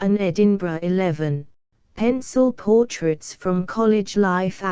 An Edinburgh 11. Pencil portraits from college life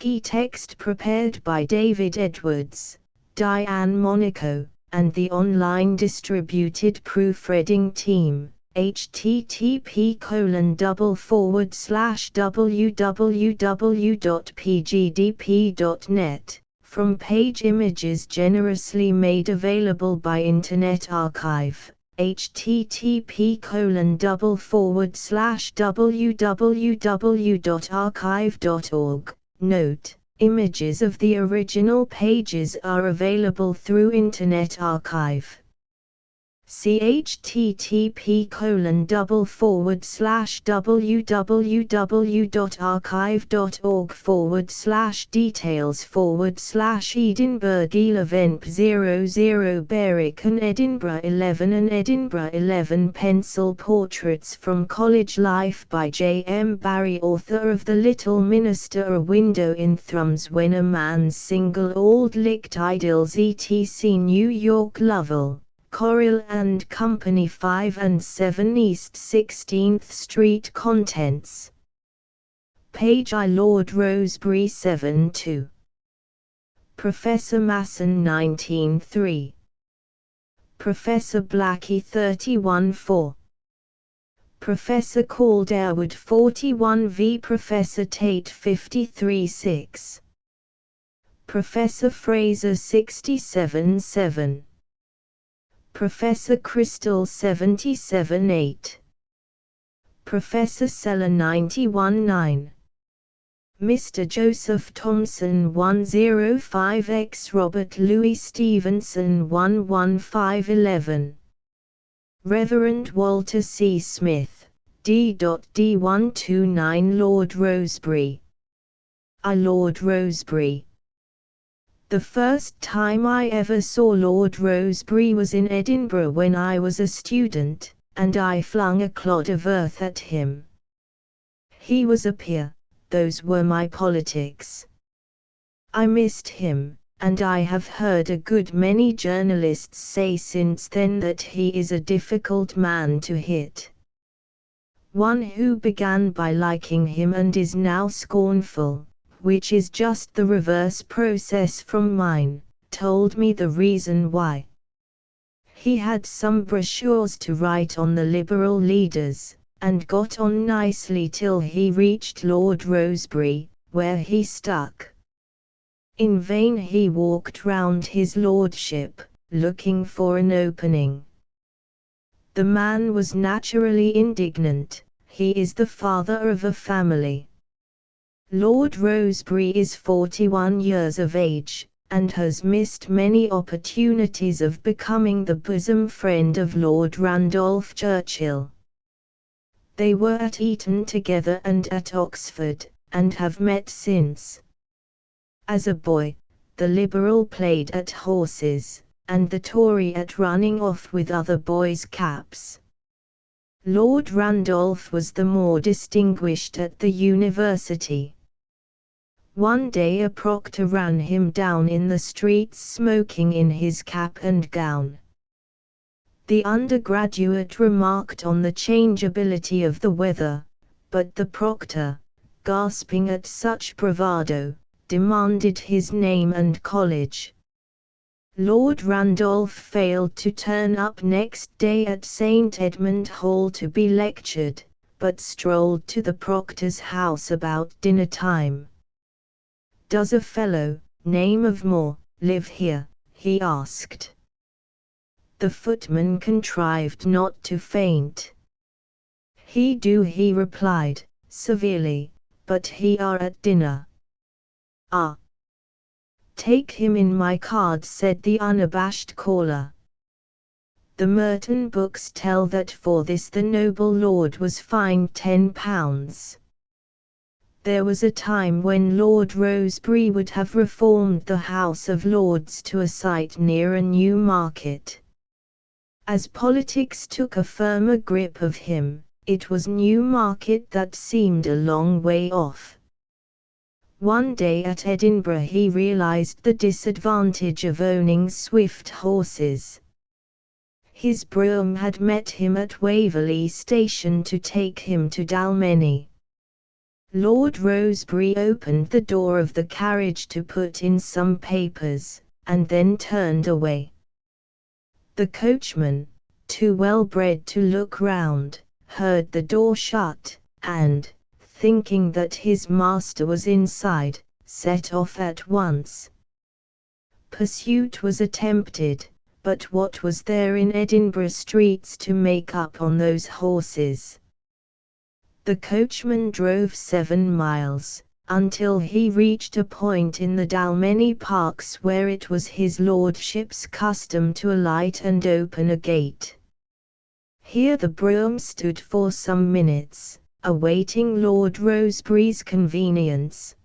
e-text prepared by David Edwards, Diane Monaco, and the online distributed proofreading team. http://www.pgdp.net, from page images generously made available by Internet Archive. http://www.archive.org. Note: images of the original pages are available through Internet Archive. See http://www.archive.org/details/Edinburgh 00 Barrie an Edinburgh 11 An Edinburgh 11 Pencil Portraits from College Life by J. M. Barrie, author of The Little Minister, A Window in Thrums, When a Man's Single, Auld Licht Idylls, etc. New York: Lovell, Corrill and Company, 5 and 7 East 16th Street. Contents. Page I. Lord Rosebery 7-2. Professor Masson 19-3. Professor Blackie 31-4. Professor Calderwood 41v. Professor Tate 53-6. Professor Fraser 67-7. Professor Crystal 77-8. Professor Seller 91-9. Mr. Joseph Thomson 105x. Robert Louis Stevenson 11511. Reverend Walter C. Smith, D.D. 129. Lord Rosebery. I. Lord Rosebery. The first time I ever saw Lord Rosebery was in Edinburgh when I was a student, and I flung a clod of earth at him. He was a peer, those were my politics. I missed him, and I have heard a good many journalists say since then that he is a difficult man to hit. One who began by liking him and is now scornful, which is just the reverse process from mine, told me the reason why. He had some brochures to write on the Liberal leaders, and got on nicely till he reached Lord Rosebery, where he stuck. In vain he walked round his lordship, looking for an opening. The man was naturally indignant. He is the father of a family. Lord Rosebery is 41 years of age, and has missed many opportunities of becoming the bosom friend of Lord Randolph Churchill. They were at Eton together and at Oxford, and have met since. As a boy, the Liberal played at horses, and the Tory at running off with other boys' caps. Lord Randolph was the more distinguished at the university. One day a proctor ran him down in the streets smoking in his cap and gown. The undergraduate remarked on the changeability of the weather, but the proctor, gasping at such bravado, demanded his name and college. Lord Randolph failed to turn up next day at St. Edmund Hall to be lectured, but strolled to the proctor's house about dinner time. "Does a fellow, name of Moore, live here?" he asked. The footman contrived not to faint. "He do," he replied, severely, "but he are at dinner." "Ah! Take him in my card," said the unabashed caller. The Merton books tell that for this the noble lord was fined £10. There was a time when Lord Rosebery would have reformed the House of Lords to a site near a new market. As politics took a firmer grip of him, it was Newmarket that seemed a long way off. One day at Edinburgh he realised the disadvantage of owning swift horses. His brougham had met him at Waverley Station to take him to Dalmeny. Lord Rosebery opened the door of the carriage to put in some papers, and then turned away. The coachman, too well bred to look round, heard the door shut, and, thinking that his master was inside, set off at once. Pursuit was attempted, but what was there in Edinburgh streets to make up on those horses? The coachman drove 7 miles, until he reached a point in the Dalmeny Parks where it was his lordship's custom to alight and open a gate. Here the brougham stood for some minutes, awaiting Lord Rosebery's convenience.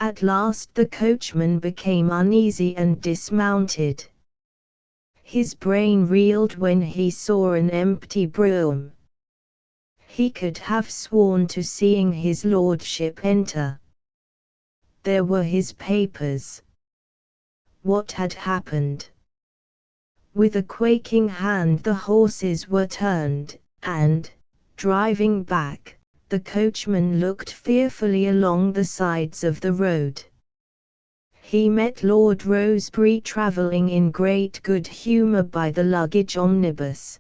At last the coachman became uneasy and dismounted. His brain reeled when he saw an empty brougham. He could have sworn to seeing his lordship enter. There were his papers. What had happened? With a quaking hand the horses were turned, and, driving back, the coachman looked fearfully along the sides of the road. He met Lord Rosebery travelling in great good humour by the luggage omnibus.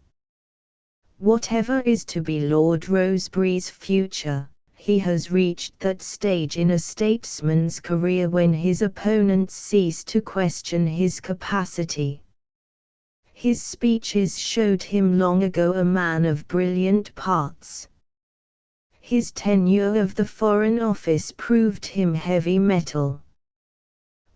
Whatever is to be Lord Rosebery's future, he has reached that stage in a statesman's career when his opponents cease to question his capacity. His speeches showed him long ago a man of brilliant parts. His tenure of the Foreign Office proved him heavy metal.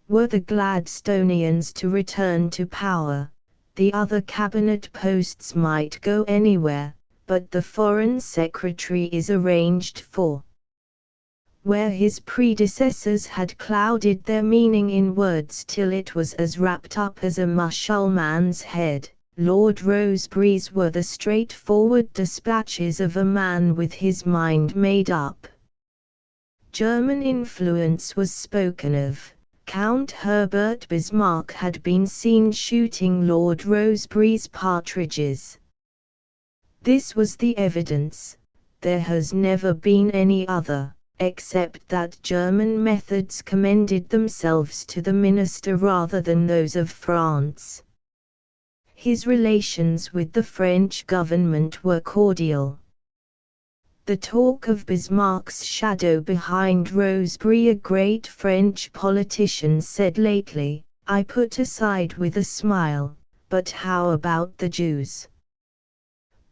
Were the Gladstonians to return to power, the other cabinet posts might go anywhere, but the Foreign Secretary is arranged for. Where his predecessors had clouded their meaning in words till it was as wrapped up as a Mussulman's head, Lord Rosebery's were the straightforward dispatches of a man with his mind made up. German influence was spoken of. Count Herbert Bismarck had been seen shooting Lord Rosebery's partridges. This was the evidence. There has never been any other, except that German methods commended themselves to the minister rather than those of France. His relations with the French government were cordial. The talk of Bismarck's shadow behind Rosebery, a great French politician said lately, I put aside with a smile, but how about the Jews?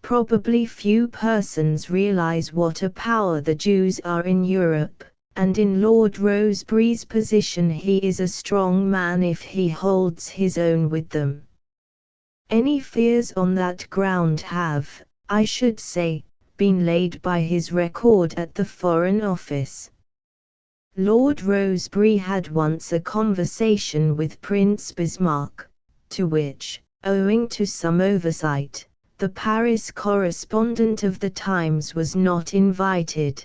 Probably few persons realize what a power the Jews are in Europe, and in Lord Rosebery's position he is a strong man if he holds his own with them. Any fears on that ground have, I should say, been laid by his record at the Foreign Office. Lord Rosebery had once a conversation with Prince Bismarck, to which, owing to some oversight, the Paris correspondent of the Times was not invited.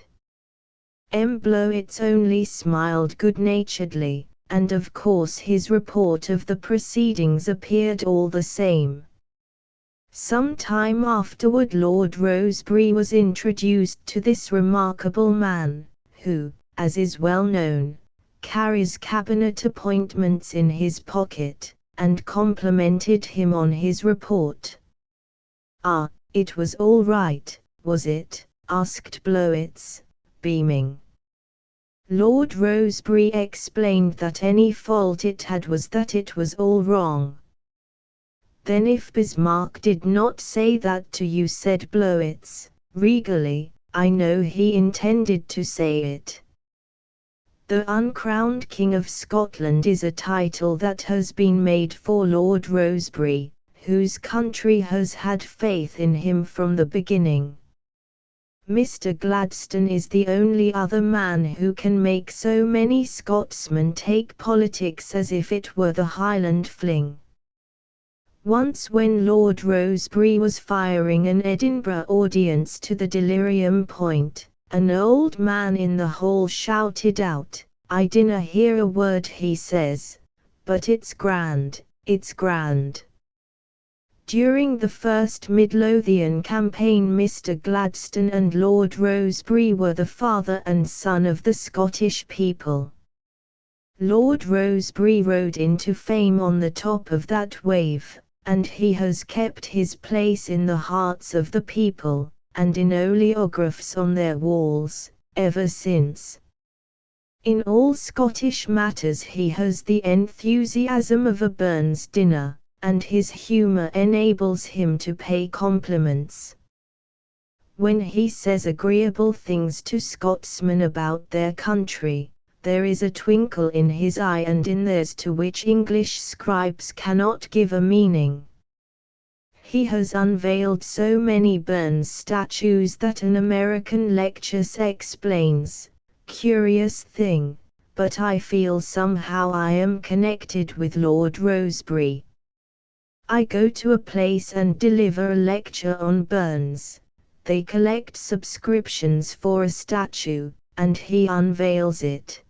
M. Blowitz only smiled good-naturedly, and of course his report of the proceedings appeared all the same. Some time afterward Lord Rosebery was introduced to this remarkable man, who, as is well known, carries cabinet appointments in his pocket, and complimented him on his report. "Ah, it was all right, was it?" asked Blowitz, beaming. Lord Rosebery explained that any fault it had was that it was all wrong. "Then if Bismarck did not say that to you," said Blowitz, regally, "I know he intended to say it." The uncrowned King of Scotland is a title that has been made for Lord Rosebery, whose country has had faith in him from the beginning. Mr. Gladstone is the only other man who can make so many Scotsmen take politics as if it were the Highland fling. Once when Lord Rosebery was firing an Edinburgh audience to the delirium point, an old man in the hall shouted out, "I dinna hear a word he says, but it's grand, it's grand." During the first Midlothian campaign, Mr. Gladstone and Lord Rosebery were the father and son of the Scottish people. Lord Rosebery rode into fame on the top of that wave, and he has kept his place in the hearts of the people, and in oleographs on their walls, ever since. In all Scottish matters he has the enthusiasm of a Burns dinner, and his humour enables him to pay compliments. When he says agreeable things to Scotsmen about their country, there is a twinkle in his eye and in theirs to which English scribes cannot give a meaning. He has unveiled so many Burns statues that an American lecture explains, curious thing, but I feel somehow I am connected with Lord Rosebery. I go to a place and deliver a lecture on Burns. They collect subscriptions for a statue, and he unveils it.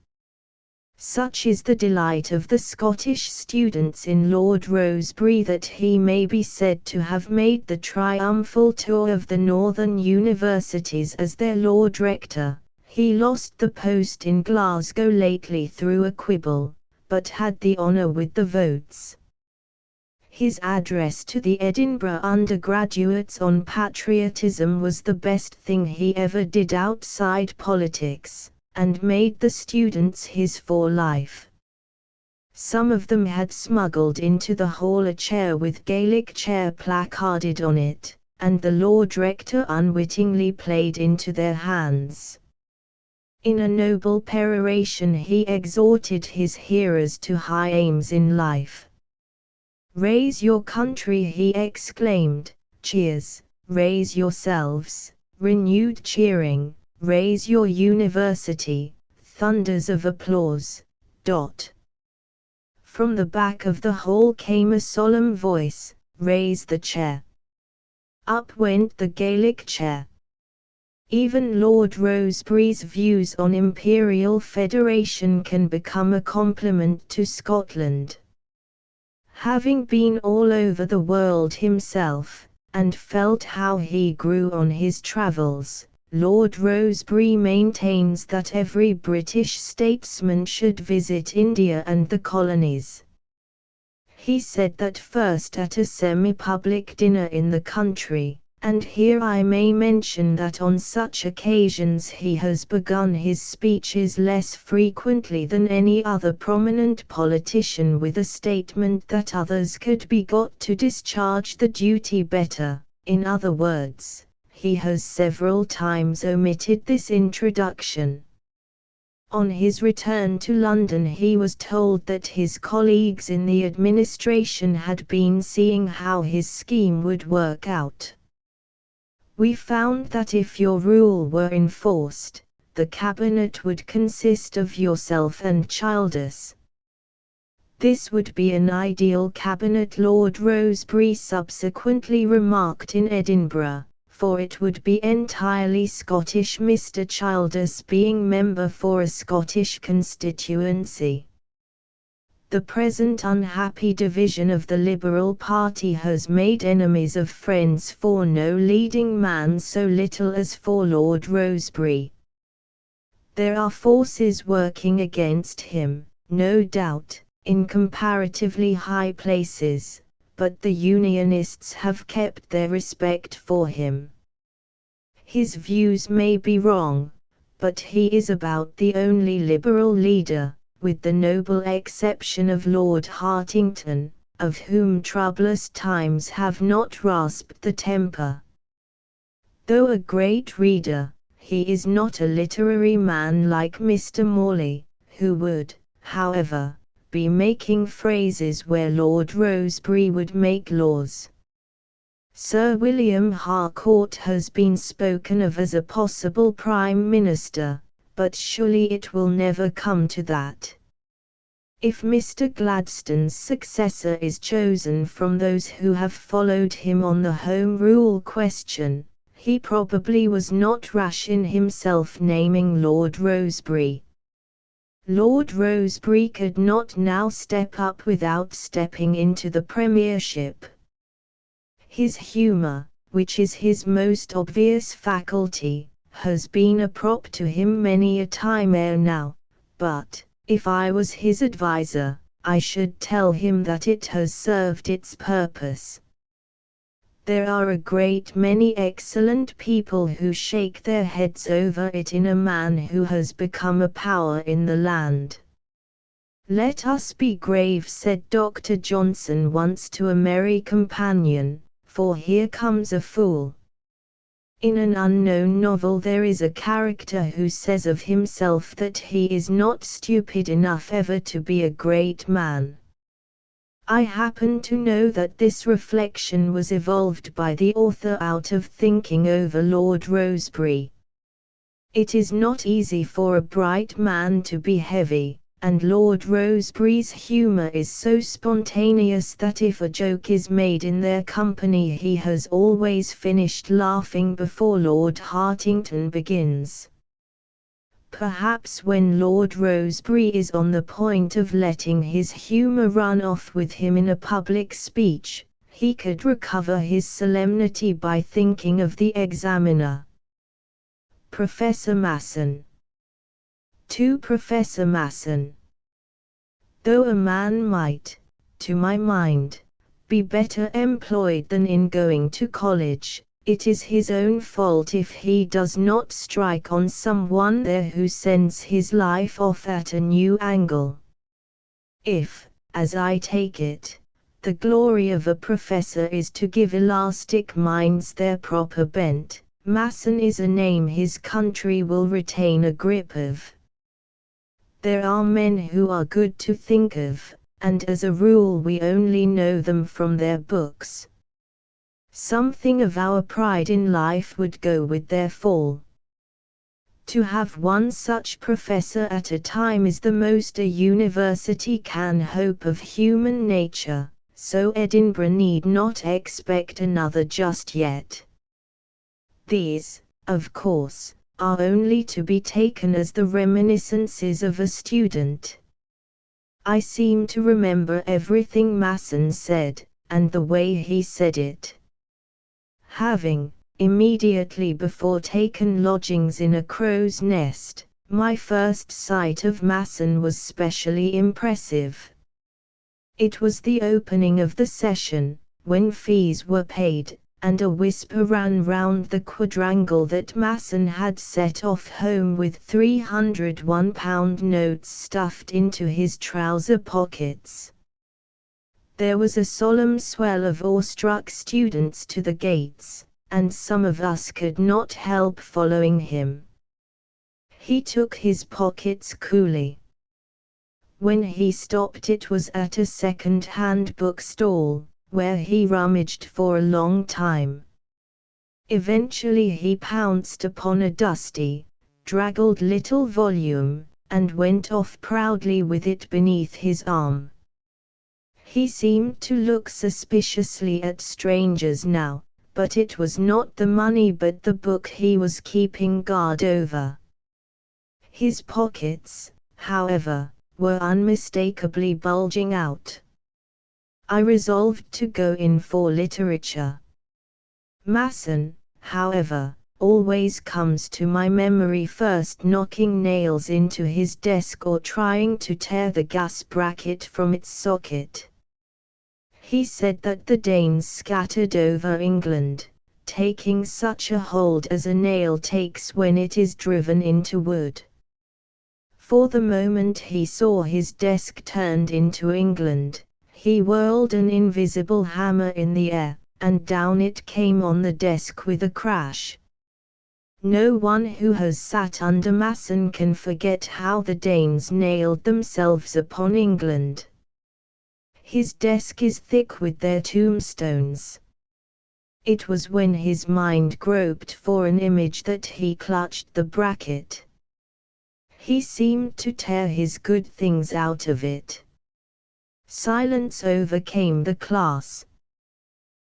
Such is the delight of the Scottish students in Lord Rosebery that he may be said to have made the triumphal tour of the northern universities as their Lord Rector. He lost the post in Glasgow lately through a quibble, but had the honour with the votes. His address to the Edinburgh undergraduates on patriotism was the best thing he ever did outside politics, and made the students his for life. Some of them had smuggled into the hall a chair with Gaelic chair placarded on it, and the Lord Rector unwittingly played into their hands. In a noble peroration he exhorted his hearers to high aims in life. "Raise your country," he exclaimed, "cheers, raise yourselves, renewed cheering, raise your university," thunders of applause. From the back of the hall came a solemn voice, "Raise the chair." Up went the Gaelic chair. Even Lord Rosebery's views on imperial federation can become a compliment to Scotland. Having been all over the world himself, and felt how he grew on his travels, Lord Rosebery maintains that every British statesman should visit India and the colonies. He said that first at a semi-public dinner in the country, and here I may mention that on such occasions he has begun his speeches less frequently than any other prominent politician with a statement that others could be got to discharge the duty better. In other words, he has several times omitted this introduction. On his return to London he was told that his colleagues in the administration had been seeing how his scheme would work out. "We found that if your rule were enforced, the cabinet would consist of yourself and Childers. This would be an ideal cabinet," Lord Rosebery subsequently remarked in Edinburgh, "for it would be entirely Scottish, Mr. Childers being member for a Scottish constituency. The present unhappy division of the Liberal Party has made enemies of friends for no leading man so little as for Lord Rosebery. There are forces working against him, no doubt, in comparatively high places, but the Unionists have kept their respect for him. His views may be wrong, but he is about the only Liberal leader, with the noble exception of Lord Hartington, of whom troublous times have not rasped the temper. Though a great reader, he is not a literary man like Mr. Morley, who would, however, be making phrases where Lord Rosebery would make laws. Sir William Harcourt has been spoken of as a possible Prime Minister, but surely it will never come to that. If Mr. Gladstone's successor is chosen from those who have followed him on the Home Rule question, he probably was not rash in himself naming Lord Rosebery. Lord Rosebery could not now step up without stepping into the premiership. His humor, which is his most obvious faculty, has been a prop to him many a time ere now, but, if I was his adviser, I should tell him that it has served its purpose. There are a great many excellent people who shake their heads over it in a man who has become a power in the land. "Let us be grave," said Dr. Johnson once to a merry companion, "for here comes a fool." In an unknown novel there is a character who says of himself that he is not stupid enough ever to be a great man. I happen to know that this reflection was evolved by the author out of thinking over Lord Rosebery. It is not easy for a bright man to be heavy, and Lord Rosebery's humour is so spontaneous that if a joke is made in their company he has always finished laughing before Lord Hartington begins. Perhaps when Lord Rosebery is on the point of letting his humour run off with him in a public speech, he could recover his solemnity by thinking of the Examiner. Professor Masson. To Professor Masson. Though a man might, to my mind, be better employed than in going to college, it is his own fault if he does not strike on someone there who sends his life off at a new angle. If, as I take it, the glory of a professor is to give elastic minds their proper bent, Masson is a name his country will retain a grip of. There are men who are good to think of, and as a rule we only know them from their books. Something of our pride in life would go with their fall. To have one such professor at a time is the most a university can hope of human nature, so Edinburgh need not expect another just yet. These, of course, are only to be taken as the reminiscences of a student. I seem to remember everything Masson said, and the way he said it. Having, immediately before taken lodgings in a crow's nest, my first sight of Masson was specially impressive. It was the opening of the session, when fees were paid, and a whisper ran round the quadrangle that Masson had set off home with £301 notes stuffed into his trouser pockets. There was a solemn swell of awestruck students to the gates, and some of us could not help following him. He took his pockets coolly. When he stopped it was at a second-hand bookstall, where he rummaged for a long time. Eventually he pounced upon a dusty, draggled little volume, and went off proudly with it beneath his arm. He seemed to look suspiciously at strangers now, but it was not the money but the book he was keeping guard over. His pockets, however, were unmistakably bulging out. I resolved to go in for literature. Masson, however, always comes to my memory first knocking nails into his desk or trying to tear the gas bracket from its socket. He said that the Danes scattered over England, taking such a hold as a nail takes when it is driven into wood. For the moment he saw his desk turned into England, he whirled an invisible hammer in the air, and down it came on the desk with a crash. No one who has sat under Masson can forget how the Danes nailed themselves upon England. His desk is thick with their tombstones. It was when his mind groped for an image that he clutched the bracket. He seemed to tear his good things out of it. Silence overcame the class.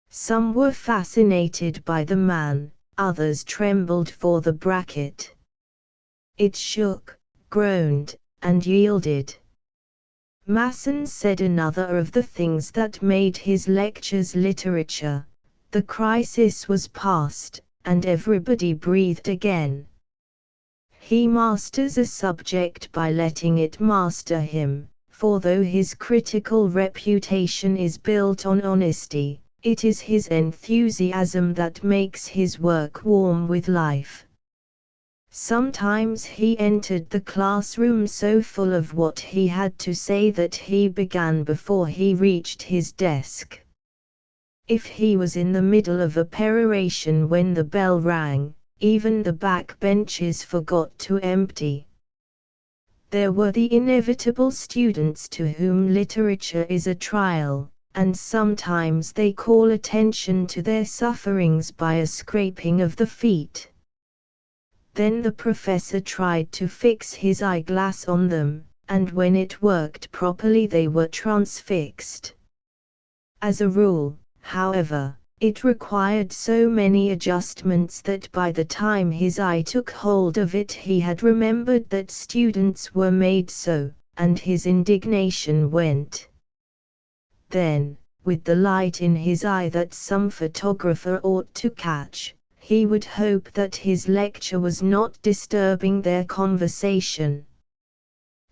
Some were fascinated by the man, others trembled for the bracket. It shook, groaned, and yielded. Masson said another of the things that made his lectures literature, the crisis was past, and everybody breathed again. He masters a subject by letting it master him, for though his critical reputation is built on honesty, it is his enthusiasm that makes his work warm with life. Sometimes he entered the classroom so full of what he had to say that he began before he reached his desk. If he was in the middle of a peroration when the bell rang, even the back benches forgot to empty. There were the inevitable students to whom literature is a trial, and sometimes they call attention to their sufferings by a scraping of the feet. Then the professor tried to fix his eyeglass on them, and when it worked properly they were transfixed. As a rule, however, it required so many adjustments that by the time his eye took hold of it he had remembered that students were made so, and his indignation went. Then, with the light in his eye that some photographer ought to catch, he would hope that his lecture was not disturbing their conversation.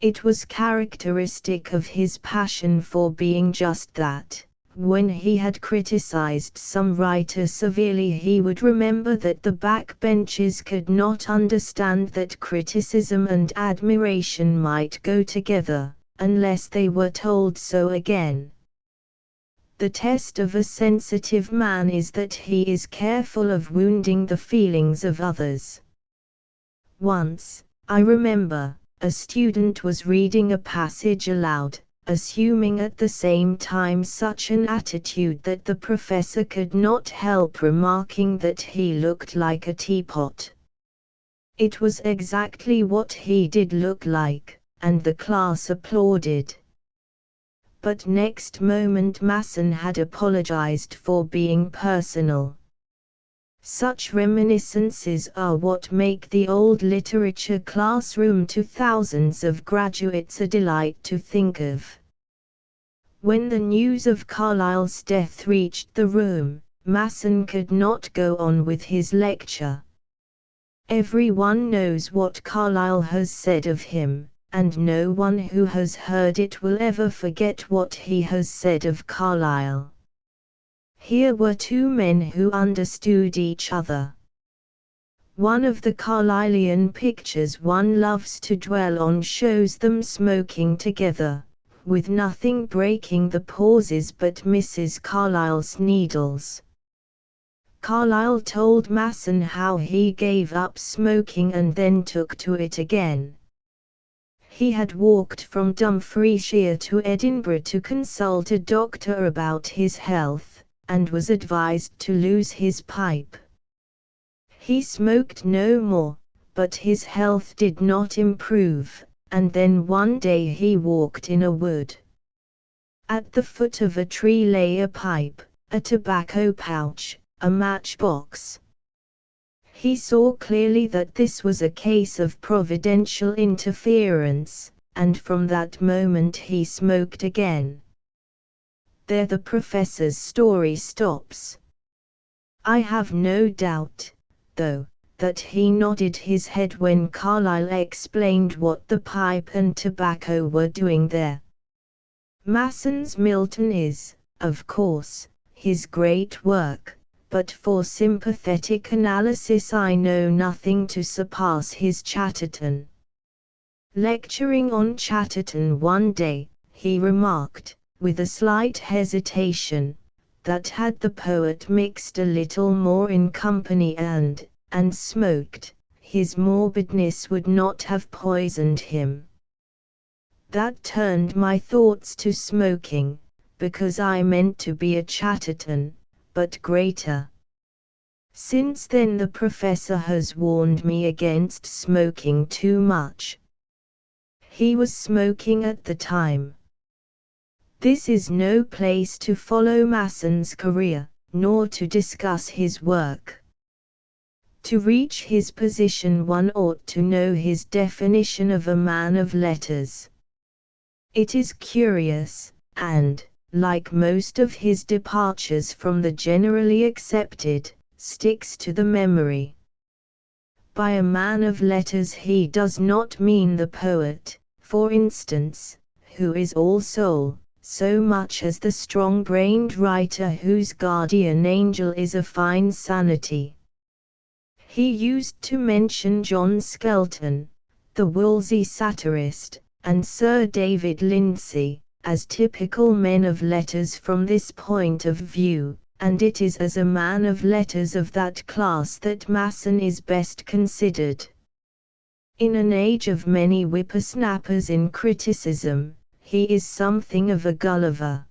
It was characteristic of his passion for being just that. When he had criticized some writer severely, he would remember that the backbenchers could not understand that criticism and admiration might go together, unless they were told so again. The test of a sensitive man is that he is careful of wounding the feelings of others. Once, I remember, a student was reading a passage aloud, assuming at the same time such an attitude that the professor could not help remarking that he looked like a teapot. It was exactly what he did look like, and the class applauded. But next moment Masson had apologized for being personal. Such reminiscences are what make the old literature classroom to thousands of graduates a delight to think of. When the news of Carlyle's death reached the room, Masson could not go on with his lecture. Everyone knows what Carlyle has said of him, and no one who has heard it will ever forget what he has said of Carlyle. Here were two men who understood each other. One of the Carlylean pictures one loves to dwell on shows them smoking together, with nothing breaking the pauses but Mrs. Carlyle's needles. Carlyle told Masson how he gave up smoking and then took to it again. He had walked from Dumfriesshire to Edinburgh to consult a doctor about his health, and was advised to lose his pipe. He smoked no more, but his health did not improve, and then one day he walked in a wood. At the foot of a tree lay a pipe, a tobacco pouch, a matchbox. He saw clearly that this was a case of providential interference, and from that moment he smoked again. There the professor's story stops. I have no doubt, though, that he nodded his head when Carlyle explained what the pipe and tobacco were doing there. Masson's Milton is, of course, his great work, but for sympathetic analysis I know nothing to surpass his Chatterton. Lecturing on Chatterton one day, he remarked, with a slight hesitation, that had the poet mixed a little more in company and smoked, his morbidness would not have poisoned him. That turned my thoughts to smoking, because I meant to be a Chatterton, but greater. Since then the professor has warned me against smoking too much. He was smoking at the time. This is no place to follow Masson's career, nor to discuss his work. To reach his position one ought to know his definition of a man of letters. It is curious, and, like most of his departures from the generally accepted, sticks to the memory. By a man of letters he does not mean the poet, for instance, who is all soul, so much as the strong-brained writer whose guardian angel is a fine sanity. He used to mention John Skelton, the Wolsey satirist, and Sir David Lindsay, as typical men of letters from this point of view, and it is as a man of letters of that class that Masson is best considered. In an age of many whippersnappers in criticism, he is something of a Gulliver.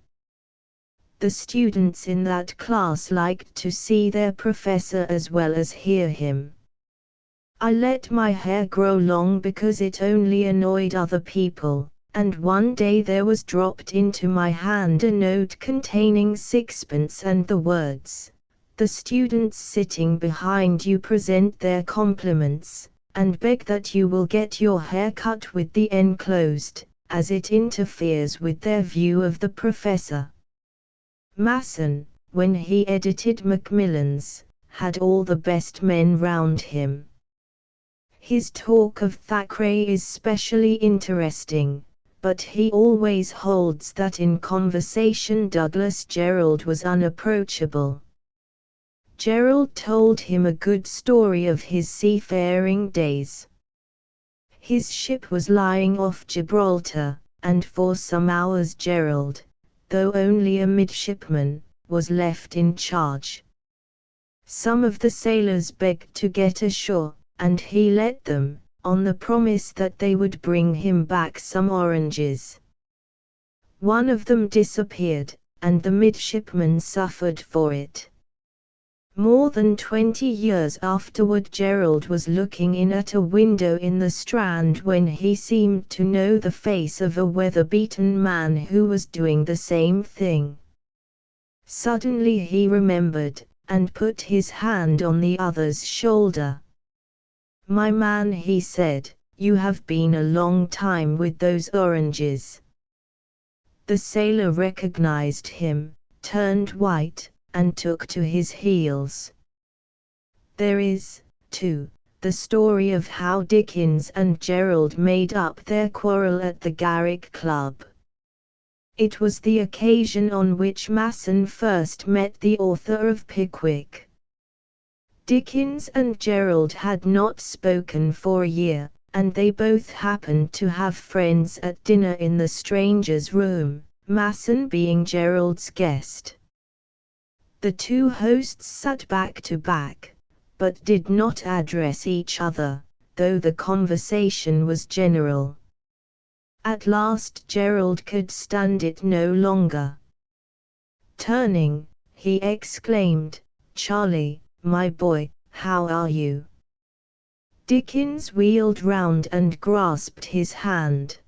The students in that class liked to see their professor as well as hear him. I let my hair grow long because it only annoyed other people, and one day there was dropped into my hand a note containing sixpence and the words, "The students sitting behind you present their compliments, and beg that you will get your hair cut with the enclosed, as it interferes with their view of the professor." Masson, when he edited Macmillan's, had all the best men round him. His talk of Thackeray is specially interesting, but he always holds that in conversation Douglas Jerrold was unapproachable. Jerrold told him a good story of his seafaring days. His ship was lying off Gibraltar, and for some hours Jerrold, though only a midshipman, was left in charge. Some of the sailors begged to get ashore, and he let them, on the promise that they would bring him back some oranges. One of them disappeared, and the midshipman suffered for it. More than 20 years afterward Jerrold was looking in at a window in the Strand when he seemed to know the face of a weather-beaten man who was doing the same thing. Suddenly he remembered, and put his hand on the other's shoulder. "My man," he said, "you have been a long time with those oranges." The sailor recognized him, turned white, and took to his heels. There is, too, the story of how Dickens and Jerrold made up their quarrel at the Garrick Club. It was the occasion on which Masson first met the author of Pickwick. Dickens and Jerrold had not spoken for a year, and they both happened to have friends at dinner in the stranger's room, Masson being Jerrold's guest. The two hosts sat back to back, but did not address each other, though the conversation was general. At last Jerrold could stand it no longer. Turning, he exclaimed, "Charlie, my boy, how are you?" Dickens wheeled round and grasped his hand.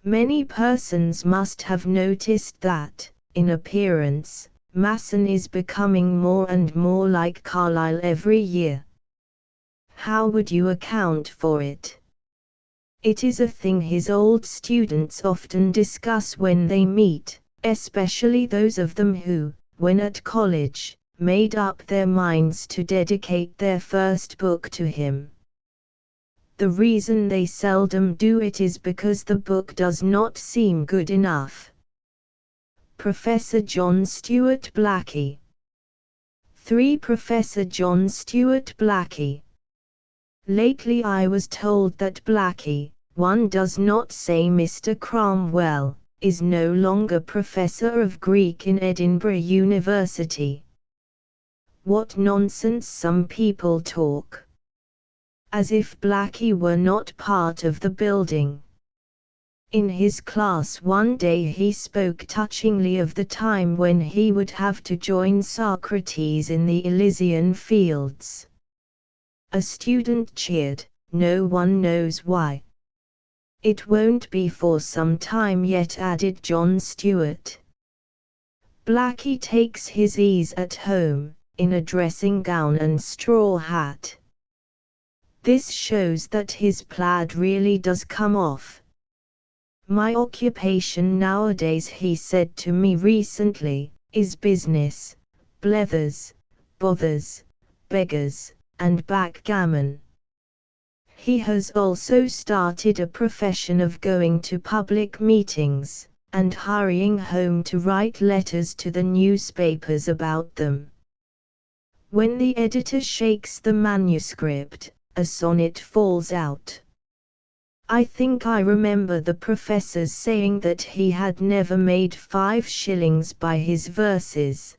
Many persons must have noticed that, in appearance, Masson is becoming more and more like Carlyle every year. How would you account for it? It is a thing his old students often discuss when they meet, especially those of them who, when at college, made up their minds to dedicate their first book to him. The reason they seldom do it is because the book does not seem good enough. Professor John Stuart Blackie. 3. Professor John Stuart Blackie. Lately I was told that Blackie, one does not say Mr. Cromwell, is no longer Professor of Greek in Edinburgh University. What nonsense some people talk. As if Blackie were not part of the building. In his class one day he spoke touchingly of the time when he would have to join Socrates in the Elysian fields. A student cheered, no one knows why. "It won't be for some time yet," added John Stuart. Blackie takes his ease at home, in a dressing gown and straw hat. This shows that his plaid really does come off. My occupation nowadays, he said to me recently, is business, blethers, bothers, beggars, and backgammon. He has also started a profession of going to public meetings, and hurrying home to write letters to the newspapers about them. When the editor shakes the manuscript, a sonnet falls out. I think I remember the professors saying that he had never made 5 shillings by his verses.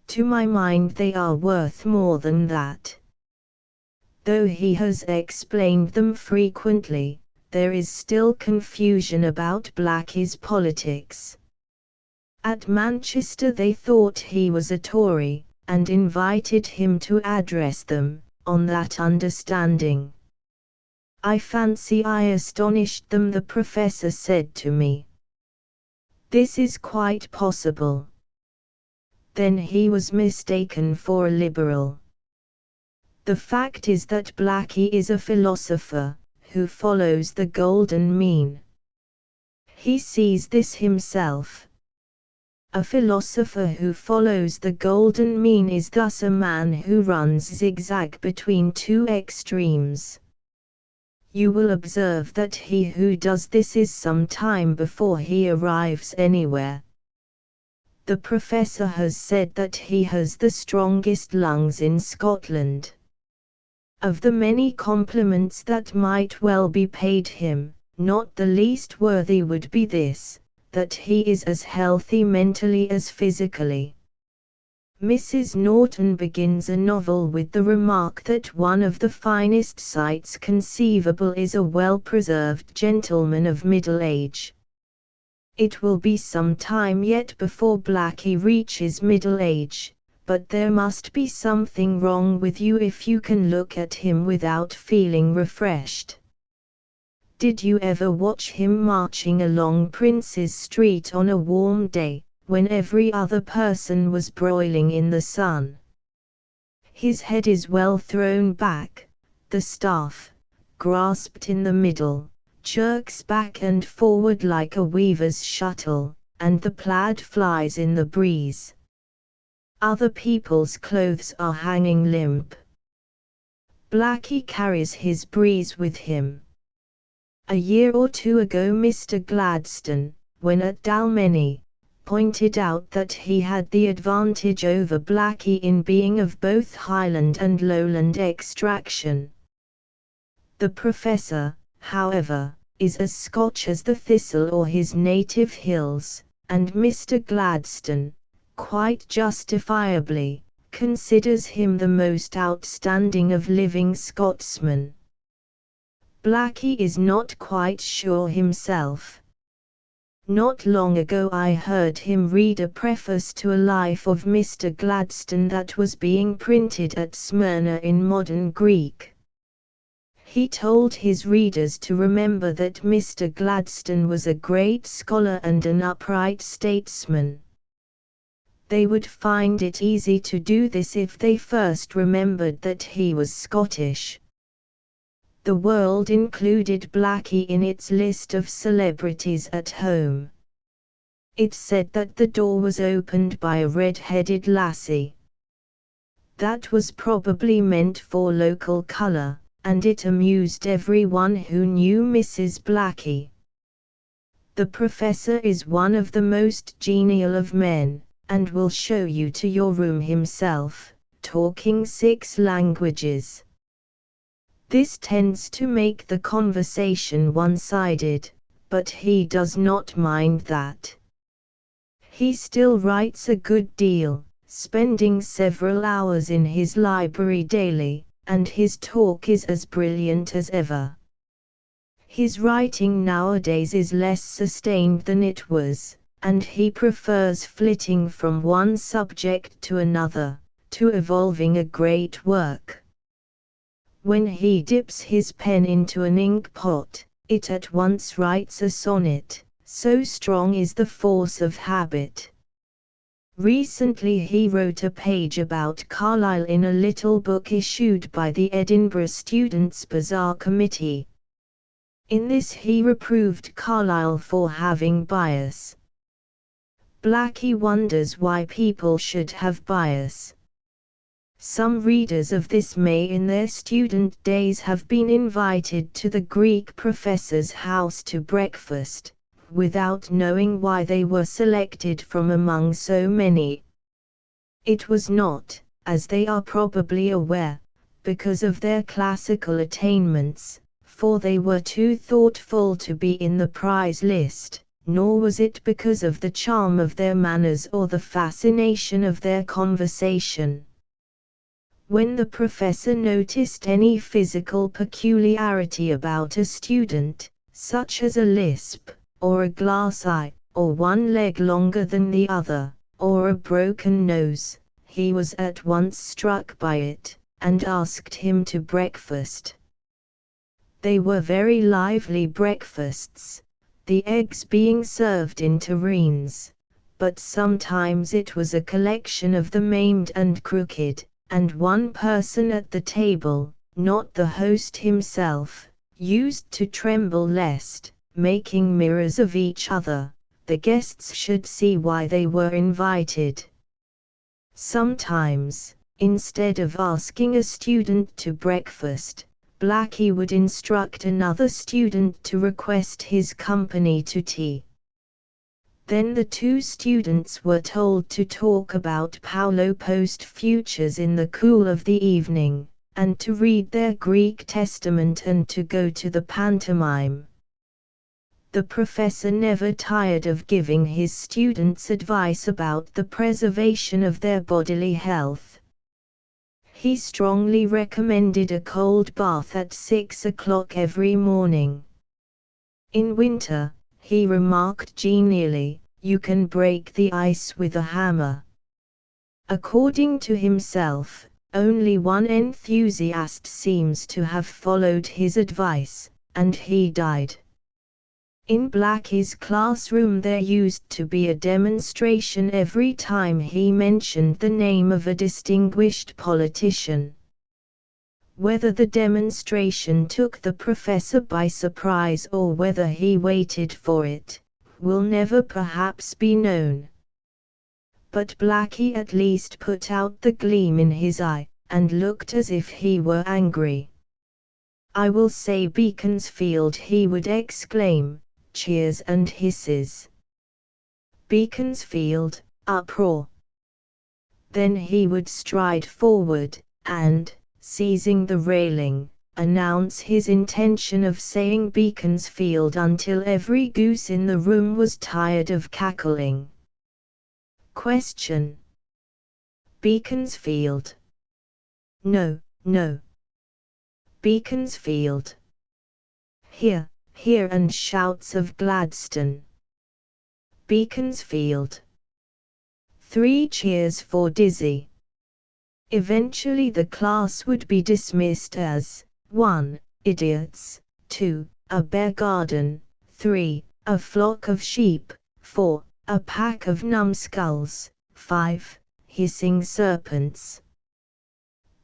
To my mind they are worth more than that. Though he has explained them frequently, there is still confusion about Blackie's politics. At Manchester they thought he was a Tory, and invited him to address them, on that understanding. I fancy I astonished them, the professor said to me. This is quite possible. Then he was mistaken for a liberal. The fact is that Blackie is a philosopher, who follows the golden mean. He sees this himself. A philosopher who follows the golden mean is thus a man who runs zigzag between 2 extremes. You will observe that he who does this is some time before he arrives anywhere. The professor has said that he has the strongest lungs in Scotland. Of the many compliments that might well be paid him, not the least worthy would be this, that he is as healthy mentally as physically. Mrs. Norton begins a novel with the remark that one of the finest sights conceivable is a well-preserved gentleman of middle age. It will be some time yet before Blackie reaches middle age, but there must be something wrong with you if you can look at him without feeling refreshed. Did you ever watch him marching along Prince's Street on a warm day, when every other person was broiling in the sun? His head is well thrown back, the staff, grasped in the middle, jerks back and forward like a weaver's shuttle, and the plaid flies in the breeze. Other people's clothes are hanging limp. Blackie carries his breeze with him. A year or 2 ago Mr. Gladstone, when at Dalmeny, pointed out that he had the advantage over Blackie in being of both Highland and Lowland extraction. The professor, however, is as Scotch as the thistle or his native hills, and Mr. Gladstone, quite justifiably, considers him the most outstanding of living Scotsmen. Blackie is not quite sure himself. Not long ago I heard him read a preface to a life of Mr. Gladstone that was being printed at Smyrna in modern Greek. He told his readers to remember that Mr. Gladstone was a great scholar and an upright statesman. They would find it easy to do this if they first remembered that he was Scottish. The world included Blackie in its list of celebrities at home. It said that the door was opened by a red-headed lassie. That was probably meant for local colour, and it amused everyone who knew Mrs. Blackie. The professor is one of the most genial of men, and will show you to your room himself, talking 6 languages. This tends to make the conversation one-sided, but he does not mind that. He still writes a good deal, spending several hours in his library daily, and his talk is as brilliant as ever. His writing nowadays is less sustained than it was, and he prefers flitting from one subject to another, to evolving a great work. When he dips his pen into an ink pot, it at once writes a sonnet, so strong is the force of habit. Recently he wrote a page about Carlyle in a little book issued by the Edinburgh Students' Bazaar Committee. In this he reproved Carlyle for having bias. Blackie wonders why people should have bias. Some readers of this may in their student days have been invited to the Greek professor's house to breakfast, without knowing why they were selected from among so many. It was not, as they are probably aware, because of their classical attainments, for they were too thoughtful to be in the prize list, nor was it because of the charm of their manners or the fascination of their conversation. When the professor noticed any physical peculiarity about a student, such as a lisp, or a glass eye, or one leg longer than the other, or a broken nose, he was at once struck by it, and asked him to breakfast. They were very lively breakfasts, the eggs being served in tureens, but sometimes it was a collection of the maimed and crooked, and one person at the table, not the host himself, used to tremble lest, making mirrors of each other, the guests should see why they were invited. Sometimes, instead of asking a student to breakfast, Blackie would instruct another student to request his company to tea. Then the two students were told to talk about Paulo Post futures in the cool of the evening, and to read their Greek Testament and to go to the pantomime. The professor never tired of giving his students advice about the preservation of their bodily health. He strongly recommended a cold bath at 6 o'clock every morning. In winter, he remarked genially, "You can break the ice with a hammer." According to himself, only one enthusiast seems to have followed his advice, and he died. In Blackie's classroom there used to be a demonstration every time he mentioned the name of a distinguished politician. Whether the demonstration took the professor by surprise or whether he waited for it, will never perhaps be known. But Blackie at least put out the gleam in his eye, and looked as if he were angry. "I will say Beaconsfield," he would exclaim, cheers and hisses. "Beaconsfield," uproar. Then he would stride forward, and, seizing the railing, announce his intention of saying Beaconsfield until every goose in the room was tired of cackling. Question. Beaconsfield. No, no. Beaconsfield. Here, here, and shouts of Gladstone. Beaconsfield. 3 cheers for Dizzy. Eventually the class would be dismissed as 1. Idiots, 2. A bear garden, 3. A flock of sheep, 4. A pack of numbskulls, 5. Hissing serpents.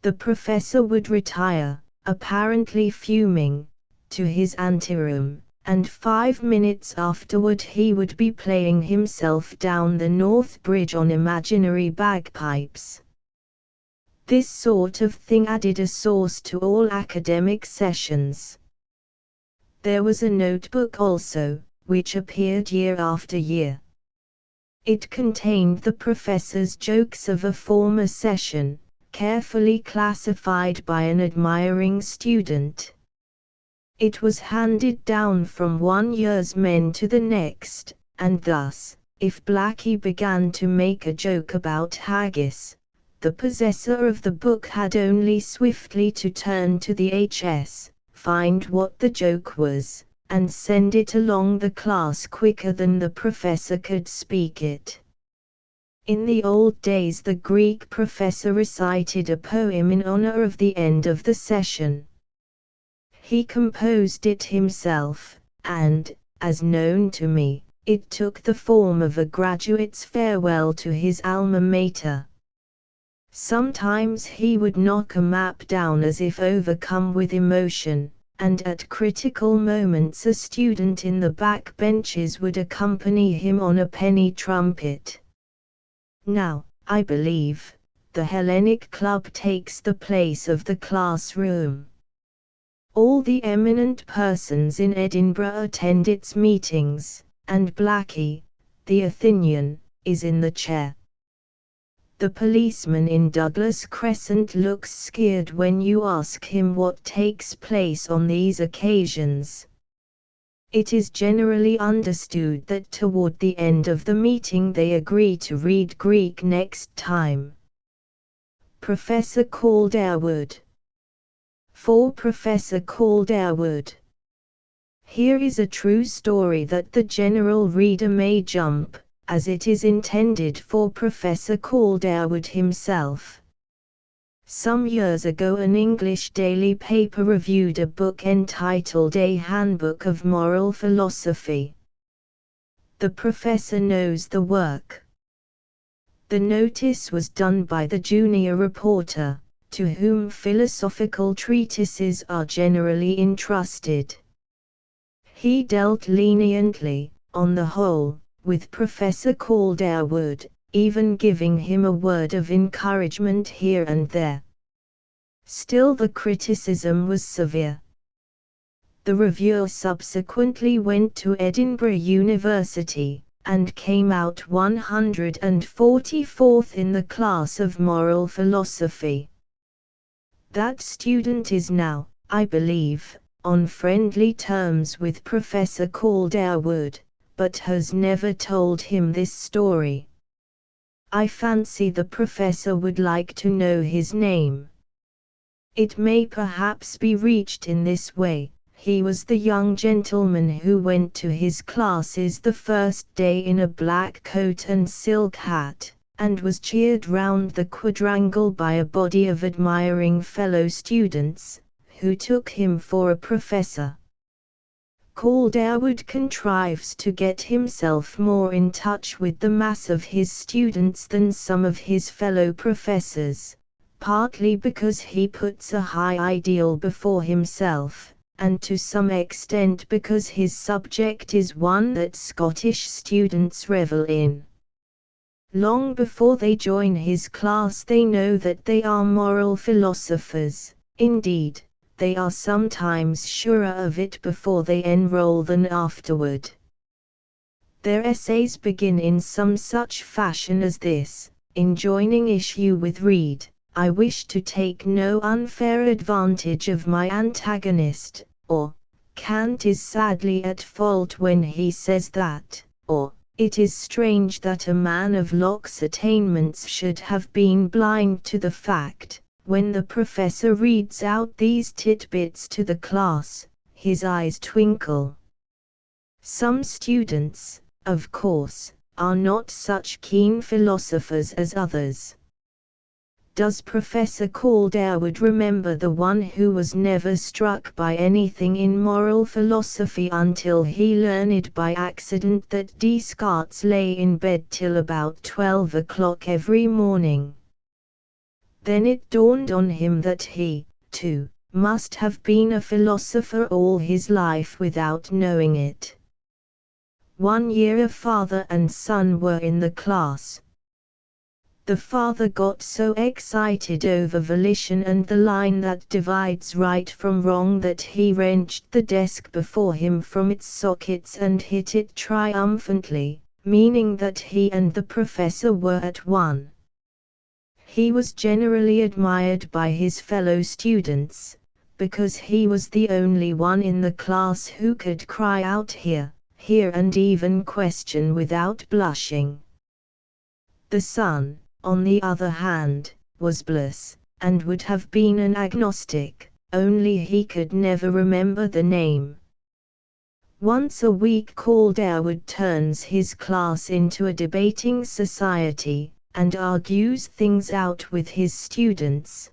The professor would retire, apparently fuming, to his anteroom, and 5 minutes afterward he would be playing himself down the North Bridge on imaginary bagpipes. This sort of thing added a sauce to all academic sessions. There was a notebook also, which appeared year after year. It contained the professor's jokes of a former session, carefully classified by an admiring student. It was handed down from one year's men to the next, and thus, if Blackie began to make a joke about haggis, the possessor of the book had only swiftly to turn to the HS, find what the joke was, and send it along the class quicker than the professor could speak it. In the old days the Greek professor recited a poem in honor of the end of the session. He composed it himself, and, as known to me, it took the form of a graduate's farewell to his alma mater. Sometimes he would knock a map down as if overcome with emotion, and at critical moments a student in the back benches would accompany him on a penny trumpet. Now, I believe, the Hellenic Club takes the place of the classroom. All the eminent persons in Edinburgh attend its meetings, and Blackie, the Athenian, is in the chair. The policeman in Douglas Crescent looks scared when you ask him what takes place on these occasions. It is generally understood that toward the end of the meeting they agree to read Greek next time. Professor Calderwood. For Professor Calderwood. Here is a true story that the general reader may jump, as it is intended for Professor Calderwood himself. Some years ago an English daily paper reviewed a book entitled A Handbook of Moral Philosophy. The professor knows the work. The notice was done by the junior reporter, to whom philosophical treatises are generally entrusted. He dealt leniently, on the whole, with Professor Calderwood, even giving him a word of encouragement here and there. Still the criticism was severe. The reviewer subsequently went to Edinburgh University, and came out 144th in the class of moral philosophy. That student is now, I believe, on friendly terms with Professor Calderwood, but has never told him this story. I fancy the professor would like to know his name. It may perhaps be reached in this way. He was the young gentleman who went to his classes the first day in a black coat and silk hat, and was cheered round the quadrangle by a body of admiring fellow students, who took him for a professor. Calderwood contrives to get himself more in touch with the mass of his students than some of his fellow professors, partly because he puts a high ideal before himself, and to some extent because his subject is one that Scottish students revel in. Long before they join his class they know that they are moral philosophers. Indeed, they are sometimes surer of it before they enroll than afterward. Their essays begin in some such fashion as this: in joining issue with Reid, I wish to take no unfair advantage of my antagonist, or, Kant is sadly at fault when he says that, or, it is strange that a man of Locke's attainments should have been blind to the fact. When the professor reads out these titbits to the class, his eyes twinkle. Some students, of course, are not such keen philosophers as others. Does Professor Calderwood remember the one who was never struck by anything in moral philosophy until he learned by accident that Descartes lay in bed till about 12 o'clock every morning? Then it dawned on him that he, too, must have been a philosopher all his life without knowing it. One year a father and son were in the class. The father got so excited over volition and the line that divides right from wrong that he wrenched the desk before him from its sockets and hit it triumphantly, meaning that he and the professor were at one. He was generally admired by his fellow students, because he was the only one in the class who could cry out here, and even question without blushing. The son, on the other hand, was blase, and would have been an agnostic, only he could never remember the name. Once a week Calderwood turns his class into a debating society, and argues things out with his students.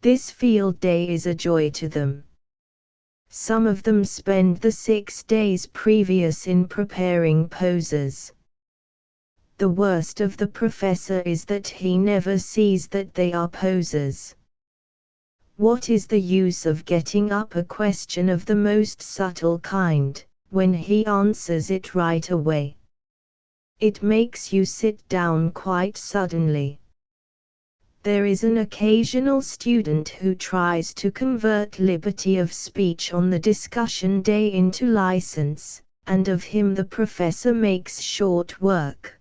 This field day is a joy to them. Some of them spend the 6 days previous in preparing poses. The worst of the professor is that he never sees that they are posers. What is the use of getting up a question of the most subtle kind, when he answers it right away? It makes you sit down quite suddenly. There is an occasional student who tries to convert liberty of speech on the discussion day into license, and of him the professor makes short work.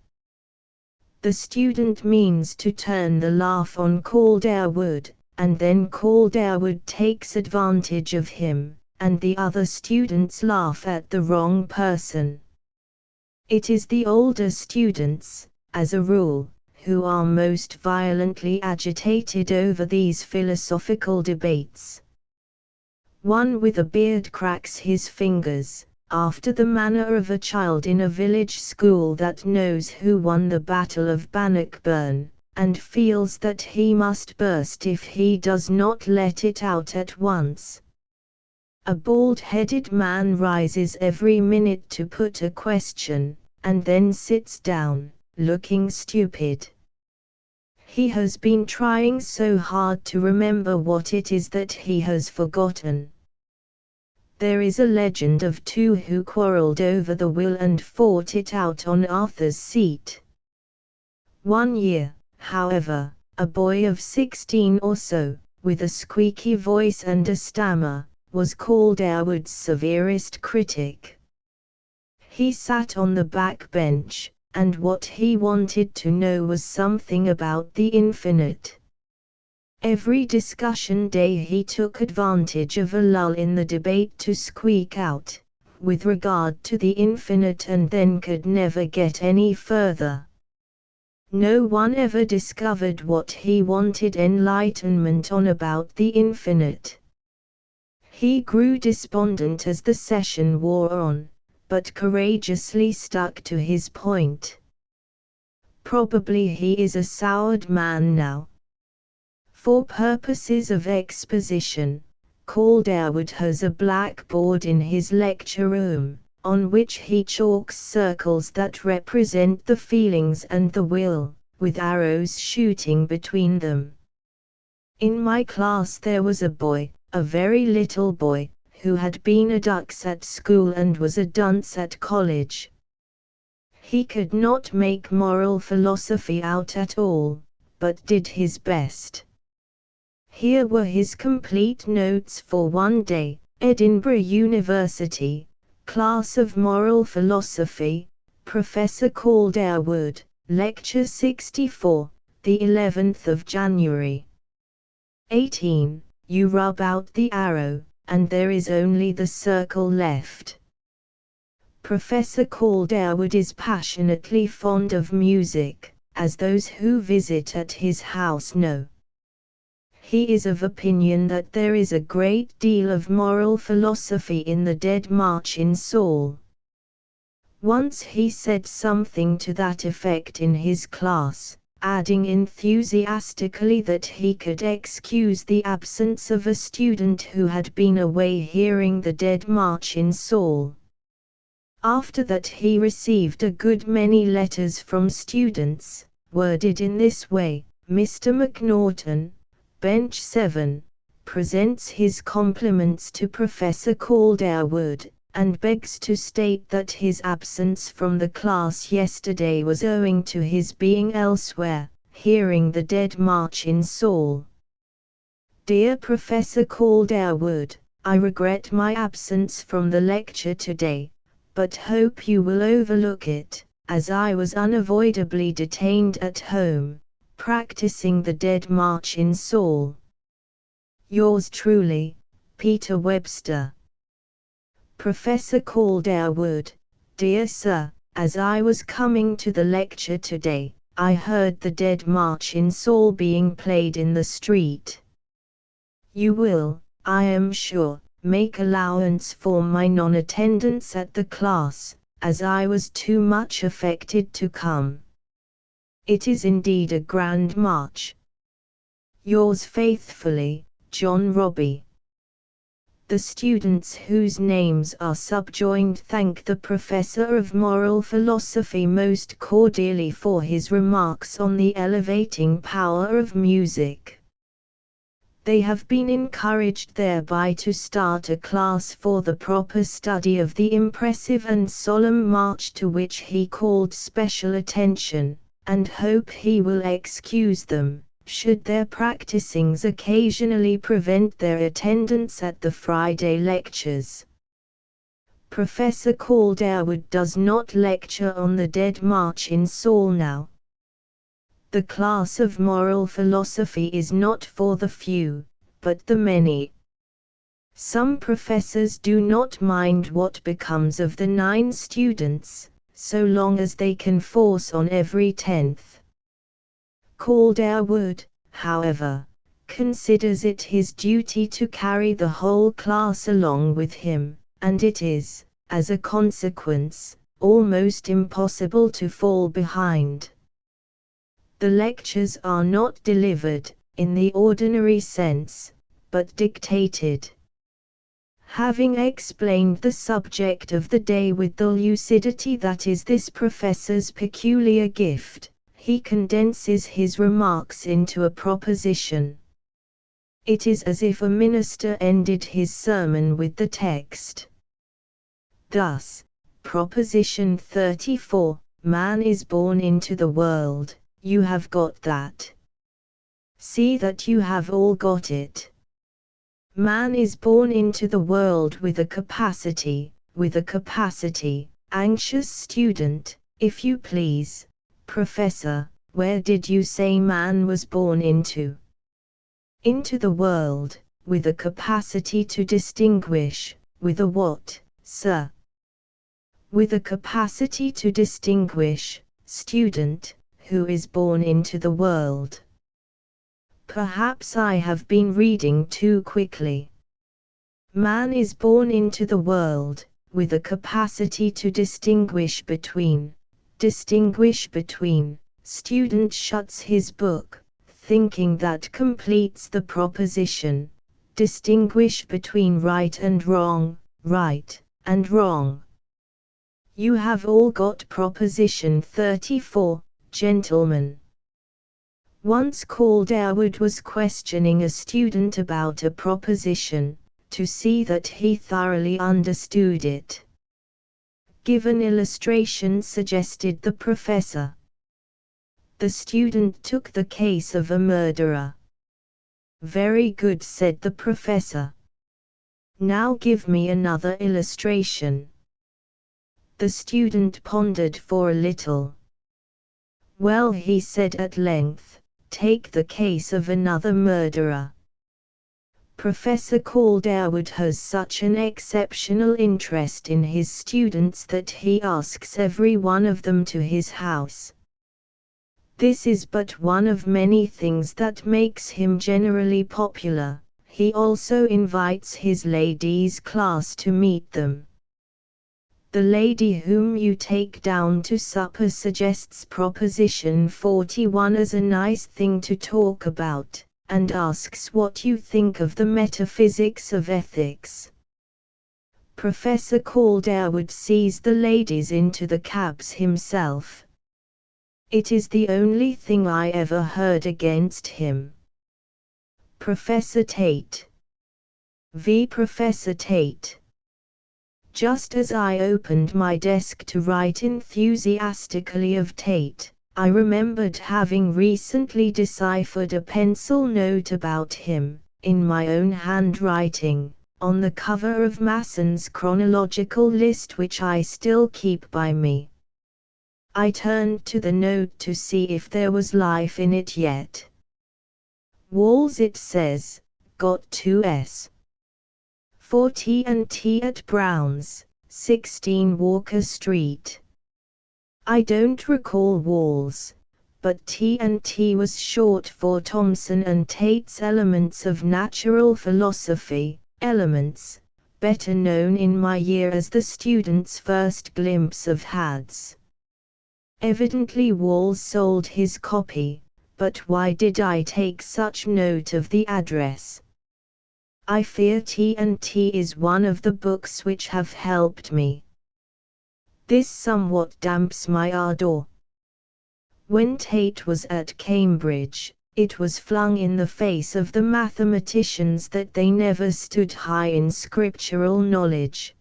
The student means to turn the laugh on Calderwood, and then Calderwood takes advantage of him, and the other students laugh at the wrong person. It is the older students, as a rule, who are most violently agitated over these philosophical debates. One with a beard cracks his fingers, after the manner of a child in a village school that knows who won the Battle of Bannockburn, and feels that he must burst if he does not let it out at once. A bald-headed man rises every minute to put a question, and then sits down, looking stupid. He has been trying so hard to remember what it is that he has forgotten. There is a legend of two who quarrelled over the will and fought it out on Arthur's Seat. One year, however, a boy of 16 or so, with a squeaky voice and a stammer, was Calderwood's severest critic. He sat on the back bench, and what he wanted to know was something about the infinite. Every discussion day he took advantage of a lull in the debate to squeak out, with regard to the infinite, and then could never get any further. No one ever discovered what he wanted enlightenment on about the infinite. He grew despondent as the session wore on, but courageously stuck to his point. Probably he is a soured man now. For purposes of exposition, Calderwood has a blackboard in his lecture room, on which he chalks circles that represent the feelings and the will, with arrows shooting between them. In my class there was a boy, a very little boy, who had been a dux at school and was a dunce at college. He could not make moral philosophy out at all, but did his best. Here were his complete notes for one day: Edinburgh University, Class of Moral Philosophy, Professor Calderwood, Lecture 64, the 11th of January. 18. You rub out the arrow, and there is only the circle left. Professor Calderwood is passionately fond of music, as those who visit at his house know. He is of opinion that there is a great deal of moral philosophy in the Dead March in Saul. Once he said something to that effect in his class, adding enthusiastically that he could excuse the absence of a student who had been away hearing the Dead March in Saul. After that he received a good many letters from students, worded in this way: Mr. McNaughton, Bench 7, presents his compliments to Professor Calderwood, and begs to state that his absence from the class yesterday was owing to his being elsewhere, hearing the Dead March in Saul. Dear Professor Calderwood, I regret my absence from the lecture today, but hope you will overlook it, as I was unavoidably detained at home, practicing the Dead March in Saul. Yours truly, Peter Webster. Professor Calderwood, dear sir, as I was coming to the lecture today, I heard the Dead March in Saul being played in the street. You will, I am sure, make allowance for my non-attendance at the class, as I was too much affected to come. It is indeed a grand march. Yours faithfully, John Robbie. The students whose names are subjoined thank the Professor of Moral Philosophy most cordially for his remarks on the elevating power of music. They have been encouraged thereby to start a class for the proper study of the impressive and solemn march to which he called special attention, and hope he will excuse them, should their practisings occasionally prevent their attendance at the Friday lectures. Professor Calderwood does not lecture on the Dead March in Saul now. The class of moral philosophy is not for the few, but the many. Some professors do not mind what becomes of the 9 students, so long as they can force on every 10th. Calderwood, however, considers it his duty to carry the whole class along with him, and it is, as a consequence, almost impossible to fall behind. The lectures are not delivered, in the ordinary sense, but dictated. Having explained the subject of the day with the lucidity that is this professor's peculiar gift, he condenses his remarks into a proposition. It is as if a minister ended his sermon with the text. Thus, Proposition 34, man is born into the world. You have got that. See that you have all got it. Man is born into the world with a capacity, anxious student, if you please. Professor, where did you say man was born into? Into the world, with a capacity to distinguish, with a what, sir? With a capacity to distinguish, student, who is born into the world. Perhaps I have been reading too quickly. Man is born into the world, with a capacity to distinguish between. Student shuts his book, thinking that completes the proposition. Distinguish between right and wrong. You have all got Proposition 34. Gentlemen. Once Calderwood was questioning a student about a proposition, to see that he thoroughly understood it. Give an illustration, suggested the professor. The student took the case of a murderer. Very good, said the professor. Now give me another illustration. The student pondered for a little. Well, he said at length, take the case of another murderer. Professor Calderwood has such an exceptional interest in his students that he asks every one of them to his house. This is but one of many things that makes him generally popular. He also invites his ladies' class to meet them. The lady whom you take down to supper suggests Proposition 41 as a nice thing to talk about, and asks what you think of the metaphysics of ethics. Professor Calderwood sees the ladies into the cabs himself. It is the only thing I ever heard against him. Professor Tate. Professor Tate. Just as I opened my desk to write enthusiastically of Tate, I remembered having recently deciphered a pencil note about him, in my own handwriting, on the cover of Masson's chronological list, which I still keep by me. I turned to the note to see if there was life in it yet. Walls, it says, got 2s. For T&T at Brown's, 16 Walker Street. I don't recall Walls, but T&T was short for Thomson and Tate's Elements of Natural Philosophy, Elements, better known in my year as the student's first glimpse of Hads. Evidently Walls sold his copy, but why did I take such note of the address? I fear T&T is one of the books which have helped me. This somewhat damps my ardor. When Tate was at Cambridge, It was flung in the face of the mathematicians that they never stood high in scriptural knowledge.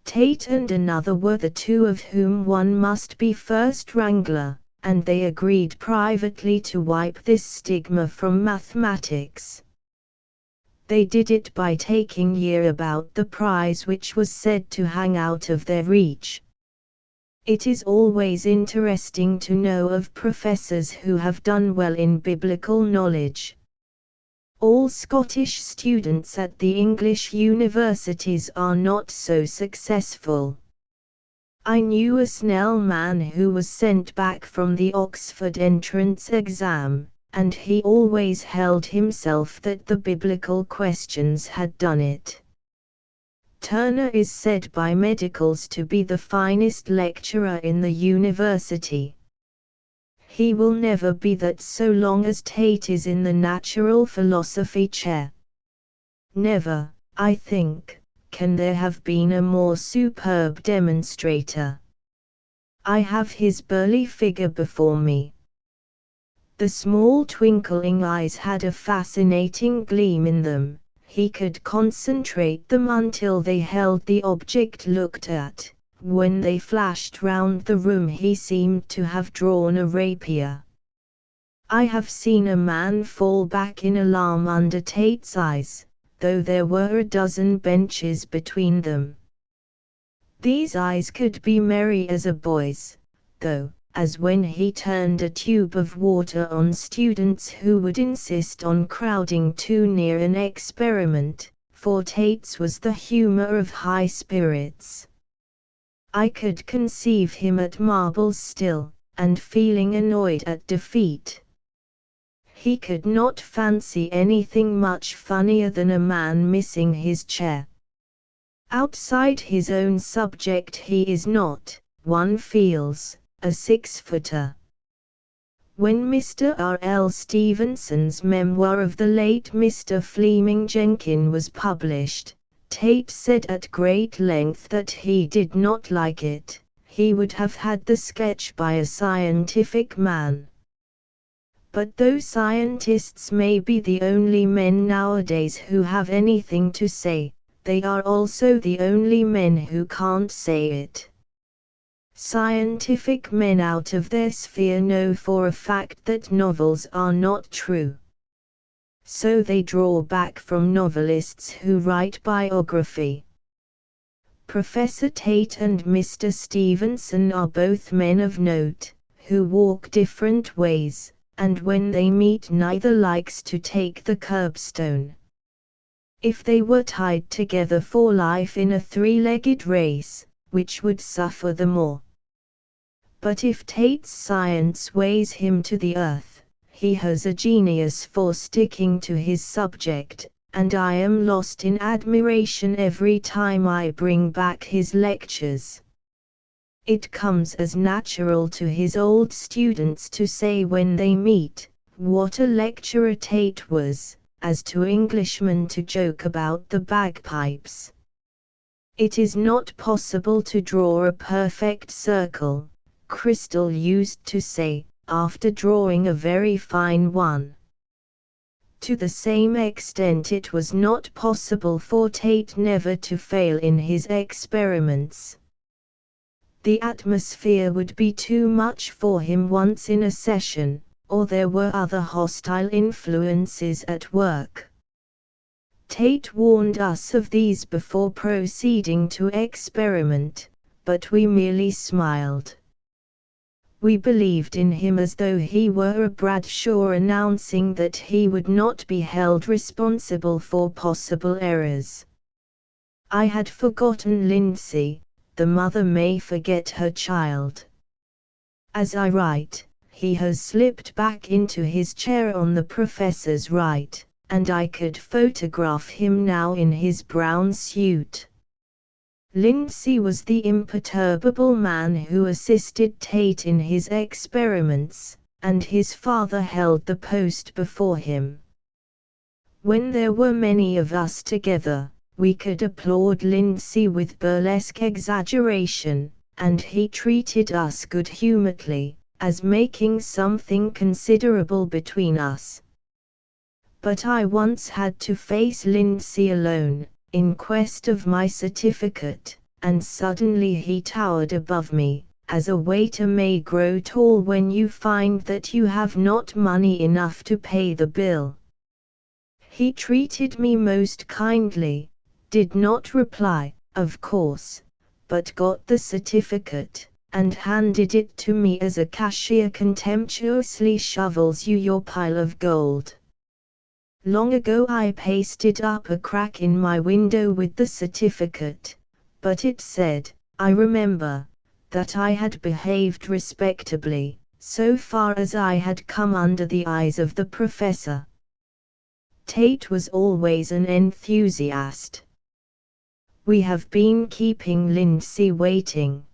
Tate and another were the two of whom one must be first wrangler, and they agreed privately to wipe this stigma from mathematics. They did it by taking year about the prize which was said to hang out of their reach. It is always interesting to know of professors who have done well in biblical knowledge. All Scottish students at the English universities are not so successful. I knew a Snell man who was sent back from the Oxford entrance exam, and he always held himself that the biblical questions had done it. Turner is said by medicals to be the finest lecturer in the university. He will never be that so long as Tate is in the natural philosophy chair. Never, I think, can there have been a more superb demonstrator. I have his burly figure before me. The small twinkling eyes had a fascinating gleam in them. He could concentrate them until they held the object looked at. When they flashed round the room he seemed to have drawn a rapier. I have seen a man fall back in alarm under Tate's eyes, though there were a dozen benches between them. These eyes could be merry as a boy's, though, as when he turned a tube of water on students who would insist on crowding too near an experiment, for Tate's was the humor of high spirits. I could conceive him at marbles still, and feeling annoyed at defeat. He could not fancy anything much funnier than a man missing his chair. Outside his own subject he is not, one feels, a six-footer. When Mr. R. L. Stevenson's memoir of the late Mr. Fleming Jenkin was published, Tate said at great length that he did not like it. He would have had the sketch by a scientific man. But though scientists may be the only men nowadays who have anything to say, they are also the only men who can't say it. Scientific men out of their sphere know for a fact that novels are not true. So they draw back from novelists who write biography. Professor Tate and Mr. Stevenson are both men of note, who walk different ways, and when they meet neither likes to take the curbstone. If they were tied together for life in a three-legged race, which would suffer the more? But if Tate's science weighs him to the earth, he has a genius for sticking to his subject, and I am lost in admiration every time I bring back his lectures. It comes as natural to his old students to say when they meet, what a lecturer Tate was, as to Englishmen to joke about the bagpipes. It is not possible to draw a perfect circle, Crystal used to say, after drawing a very fine one. To the same extent it was not possible for Tate never to fail in his experiments. The atmosphere would be too much for him once in a session, or there were other hostile influences at work. Tate warned us of these before proceeding to experiment, but we merely smiled. We believed in him as though he were a Bradshaw announcing that he would not be held responsible for possible errors. I had forgotten Lindsay. The mother may forget her child. As I write, he has slipped back into his chair on the professor's right, and I could photograph him now in his brown suit. Lindsay was the imperturbable man who assisted Tate in his experiments, and his father held the post before him. When there were many of us together, we could applaud Lindsay with burlesque exaggeration, and he treated us good-humoredly, as making something considerable between us. But I once had to face Lindsay alone, in quest of my certificate, and suddenly he towered above me, as a waiter may grow tall when you find that you have not money enough to pay the bill. He treated me most kindly, did not reply, of course, but got the certificate, and handed it to me as a cashier contemptuously shovels you your pile of gold. Long ago I pasted up a crack in my window with the certificate, but it said, I remember, that I had behaved respectably, so far as I had come under the eyes of the professor. Tate was always an enthusiast. We have been keeping Lindsay waiting.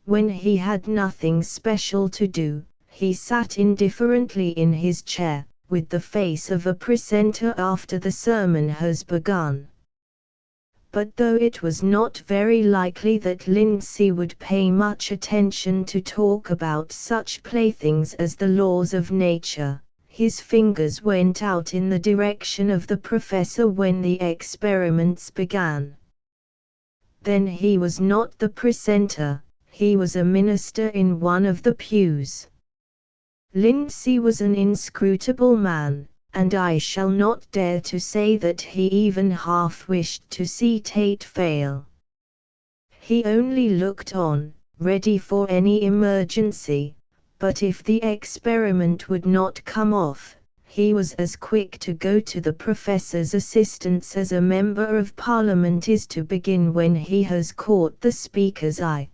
When he had nothing special to do, he sat indifferently in his chair, with the face of a precentor after the sermon has begun. But though it was not very likely that Lindsay would pay much attention to talk about such playthings as the laws of nature, his fingers went out in the direction of the professor when the experiments began. Then he was not the precentor, he was a minister in one of the pews. Lindsay was an inscrutable man, and I shall not dare to say that he even half wished to see Tate fail. He only looked on, ready for any emergency, but if the experiment would not come off, he was as quick to go to the professor's assistance as a member of Parliament is to begin when he has caught the speaker's eye.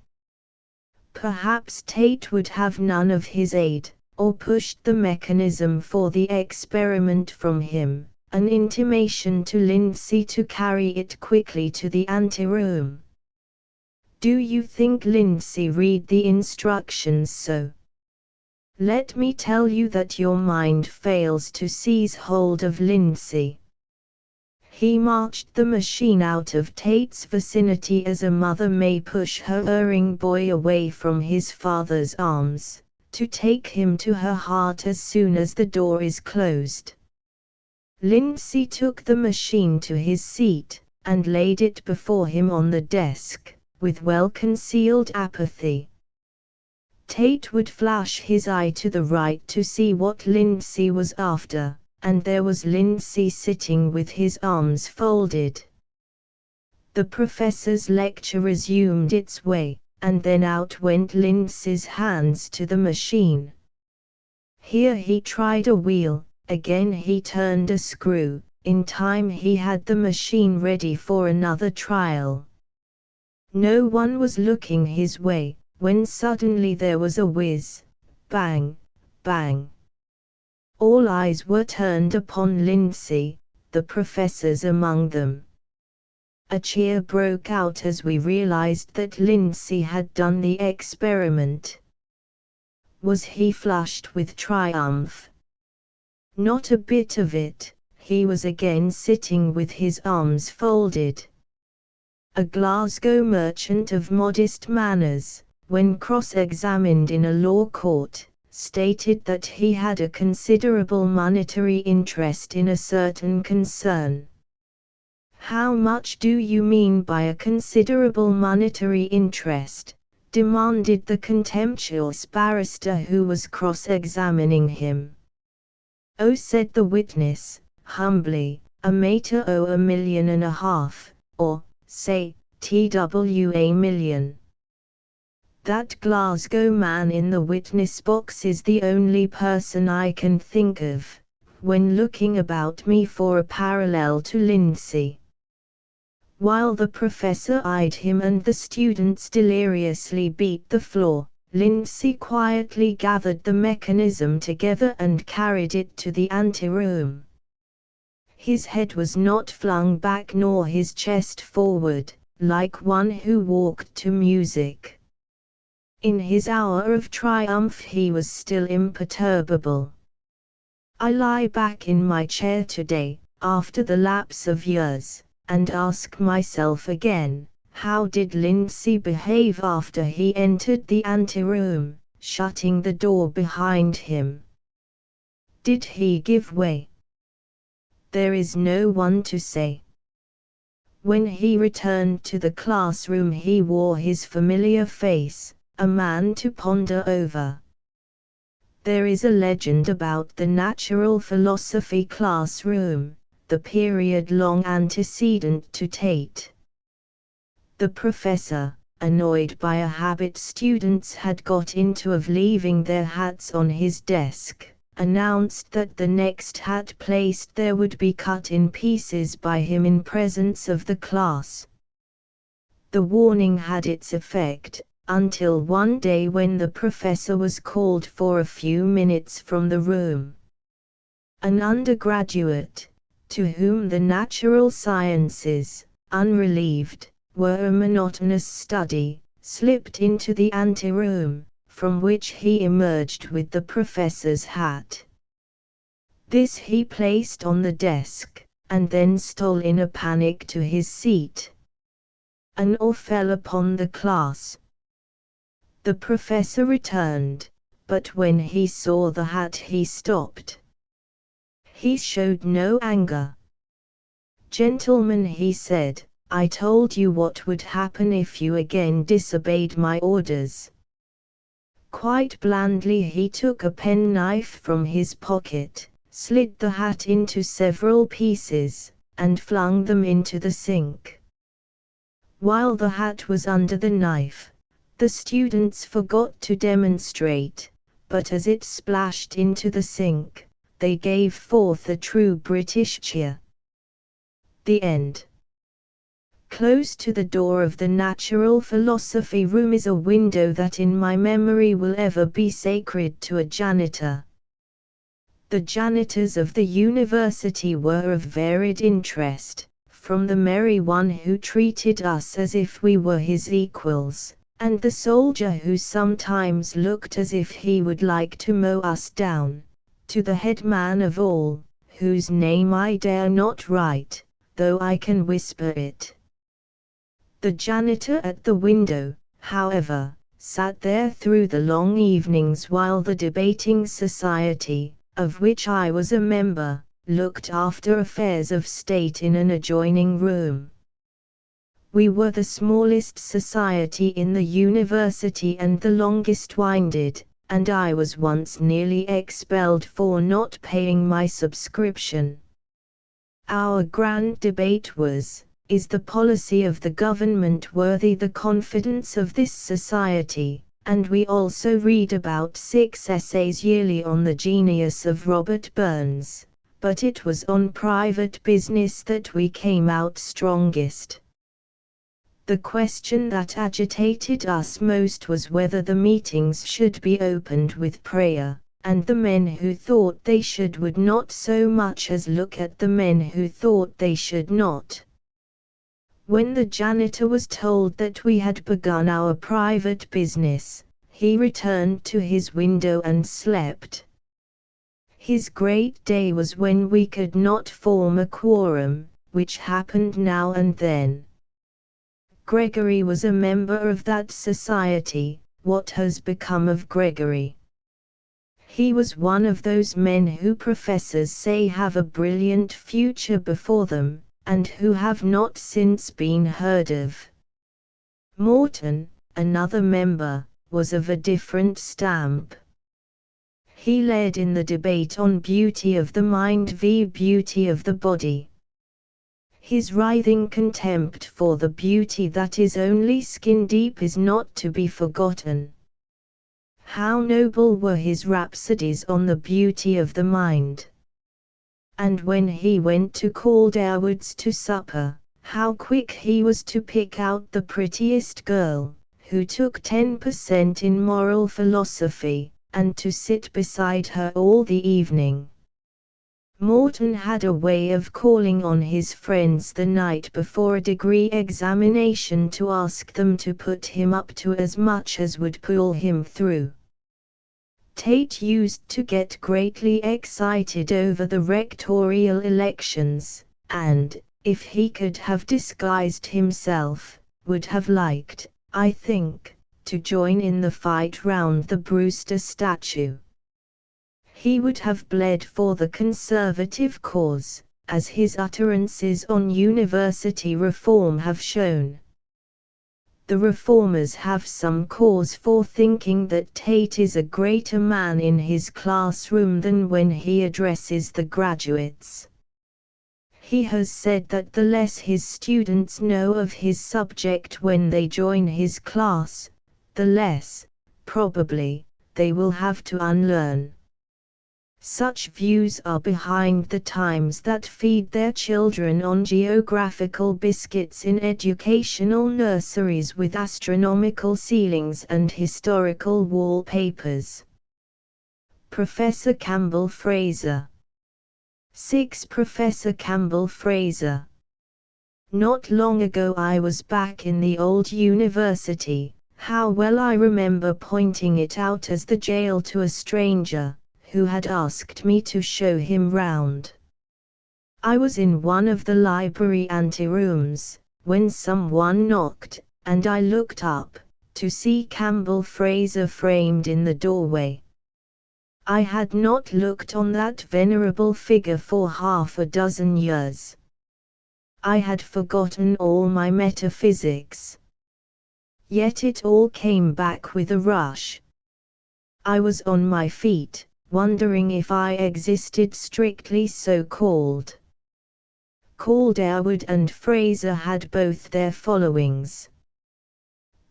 Perhaps Tate would have none of his aid, or pushed the mechanism for the experiment from him, an intimation to Lindsay to carry it quickly to the anteroom. Do you think Lindsay read the instructions so? Let me tell you that your mind fails to seize hold of Lindsay. He marched the machine out of Tate's vicinity as a mother may push her erring boy away from his father's arms, to take him to her heart as soon as the door is closed. Lindsay took the machine to his seat, and laid it before him on the desk, with well-concealed apathy. Tate would flash his eye to the right to see what Lindsay was after, and there was Lindsay sitting with his arms folded. The professor's lecture resumed its way, and then out went Lindsay's hands to the machine. Here he tried a wheel, again he turned a screw, in time he had the machine ready for another trial. No one was looking his way, when suddenly there was a whiz, bang, bang. All eyes were turned upon Lindsay, the professors among them. A cheer broke out as we realized that Lindsay had done the experiment. Was he flushed with triumph? Not a bit of it, he was again sitting with his arms folded. A Glasgow merchant of modest manners, when cross-examined in a law court, stated that he had a considerable monetary interest in a certain concern. "How much do you mean by a considerable monetary interest?" demanded the contemptuous barrister who was cross-examining him. "Oh," said the witness, humbly, "a matter o' £1.5 million, or, say, £2 million. That Glasgow man in the witness box is the only person I can think of, when looking about me for a parallel to Lindsay." While the professor eyed him and the students deliriously beat the floor, Lindsay quietly gathered the mechanism together and carried it to the anteroom. His head was not flung back nor his chest forward, like one who walked to music. In his hour of triumph he was still imperturbable. I lie back in my chair today, after the lapse of years, and ask myself again, how did Lindsay behave after he entered the anteroom, shutting the door behind him. Did he give way? There is no one to say. When he returned to the classroom, he wore his familiar face, a man to ponder over. There is a legend about the natural philosophy classroom, the period long antecedent to Tate. The professor, annoyed by a habit students had got into of leaving their hats on his desk, announced that the next hat placed there would be cut in pieces by him in presence of the class. The warning had its effect, until one day when the professor was called for a few minutes from the room. An undergraduate, to whom the natural sciences, unrelieved, were a monotonous study, slipped into the anteroom, from which he emerged with the professor's hat. This he placed on the desk, and then stole in a panic to his seat. An awe fell upon the class. The professor returned, but when he saw the hat he stopped. He showed no anger. "Gentlemen," he said, "I told you what would happen if you again disobeyed my orders." Quite blandly he took a penknife from his pocket, slit the hat into several pieces, and flung them into the sink. While the hat was under the knife, the students forgot to demonstrate, but as it splashed into the sink, they gave forth a true British cheer. The end. Close to the door of the natural philosophy room is a window that in my memory will ever be sacred to a janitor. The janitors of the university were of varied interest, from the merry one who treated us as if we were his equals, and the soldier who sometimes looked as if he would like to mow us down, to the head man of all, whose name I dare not write, though I can whisper it. The janitor at the window, however, sat there through the long evenings while the debating society, of which I was a member, looked after affairs of state in an adjoining room. We were the smallest society in the university and the longest winded, and I was once nearly expelled for not paying my subscription. Our grand debate was, is the policy of the government worthy the confidence of this society? And we also read about 6 essays yearly on the genius of Robert Burns, but it was on private business that we came out strongest. The question that agitated us most was whether the meetings should be opened with prayer, and the men who thought they should would not so much as look at the men who thought they should not. When the janitor was told that we had begun our private business, he returned to his window and slept. His great day was when we could not form a quorum, which happened now and then. Gregory was a member of that society. What has become of Gregory? He was one of those men who professors say have a brilliant future before them, and who have not since been heard of. Morton, another member, was of a different stamp. He led in the debate on beauty of the mind v. beauty of the body. His writhing contempt for the beauty that is only skin deep is not to be forgotten. How noble were his rhapsodies on the beauty of the mind! And when he went to Calderwood's to supper, how quick he was to pick out the prettiest girl, who took 10% in moral philosophy, and to sit beside her all the evening. Morton had a way of calling on his friends the night before a degree examination to ask them to put him up to as much as would pull him through. Tate used to get greatly excited over the rectorial elections, and, if he could have disguised himself, would have liked, I think, to join in the fight round the Brewster statue. He would have bled for the conservative cause, as his utterances on university reform have shown. The reformers have some cause for thinking that Tate is a greater man in his classroom than when he addresses the graduates. He has said that the less his students know of his subject when they join his class, the less, probably, they will have to unlearn. Such views are behind the times that feed their children on geographical biscuits in educational nurseries with astronomical ceilings and historical wallpapers. Professor Campbell Fraser. 6. Professor Campbell Fraser. Not long ago I was back in the old university. How well I remember pointing it out as the jail to a stranger who had asked me to show him round. I was in one of the library anterooms, when someone knocked, and I looked up, to see Campbell Fraser framed in the doorway. I had not looked on that venerable figure for half a dozen years. I had forgotten all my metaphysics. Yet it all came back with a rush. I was on my feet, wondering if I existed strictly so-called. Calderwood and Fraser had both their followings.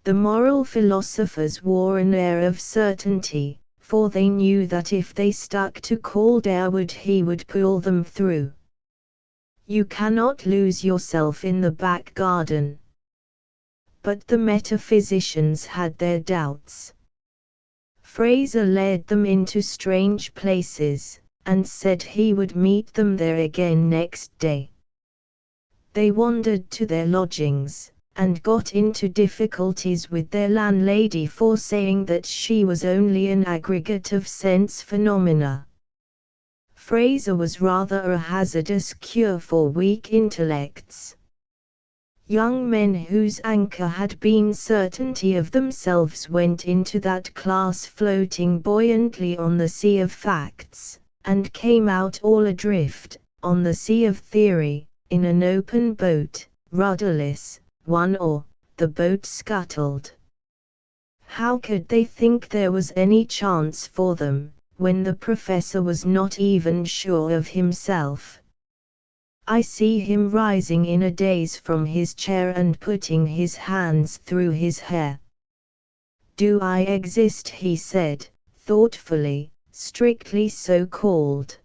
The moral philosophers wore an air of certainty, for they knew that if they stuck to Calderwood he would pull them through. You cannot lose yourself in the back garden. But the metaphysicians had their doubts. Fraser led them into strange places, and said he would meet them there again next day. They wandered to their lodgings, and got into difficulties with their landlady for saying that she was only an aggregate of sense phenomena. Fraser was rather a hazardous cure for weak intellects. Young men whose anchor had been certainty of themselves went into that class floating buoyantly on the sea of facts, and came out all adrift, on the sea of theory, in an open boat, rudderless, one oar, the boat scuttled. How could they think there was any chance for them, when the professor was not even sure of himself? I see him rising in a daze from his chair and putting his hands through his hair. Do I exist, he said, thoughtfully, strictly so-called?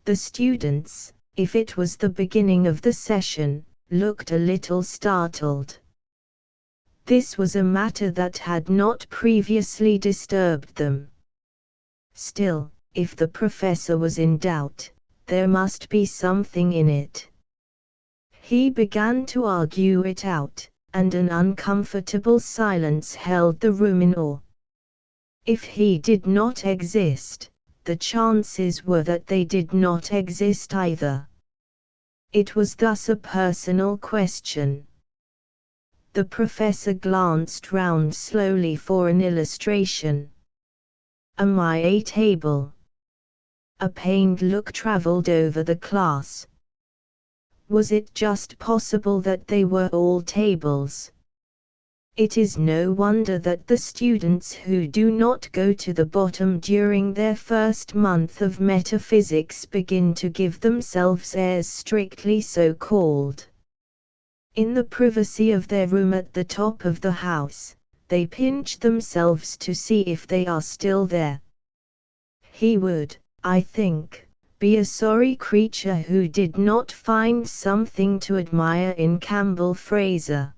The students, if it was the beginning of the session, looked a little startled. This was a matter that had not previously disturbed them. Still, if the professor was in doubt, there must be something in it. He began to argue it out, and an uncomfortable silence held the room in awe. If he did not exist, the chances were that they did not exist either. It was thus a personal question. The professor glanced round slowly for an illustration. Am I a table? A pained look travelled over the class. Was it just possible that they were all tables? It is no wonder that the students who do not go to the bottom during their first month of metaphysics begin to give themselves airs strictly so-called. In the privacy of their room at the top of the house, they pinch themselves to see if they are still there. He would, I think, be a sorry creature who did not find something to admire in Campbell Fraser.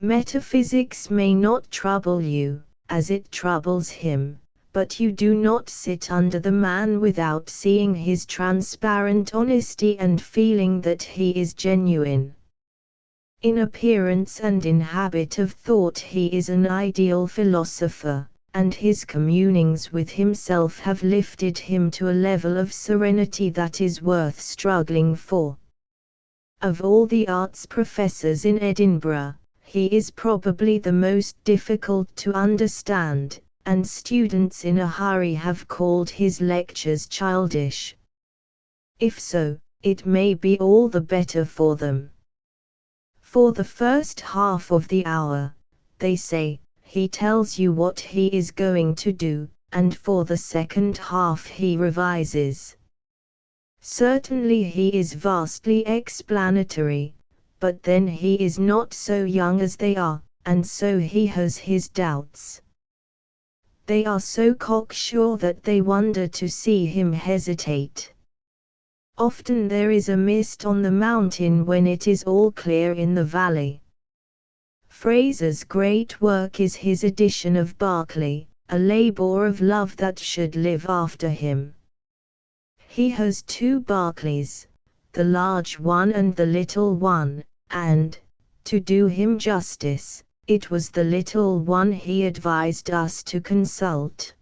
Metaphysics may not trouble you, as it troubles him, but you do not sit under the man without seeing his transparent honesty and feeling that he is genuine. In appearance and in habit of thought he is an ideal philosopher, and his communings with himself have lifted him to a level of serenity that is worth struggling for. Of all the arts professors in Edinburgh, he is probably the most difficult to understand, and students in a hurry have called his lectures childish. If so, it may be all the better for them. For the first half of the hour, they say, he tells you what he is going to do, and for the second half he revises. Certainly he is vastly explanatory, but then he is not so young as they are, and so he has his doubts. They are so cocksure that they wonder to see him hesitate. Often there is a mist on the mountain when it is all clear in the valley. Fraser's great work is his edition of Berkeley, a labour of love that should live after him. He has two Berkeleys, the large one and the little one, and, to do him justice, it was the little one he advised us to consult.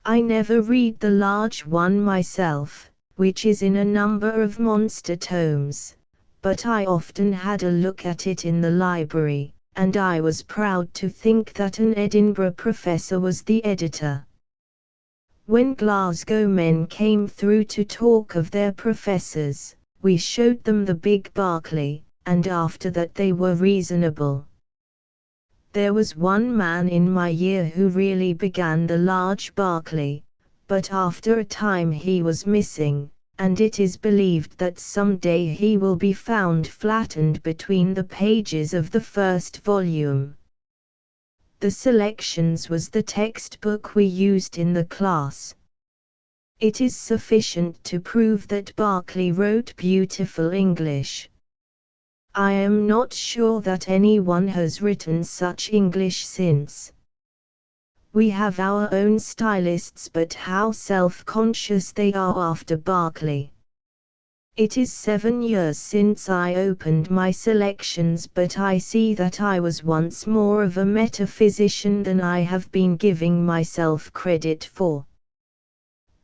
I never read the large one myself, which is in a number of monster tomes, but I often had a look at it in the library, and I was proud to think that an Edinburgh professor was the editor. When Glasgow men came through to talk of their professors, we showed them the big Berkeley, and after that they were reasonable. There was one man in my year who really began the large Berkeley, but after a time he was missing, and it is believed that some day he will be found flattened between the pages of the first volume. The Selections was the textbook we used in the class. It is sufficient to prove that Berkeley wrote beautiful English. I am not sure that anyone has written such English since. We have our own stylists, but how self-conscious they are after Berkeley. It is 7 years since I opened my Selections, but I see that I was once more of a metaphysician than I have been giving myself credit for.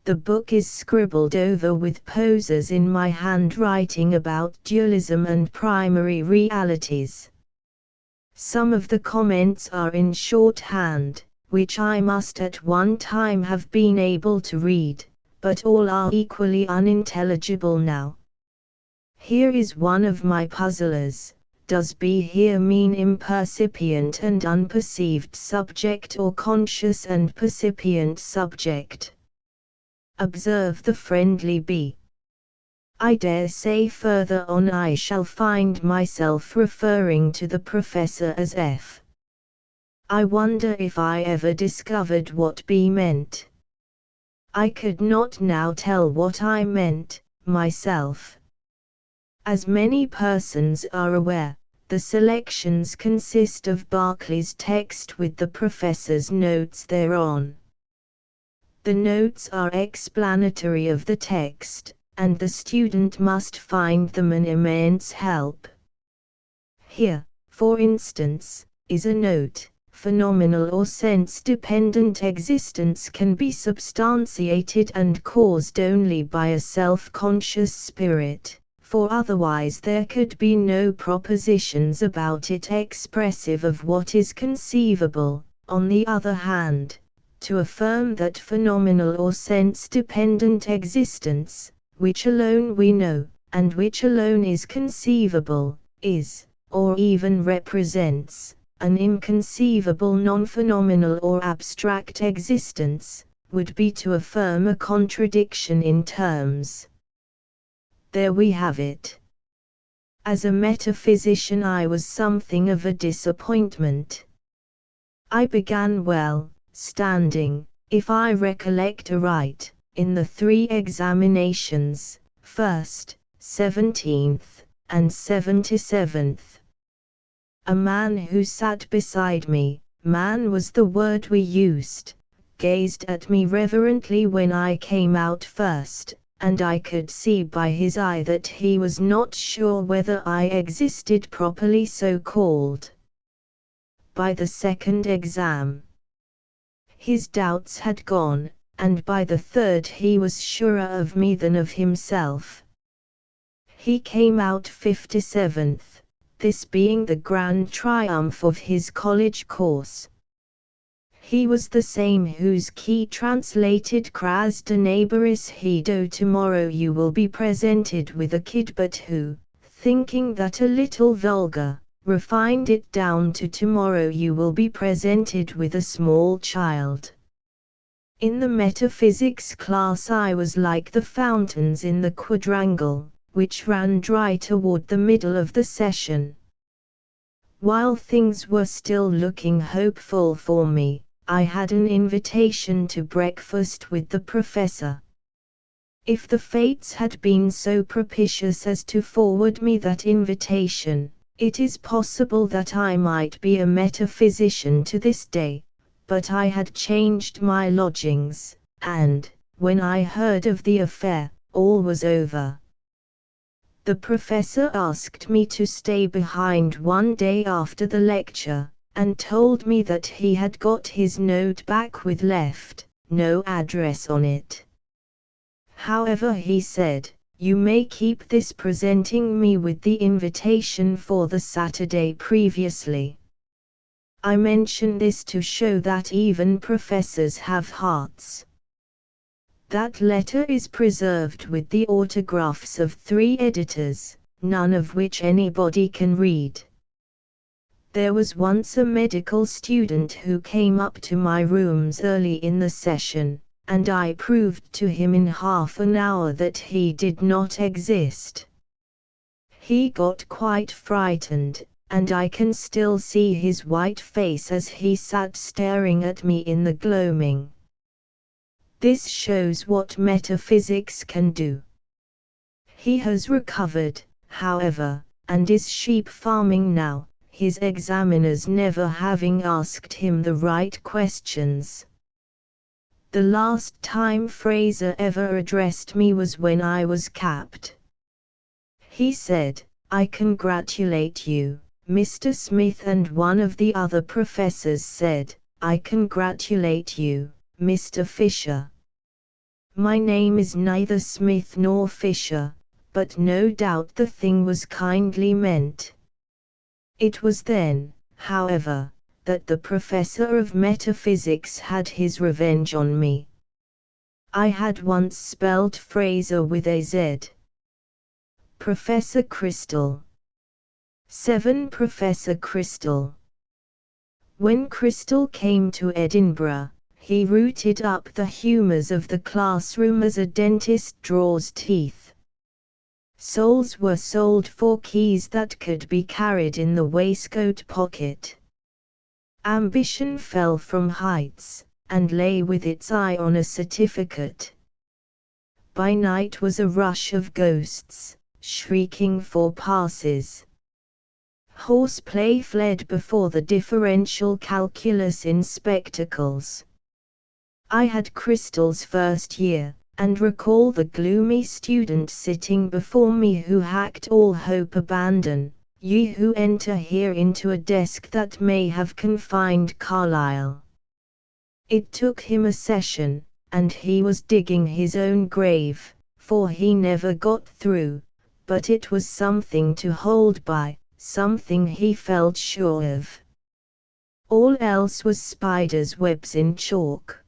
The book is scribbled over with posers in my handwriting about dualism and primary realities. Some of the comments are in shorthand, which I must at one time have been able to read, but all are equally unintelligible now. Here is one of my puzzlers. Does be here mean impercipient and unperceived subject, or conscious and percipient subject? Observe the friendly B. I dare say further on I shall find myself referring to the professor as F. I wonder if I ever discovered what B meant. I could not now tell what I meant, myself. As many persons are aware, the Selections consist of Berkeley's text with the professor's notes thereon. The notes are explanatory of the text, and the student must find them an immense help. Here, for instance, is a note: phenomenal or sense-dependent existence can be substantiated and caused only by a self-conscious spirit, for otherwise there could be no propositions about it expressive of what is conceivable. On the other hand, to affirm that phenomenal or sense-dependent existence, which alone we know, and which alone is conceivable, is, or even represents, an inconceivable non-phenomenal or abstract existence, would be to affirm a contradiction in terms. There we have it. As a metaphysician I was something of a disappointment. I began well, standing, if I recollect aright, in the 3 examinations, 1st, 17th, and 77th. A man who sat beside me, man was the word we used, gazed at me reverently when I came out first, and I could see by his eye that he was not sure whether I existed properly so called. By the 2nd exam, his doubts had gone, and by the 3rd he was surer of me than of himself. He came out 57th, this being the grand triumph of his college course. He was the same whose key translated "Cras de neighboris hedo tomorrow you will be presented with a kid," but who, thinking that a little vulgar, refined it down to "tomorrow you will be presented with a small child." In the metaphysics class I was like the fountains in the quadrangle, which ran dry toward the middle of the session. While things were still looking hopeful for me, I had an invitation to breakfast with the professor. If the fates had been so propitious as to forward me that invitation, it is possible that I might be a metaphysician to this day, but I had changed my lodgings, and, when I heard of the affair, all was over. The professor asked me to stay behind one day after the lecture, and told me that he had got his note back with no address on it. However, he said, "You may keep this presenting me with the invitation for the Saturday previously." I mention this to show that even professors have hearts. That letter is preserved with the autographs of 3 editors, none of which anybody can read. There was once a medical student who came up to my rooms early in the session, and I proved to him in half an hour that he did not exist. He got quite frightened, and I can still see his white face as he sat staring at me in the gloaming. This shows what metaphysics can do. He has recovered, however, and is sheep farming now, his examiners never having asked him the right questions. The last time Fraser ever addressed me was when I was capped. He said, "I congratulate you, Mr. Smith," and one of the other professors said, "I congratulate you, Mr. Fisher." My name is neither Smith nor Fisher, but no doubt the thing was kindly meant. It was then, however, that the professor of metaphysics had his revenge on me. I had once spelled Fraser with a Z. Professor Crystal. 7. Professor Crystal. When Crystal came to Edinburgh, he rooted up the humours of the classroom as a dentist draws teeth. Souls were sold for keys that could be carried in the waistcoat pocket. Ambition fell from heights, and lay with its eye on a certificate. By night was a rush of ghosts, shrieking for passes. Horseplay fled before the differential calculus in spectacles. I had Crystal's first year, and recall the gloomy student sitting before me who hacked all hope. "Abandon, ye who enter here, into a desk that may have confined Carlyle." It took him a session, and he was digging his own grave, for he never got through, but it was something to hold by, something he felt sure of. All else was spiders' webs in chalk.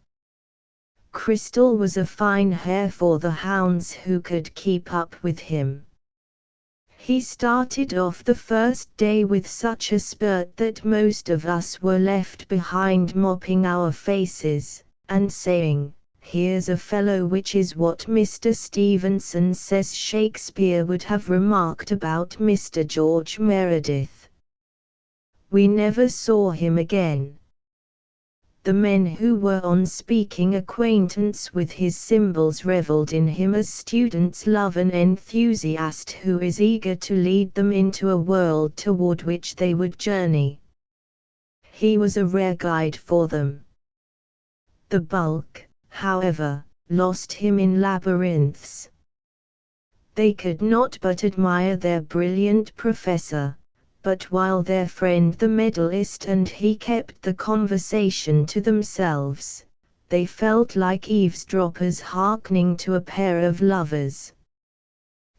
Crystal was a fine hare for the hounds who could keep up with him. He started off the first day with such a spurt that most of us were left behind mopping our faces, and saying, "Here's a fellow," which is what Mr. Stevenson says Shakespeare would have remarked about Mr. George Meredith. We never saw him again. The men who were on speaking acquaintance with his symbols revelled in him as students love an enthusiast who is eager to lead them into a world toward which they would journey. He was a rare guide for them. The bulk, however, lost him in labyrinths. They could not but admire their brilliant professor, but while their friend the medalist and he kept the conversation to themselves, they felt like eavesdroppers hearkening to a pair of lovers.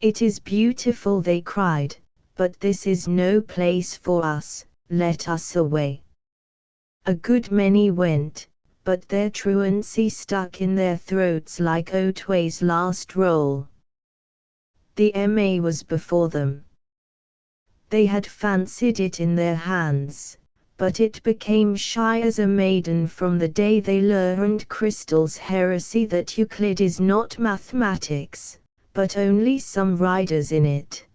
"It is beautiful," they cried, but this is no place for us, let us away. A good many went, but their truancy stuck in their throats like Otway's last roll. The MA was before them. They had fancied it in their hands, but it became shy as a maiden from the day they learned Crystal's heresy that Euclid is not mathematics, but only some riders in it.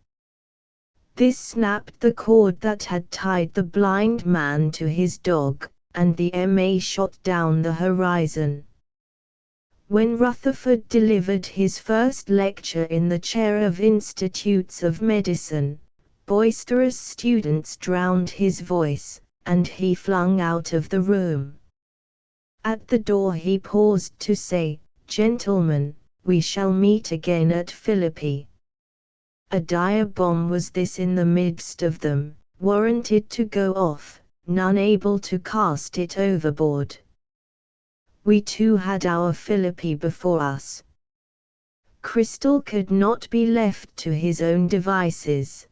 This snapped the cord that had tied the blind man to his dog, and the MA shot down the horizon. When Rutherford delivered his first lecture in the chair of Institutes of Medicine, boisterous students drowned his voice, and he flung out of the room. At the door he paused to say, "Gentlemen, we shall meet again at Philippi." A dire bomb was this in the midst of them, warranted to go off, none able to cast it overboard. We too had our Philippi before us. Crystal could not be left to his own devices.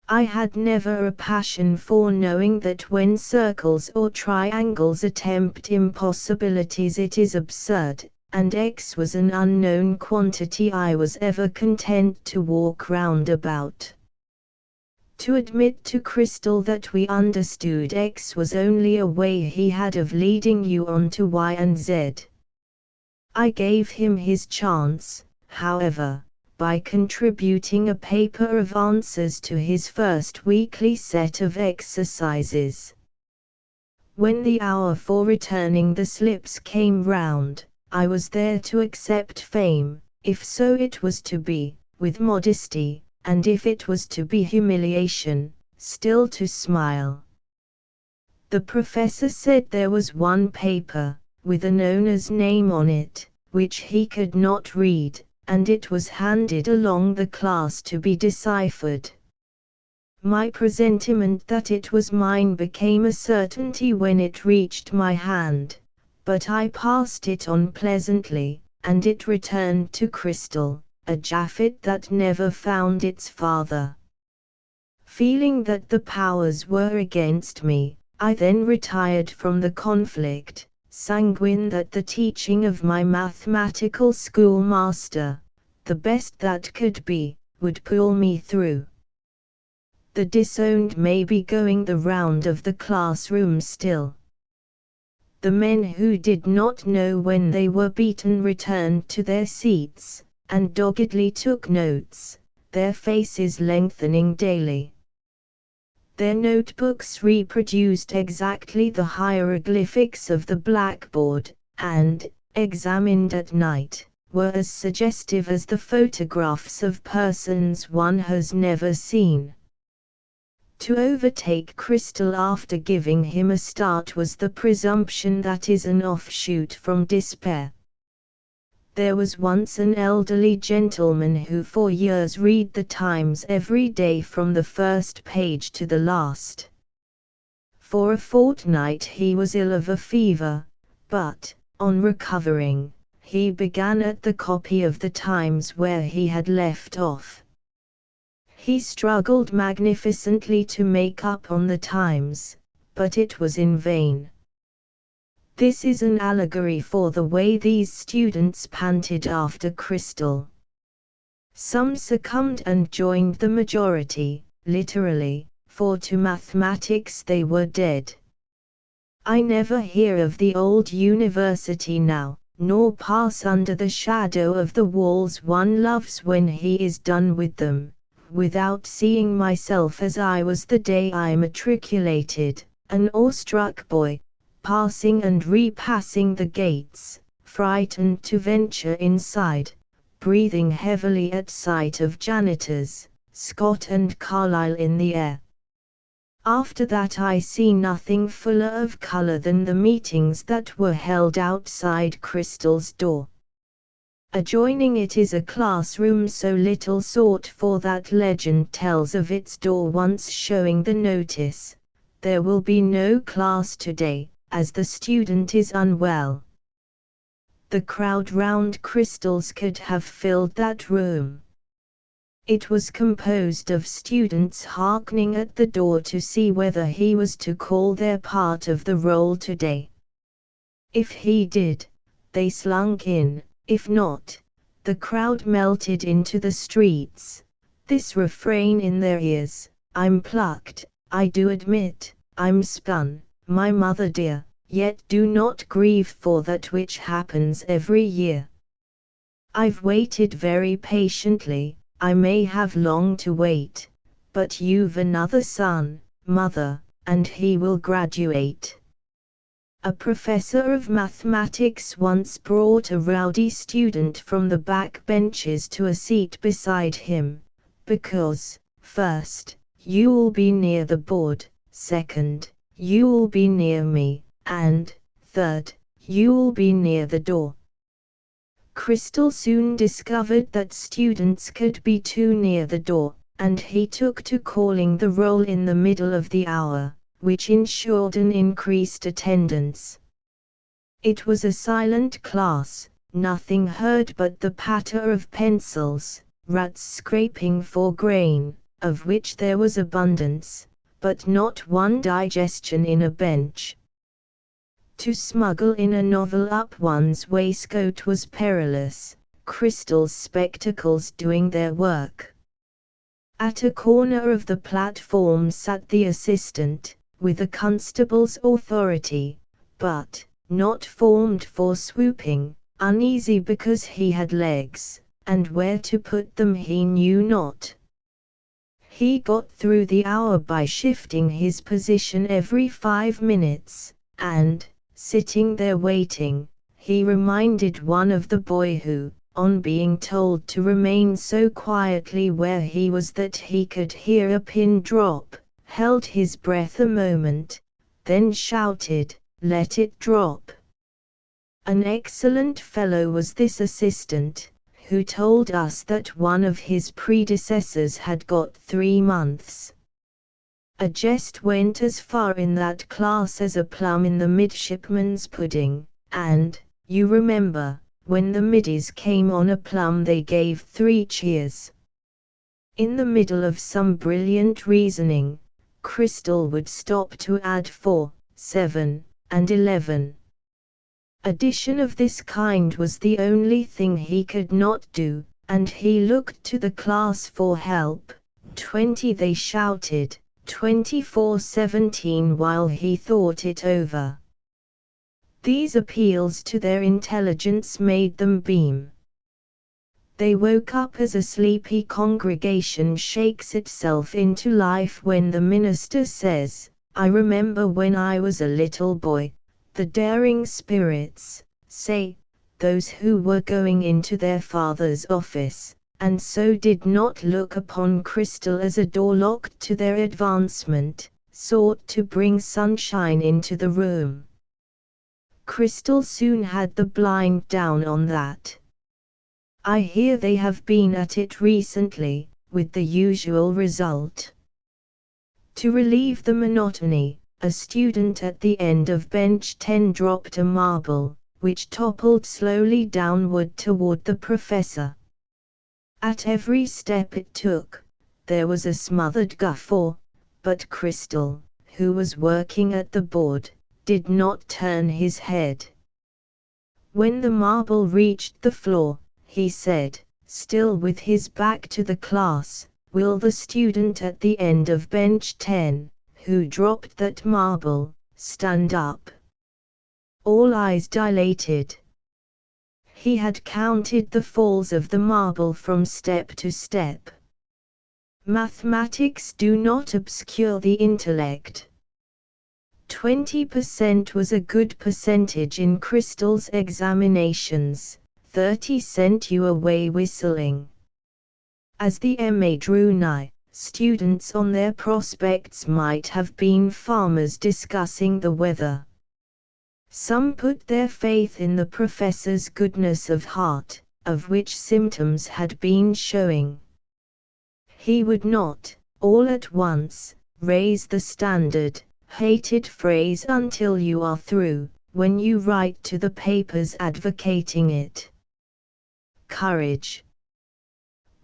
I had never a passion for knowing that when circles or triangles attempt impossibilities it is absurd, and X was an unknown quantity I was ever content to walk round about. To admit to Crystal that we understood X was only a way he had of leading you on to Y and Z. I gave him his chance, however, by contributing a paper of answers to his first weekly set of exercises. When the hour for returning the slips came round, I was there to accept fame, if so it was to be, with modesty, and if it was to be humiliation, still to smile. The professor said there was one paper, with an owner's name on it, which he could not read, and it was handed along the class to be deciphered. My presentiment that it was mine became a certainty when it reached my hand, but I passed it on pleasantly, and it returned to Crystal, a Japhet that never found its father. Feeling that the powers were against me, I then retired from the conflict, sanguine that the teaching of my mathematical schoolmaster, the best that could be, would pull me through. The disowned may be going the round of the classroom still. The men who did not know when they were beaten returned to their seats, and doggedly took notes, their faces lengthening daily. Their notebooks reproduced exactly the hieroglyphics of the blackboard, and, examined at night, were as suggestive as the photographs of persons one has never seen. To overtake Crystal after giving him a start was the presumption that is an offshoot from despair. There was once an elderly gentleman who for years read the Times every day from the first page to the last. For a fortnight he was ill of a fever, but, on recovering, he began at the copy of the Times where he had left off. He struggled magnificently to make up on the Times, but it was in vain. This is an allegory for the way these students panted after Crystal. Some succumbed and joined the majority, literally, for to mathematics they were dead. I never hear of the old university now, nor pass under the shadow of the walls one loves when he is done with them, without seeing myself as I was the day I matriculated, an awestruck boy, passing and repassing the gates, frightened to venture inside, breathing heavily at sight of janitors, Scott and Carlyle in the air. After that I see nothing fuller of color than the meetings that were held outside Crystal's door. Adjoining it is a classroom so little sought for that legend tells of its door once showing the notice, "There will be no class today, as the student is unwell." The crowd round Crystal's could have filled that room. It was composed of students hearkening at the door to see whether he was to call their part of the roll today. If he did, they slunk in; if not, the crowd melted into the streets, this refrain in their ears: "I'm plucked, I do admit, I'm spun, my mother dear, yet do not grieve for that which happens every year. I've waited very patiently, I may have long to wait, but you've another son, mother, and he will graduate." A professor of mathematics once brought a rowdy student from the back benches to a seat beside him, because, first, you'll be near the board, second, you'll be near me, and, third, you'll be near the door. Crystal soon discovered that students could be too near the door, and he took to calling the roll in the middle of the hour, which ensured an increased attendance. It was a silent class, nothing heard but the patter of pencils, rats scraping for grain, of which there was abundance, but not one digestion in a bench. To smuggle in a novel up one's waistcoat was perilous, Crystal's spectacles doing their work. At a corner of the platform sat the assistant, with a constable's authority, but not formed for swooping, uneasy because he had legs, and where to put them he knew not. He got through the hour by shifting his position every 5 minutes, and, sitting there waiting, he reminded one of the boy who, on being told to remain so quietly where he was that he could hear a pin drop, held his breath a moment, then shouted, "Let it drop." An excellent fellow was this assistant, who told us that one of his predecessors had got 3 months. A jest went as far in that class as a plum in the midshipman's pudding, and, you remember, when the middies came on a plum they gave 3 cheers. In the middle of some brilliant reasoning, Crystal would stop to add 4, 7, and 11. Addition of this kind was the only thing he could not do, and he looked to the class for help. 20 they shouted, 24-17 while he thought it over. These appeals to their intelligence made them beam. They woke up as a sleepy congregation shakes itself into life when the minister says, "I remember when I was a little boy." The daring spirits, say, those who were going into their father's office, and so did not look upon Crystal as a door locked to their advancement, sought to bring sunshine into the room. Crystal soon had the blind down on that. I hear they have been at it recently, with the usual result. To relieve the monotony, a student at the end of bench 10 dropped a marble, which toppled slowly downward toward the professor. At every step it took, there was a smothered guffaw, but Crystal, who was working at the board, did not turn his head. When the marble reached the floor, he said, still with his back to the class, "Will the student at the end of bench 10, who dropped that marble, stand up?" All eyes dilated. He had counted the falls of the marble from step to step. Mathematics do not obscure the intellect. 20% was a good percentage in Crystal's examinations, 30 sent you away whistling. As the MA drew nigh, students on their prospects might have been farmers discussing the weather. Some put their faith in the professor's goodness of heart, of which symptoms had been showing. He would not, all at once, raise the standard, hated phrase until you are through, when you write to the papers advocating it. Courage.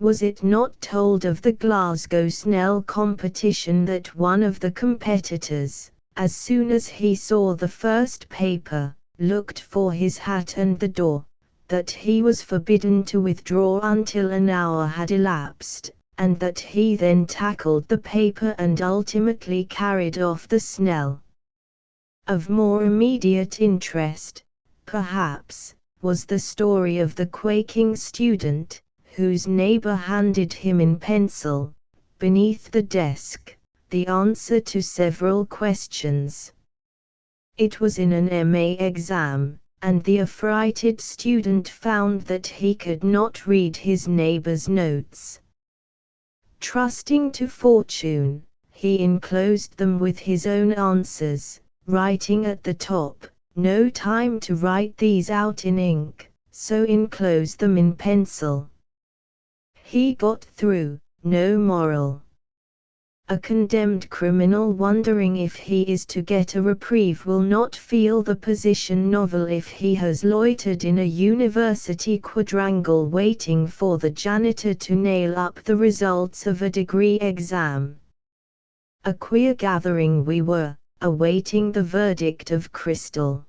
Was it not told of the Glasgow Snell competition that one of the competitors, as soon as he saw the first paper, looked for his hat and the door, that he was forbidden to withdraw until an hour had elapsed, and that he then tackled the paper and ultimately carried off the Snell? Of more immediate interest, perhaps, was the story of the quaking student, whose neighbor handed him in pencil, beneath the desk, the answer to several questions. It was in an MA exam, and the affrighted student found that he could not read his neighbor's notes. Trusting to fortune, he enclosed them with his own answers, writing at the top, "No time to write these out in ink," so enclosed them in pencil. He got through, no moral. A condemned criminal wondering if he is to get a reprieve will not feel the position novel if he has loitered in a university quadrangle waiting for the janitor to nail up the results of a degree exam. A queer gathering we were, awaiting the verdict of Crystal.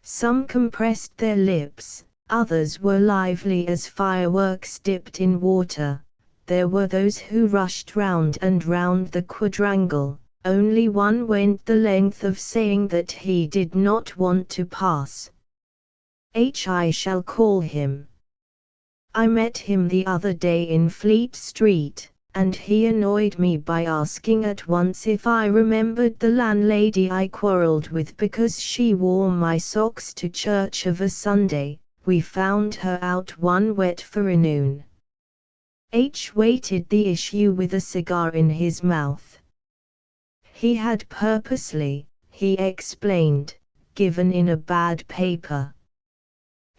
Some compressed their lips, others were lively as fireworks dipped in water. There were those who rushed round and round the quadrangle. Only one went the length of saying that he did not want to pass. I shall call him. I met him the other day in Fleet Street, and he annoyed me by asking at once if I remembered the landlady I quarrelled with because she wore my socks to church of a Sunday. We found her out one wet forenoon. Waited the issue with a cigar in his mouth. He had purposely, he explained, given in a bad paper.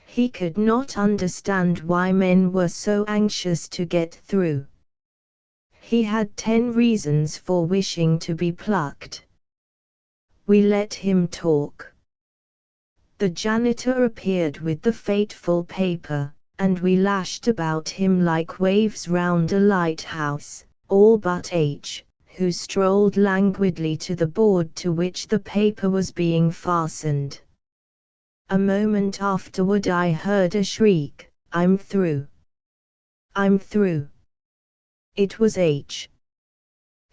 He could not understand why men were so anxious to get through. He had 10 reasons for wishing to be plucked. We let him talk. The janitor appeared with the fateful paper, and we lashed about him like waves round a lighthouse, all but H, who strolled languidly to the board to which the paper was being fastened. A moment afterward I heard a shriek, "I'm through! I'm through!" It was H.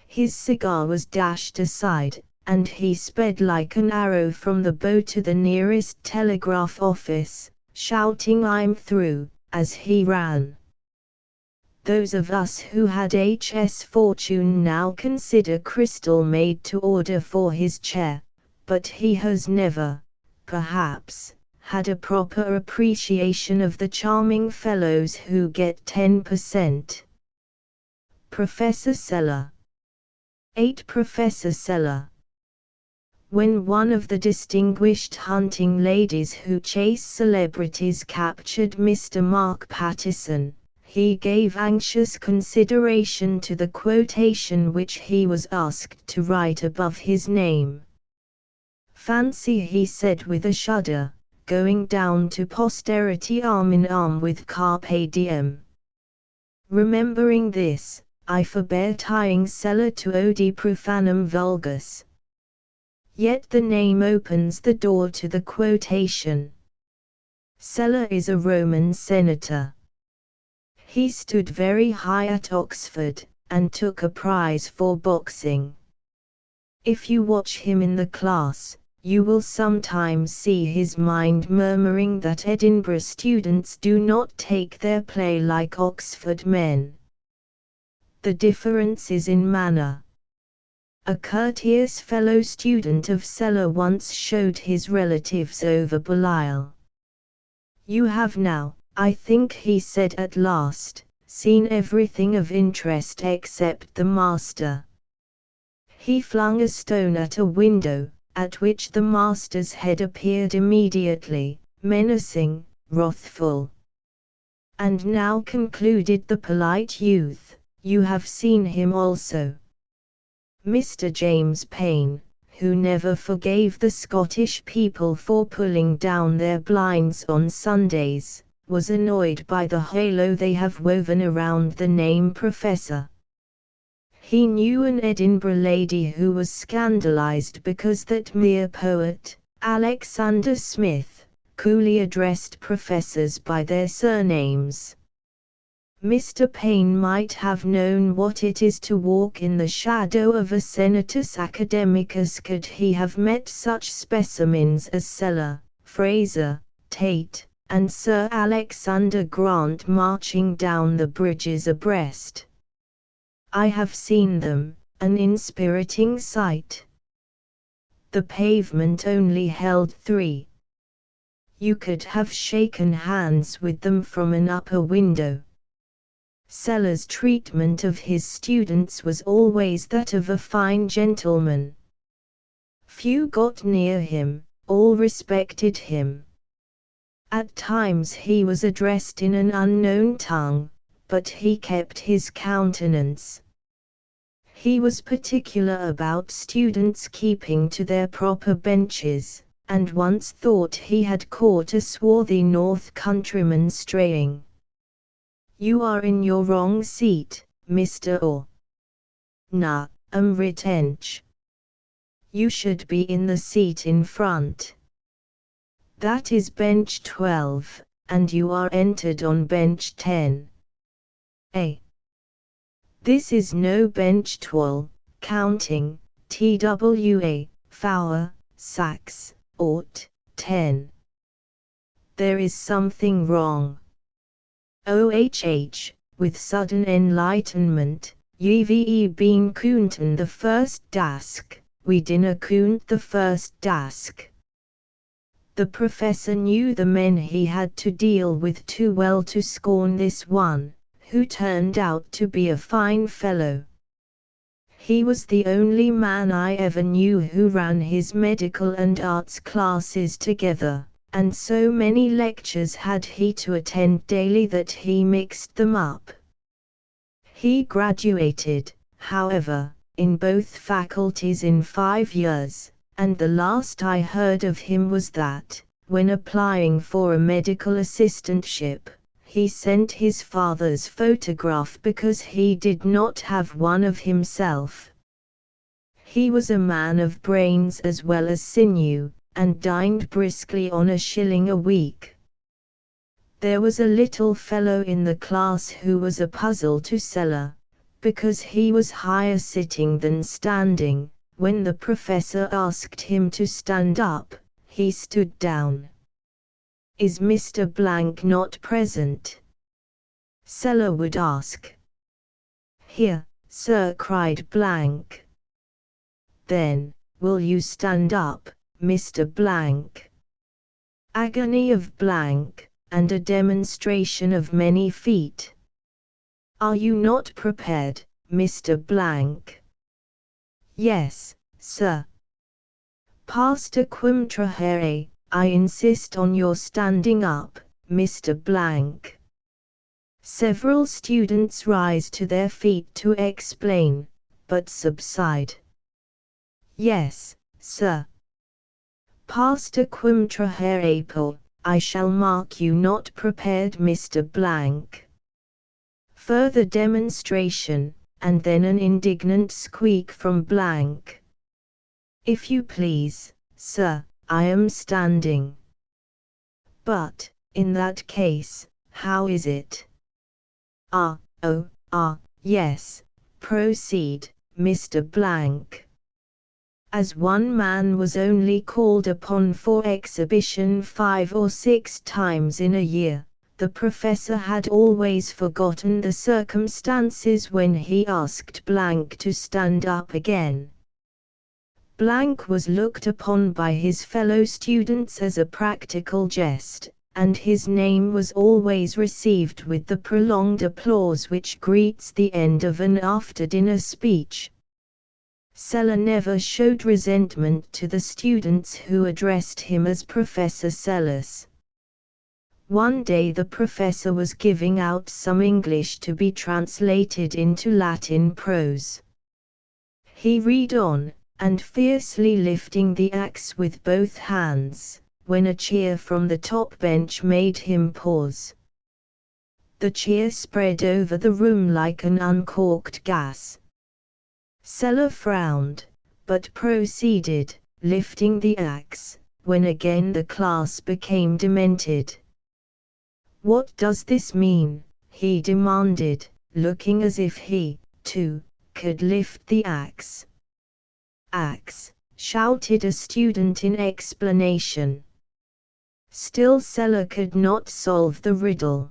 His cigar was dashed aside, and he sped like an arrow from the bow to the nearest telegraph office, shouting "I'm through," as he ran. Those of us who had H.'s fortune now consider Crystal made to order for his chair, but he has never, perhaps, had a proper appreciation of the charming fellows who get 10%. Professor Seller. 8. Professor Seller. When one of the distinguished hunting ladies who chase celebrities captured Mr. Mark Pattison, he gave anxious consideration to the quotation which he was asked to write above his name. "Fancy," he said with a shudder, "going down to posterity arm in arm with Carpe Diem." Remembering this, I forbear tying Seller to odi profanum vulgus. Yet the name opens the door to the quotation. Seller is a Roman senator. He stood very high at Oxford, and took a prize for boxing. If you watch him in the class, you will sometimes see his mind murmuring that Edinburgh students do not take their play like Oxford men. The difference is in manner. A courteous fellow student of Seller once showed his relatives over Belial. "You have now, I think," he said at last, "seen everything of interest except the master." He flung a stone at a window, at which the master's head appeared immediately, menacing, wrathful. "And now," concluded the polite youth, "you have seen him also." Mr. James Paine, who never forgave the Scottish people for pulling down their blinds on Sundays, was annoyed by the halo they have woven around the name Professor. He knew an Edinburgh lady who was scandalized because that mere poet, Alexander Smith, coolly addressed professors by their surnames. Mr. Payne might have known what it is to walk in the shadow of a senatus academicus could he have met such specimens as Sellar, Fraser, Tate, and Sir Alexander Grant marching down the bridges abreast. I have seen them, an inspiriting sight. The pavement only held 3. You could have shaken hands with them from an upper window. Sellar's treatment of his students was always that of a fine gentleman. Few got near him, all respected him. At times he was addressed in an unknown tongue, but he kept his countenance. He was particular about students keeping to their proper benches, and once thought he had caught a swarthy North countryman straying. "You are in your wrong seat, Mr. Orr." "Na, retench. You should be in the seat in front. That is bench 12, and you are entered on bench 10. A. This is no bench 12, counting, TWA, Fowler, Sachs, Ort, 10. There is something wrong. OHH, with sudden enlightenment, YVE been Kunten the first Dask, we dinna Kunt the first Dask. The professor knew the men he had to deal with too well to scorn this one, who turned out to be a fine fellow. He was the only man I ever knew who ran his medical and arts classes together, and so many lectures had he to attend daily that he mixed them up. He graduated, however, in both faculties in 5 years, and the last I heard of him was that, when applying for a medical assistantship, he sent his father's photograph because he did not have one of himself. He was a man of brains as well as sinew, and dined briskly on a shilling a week. There was a little fellow in the class who was a puzzle to Sellar, because he was higher sitting than standing. When the professor asked him to stand up, he stood down. "Is Mr. Blank not present?" Sellar would ask. "Here, sir," cried Blank. "Then, will you stand up, Mr. Blank?" Agony of Blank, and a demonstration of many feet. "Are you not prepared, Mr. Blank?" "Yes, sir." "Pastor quum trahere, I insist on your standing up, Mr. Blank." Several students rise to their feet to explain, but subside. "Yes, sir." "Pastor quum trahere po, I shall mark you not prepared, Mr. Blank." Further demonstration, and then an indignant squeak from Blank. "If you please, sir, I am standing." "But, in that case, how is it?" Yes, proceed, Mr. Blank." As one man was only called upon for exhibition 5 or 6 times in a year, the professor had always forgotten the circumstances when he asked Blank to stand up again. Blank was looked upon by his fellow students as a practical jest, and his name was always received with the prolonged applause which greets the end of an after-dinner speech. Sellar never showed resentment to the students who addressed him as Professor Sellas. One day the professor was giving out some English to be translated into Latin prose. He read on, and fiercely lifting the axe with both hands, when a cheer from the top bench made him pause. The cheer spread over the room like an uncorked gas. Sella frowned, but proceeded, lifting the axe, when again the class became demented. "What does this mean?" he demanded, looking as if he, too, could lift the axe. "Axe," shouted a student in explanation. Still Sella could not solve the riddle.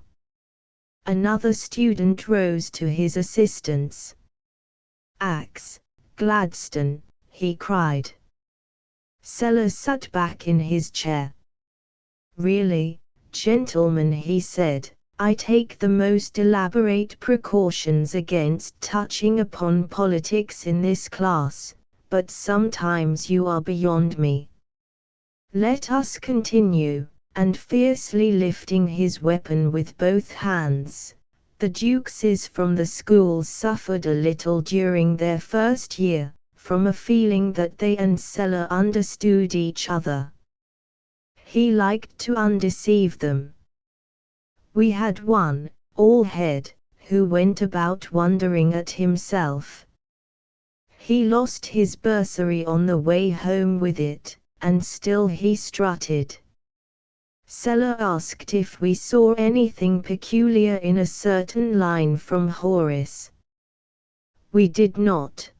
Another student rose to his assistance. "Axe, Gladstone," he cried. Sella sat back in his chair. "Really, gentlemen," he said, "I take the most elaborate precautions against touching upon politics in this class, but sometimes you are beyond me. Let us continue." And fiercely lifting his weapon with both hands, the Dukeses from the schools suffered a little during their first year, from a feeling that they and Sella understood each other. He liked to undeceive them. We had one, Allhead, who went about wondering at himself. He lost his bursary on the way home with it, and still he strutted. Sella asked if we saw anything peculiar in a certain line from Horace. We did not.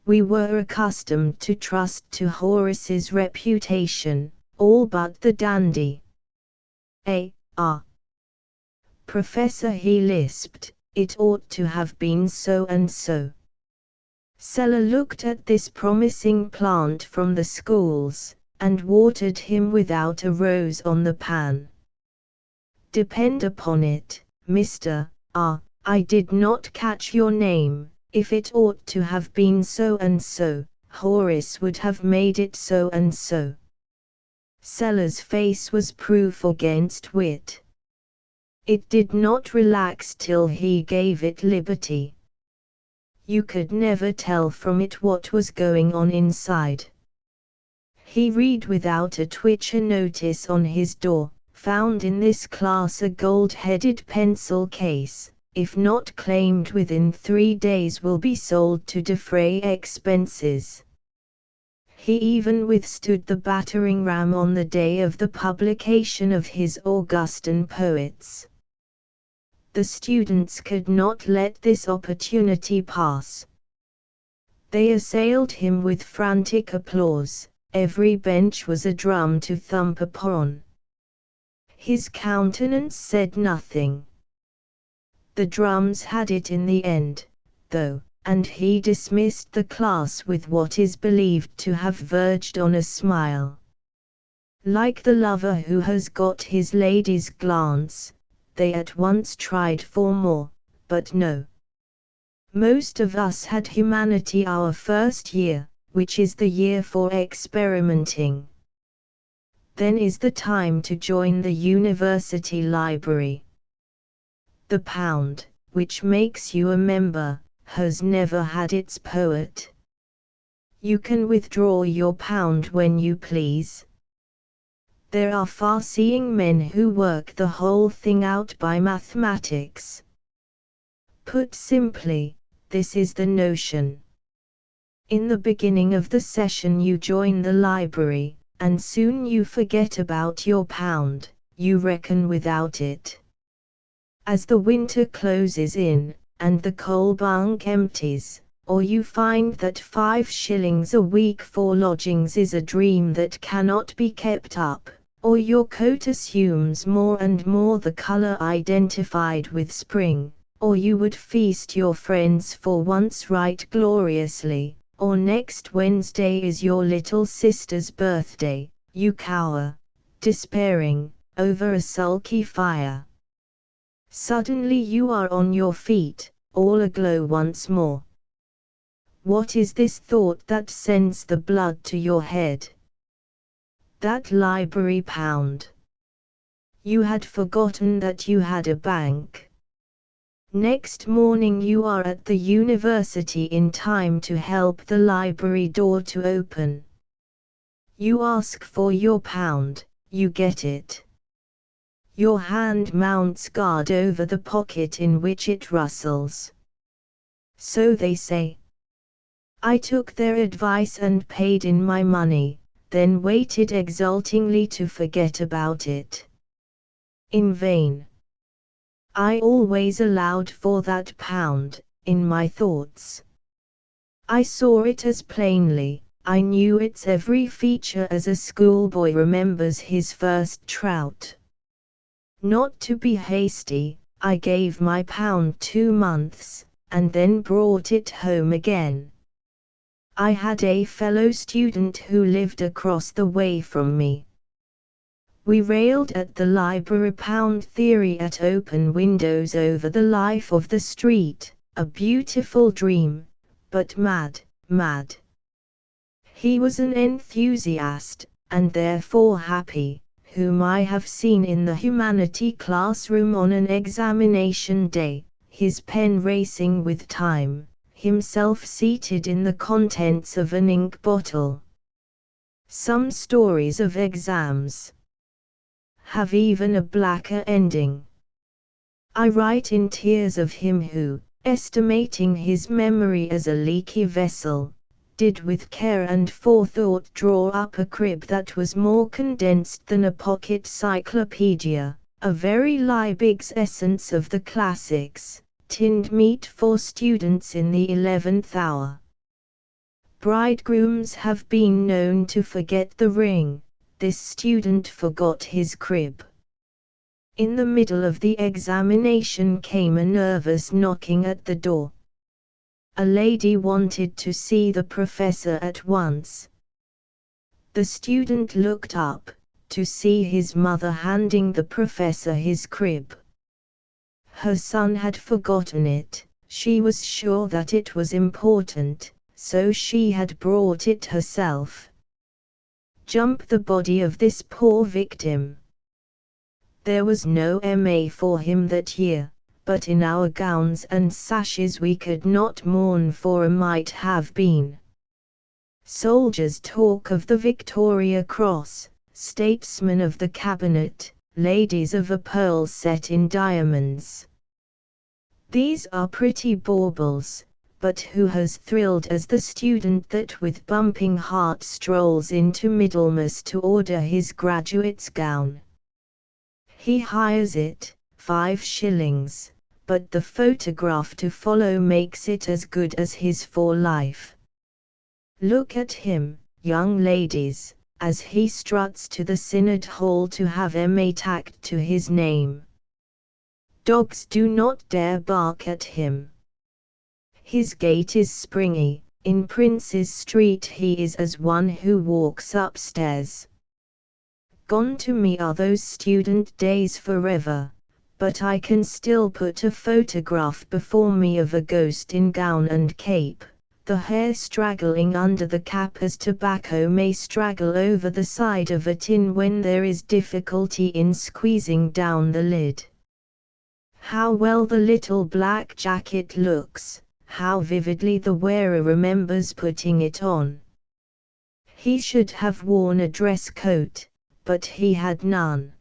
We were accustomed to trust to Horace's reputation, all but the dandy. Professor, he lisped, "it ought to have been so and so." Sella looked at this promising plant from the schools, and watered him without a rose on the pan. "Depend upon it, Mr. I did not catch your name, if it ought to have been so and so, Horace would have made it so and so." Sella's face was proof against wit. It did not relax till he gave it liberty. You could never tell from it what was going on inside. He read without a twitch a notice on his door, "Found in this class a gold-headed pencil case, if not claimed within 3 days will be sold to defray expenses." He even withstood the battering ram on the day of the publication of his Augustan poets. The students could not let this opportunity pass. They assailed him with frantic applause. Every bench was a drum to thump upon. His countenance said nothing. The drums had it in the end, though, and he dismissed the class with what is believed to have verged on a smile. Like the lover who has got his lady's glance, they at once tried for more, but no. Most of us had humanity our first year, which is the year for experimenting. Then is the time to join the university library. The pound, which makes you a member, has never had its poet. You can withdraw your pound when you please. There are far-seeing men who work the whole thing out by mathematics. Put simply, this is the notion. In the beginning of the session you join the library, and soon you forget about your pound, you reckon without it. As the winter closes in, and the coal bunk empties, or you find that 5 shillings a week for lodgings is a dream that cannot be kept up, or your coat assumes more and more the colour identified with spring, or you would feast your friends for once right gloriously, or next Wednesday is your little sister's birthday, you cower, despairing, over a sulky fire. Suddenly you are on your feet, all aglow once more. What is this thought that sends the blood to your head? That library pound. You had forgotten that you had a bank. Next morning you are at the university in time to help the library door to open. You ask for your pound, you get it. Your hand mounts guard over the pocket in which it rustles. So they say. I took their advice and paid in my money, then waited exultingly to forget about it. In vain. I always allowed for that pound, in my thoughts. I saw it as plainly, I knew its every feature as a schoolboy remembers his first trout. Not to be hasty, I gave my pound 2 months, and then brought it home again. I had a fellow student who lived across the way from me. We railed at the library pound theory at open windows over the life of the street, a beautiful dream, but mad, mad. He was an enthusiast, and therefore happy, whom I have seen in the humanity classroom on an examination day, his pen racing with time, himself seated in the contents of an ink bottle. Some stories of exams have even a blacker ending. I write in tears of him who, estimating his memory as a leaky vessel, did with care and forethought draw up a crib that was more condensed than a pocket cyclopedia, a very Liebig's essence of the classics, tinned meat for students in the 11th hour. Bridegrooms have been known to forget the ring, this student forgot his crib. In the middle of the examination came a nervous knocking at the door. A lady wanted to see the professor at once. The student looked up, to see his mother handing the professor his crib. Her son had forgotten it, she was sure that it was important, so she had brought it herself. Jump the body of this poor victim. There was no MA for him that year, but in our gowns and sashes we could not mourn for a might have been. Soldiers talk of the Victoria Cross, statesmen of the cabinet, ladies of a pearl set in diamonds. These are pretty baubles, but who has thrilled as the student that with bumping heart strolls into Middlemas to order his graduate's gown? He hires it, 5 shillings, but the photograph to follow makes it as good as his for life. Look at him, young ladies, as he struts to the Synod Hall to have MA tacked to his name. Dogs do not dare bark at him. His gait is springy, in Prince's Street he is as one who walks upstairs. Gone to me are those student days forever, but I can still put a photograph before me of a ghost in gown and cape, the hair straggling under the cap as tobacco may straggle over the side of a tin when there is difficulty in squeezing down the lid. How well the little black jacket looks, how vividly the wearer remembers putting it on. He should have worn a dress coat, but he had none.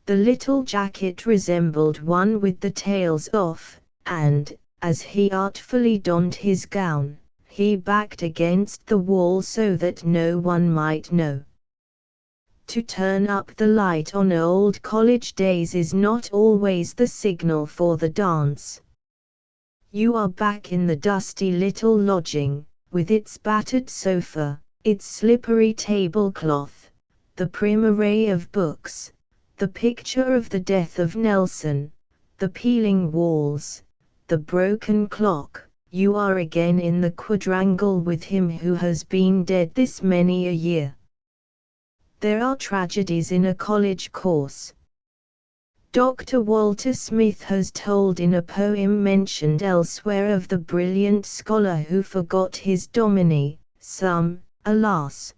The little jacket resembled one with the tails off, and, as he artfully donned his gown, he backed against the wall so that no one might know. To turn up the light on old college days is not always the signal for the dance. You are back in the dusty little lodging, with its battered sofa, its slippery tablecloth, the prim array of books, the picture of the death of Nelson, the peeling walls, the broken clock. You are again in the quadrangle with him who has been dead this many a year. There are tragedies in a college course. Dr. Walter Smith has told in a poem mentioned elsewhere of the brilliant scholar who forgot his dominie. Some, alas,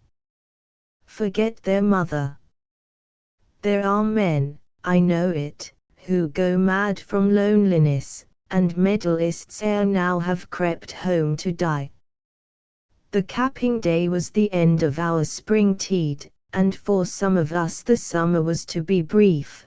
forget their mother. There are men, I know it, who go mad from loneliness, and medalists ere now have crept home to die. The capping day was the end of our spring tide, and for some of us the summer was to be brief.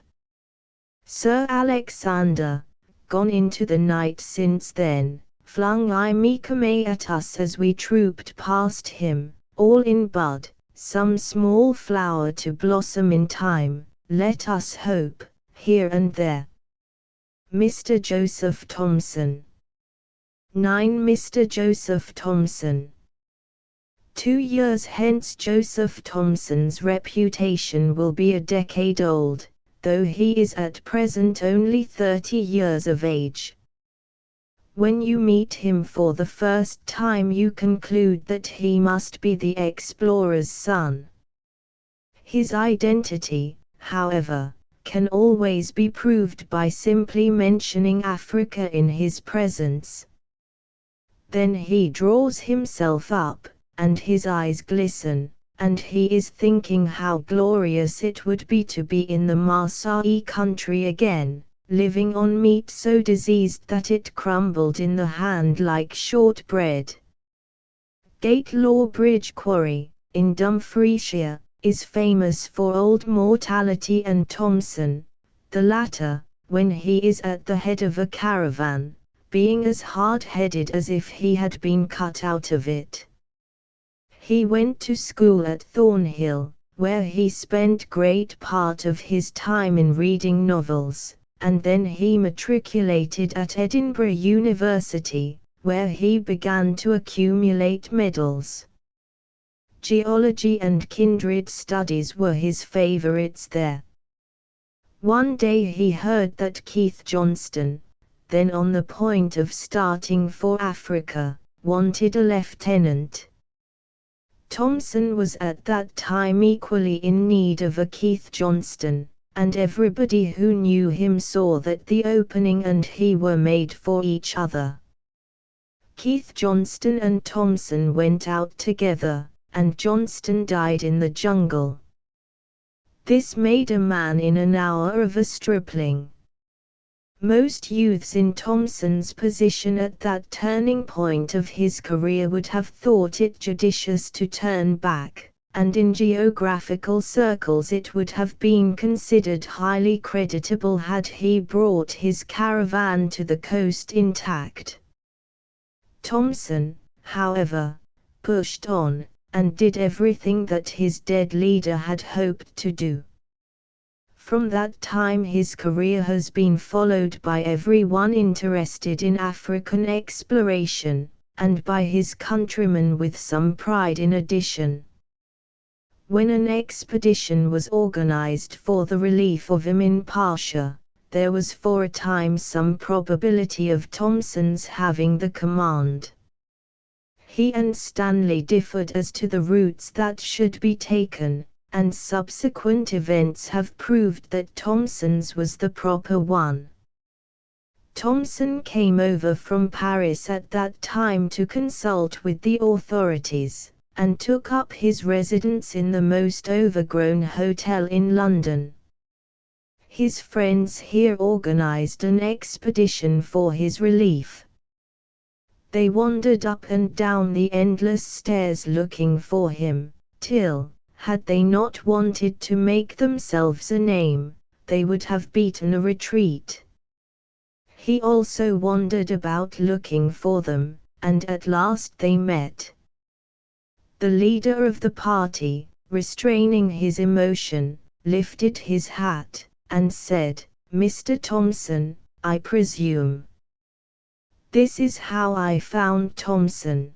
Sir Alexander, gone into the night since then, flung imekame at us as we trooped past him, all in bud, some small flower to blossom in time, let us hope, here and there. Mr. Joseph Thomson. 9. Mr. Joseph Thomson. 2 years hence Joseph Thomson's reputation will be a decade old, though he is at present only 30 years of age. When you meet him for the first time you conclude that he must be the explorer's son. His identity, however, can always be proved by simply mentioning Africa in his presence. Then he draws himself up, and his eyes glisten, and he is thinking how glorious it would be to be in the Maasai country again, living on meat so diseased that it crumbled in the hand like shortbread. Gatelaw Bridge Quarry, in Dumfriesshire, is famous for old mortality and Thomson, the latter, when he is at the head of a caravan, being as hard-headed as if he had been cut out of it. He went to school at Thornhill, where he spent great part of his time in reading novels, and then he matriculated at Edinburgh University, where he began to accumulate medals. Geology and kindred studies were his favourites there. One day he heard that Keith Johnston, then on the point of starting for Africa, wanted a lieutenant. Thomson was at that time equally in need of a Keith Johnston, and everybody who knew him saw that the opening and he were made for each other. Keith Johnston and Thomson went out together, and Johnston died in the jungle. This made a man in an hour of a stripling. Most youths in Thomson's position at that turning point of his career would have thought it judicious to turn back, and in geographical circles it would have been considered highly creditable had he brought his caravan to the coast intact. Thomson, however, pushed on, and did everything that his dead leader had hoped to do. From that time his career has been followed by everyone interested in African exploration, and by his countrymen with some pride in addition. When an expedition was organized for the relief of Emin Pasha, there was for a time some probability of Thomson's having the command. He and Stanley differed as to the routes that should be taken, and subsequent events have proved that Thomson's was the proper one. Thomson came over from Paris at that time to consult with the authorities, and took up his residence in the most overgrown hotel in London. His friends here organized an expedition for his relief. They wandered up and down the endless stairs looking for him, till, had they not wanted to make themselves a name, they would have beaten a retreat. He also wandered about looking for them, and at last they met. The leader of the party, restraining his emotion, lifted his hat, and said, "Mr. Thomson, I presume." This is how I found Thomson.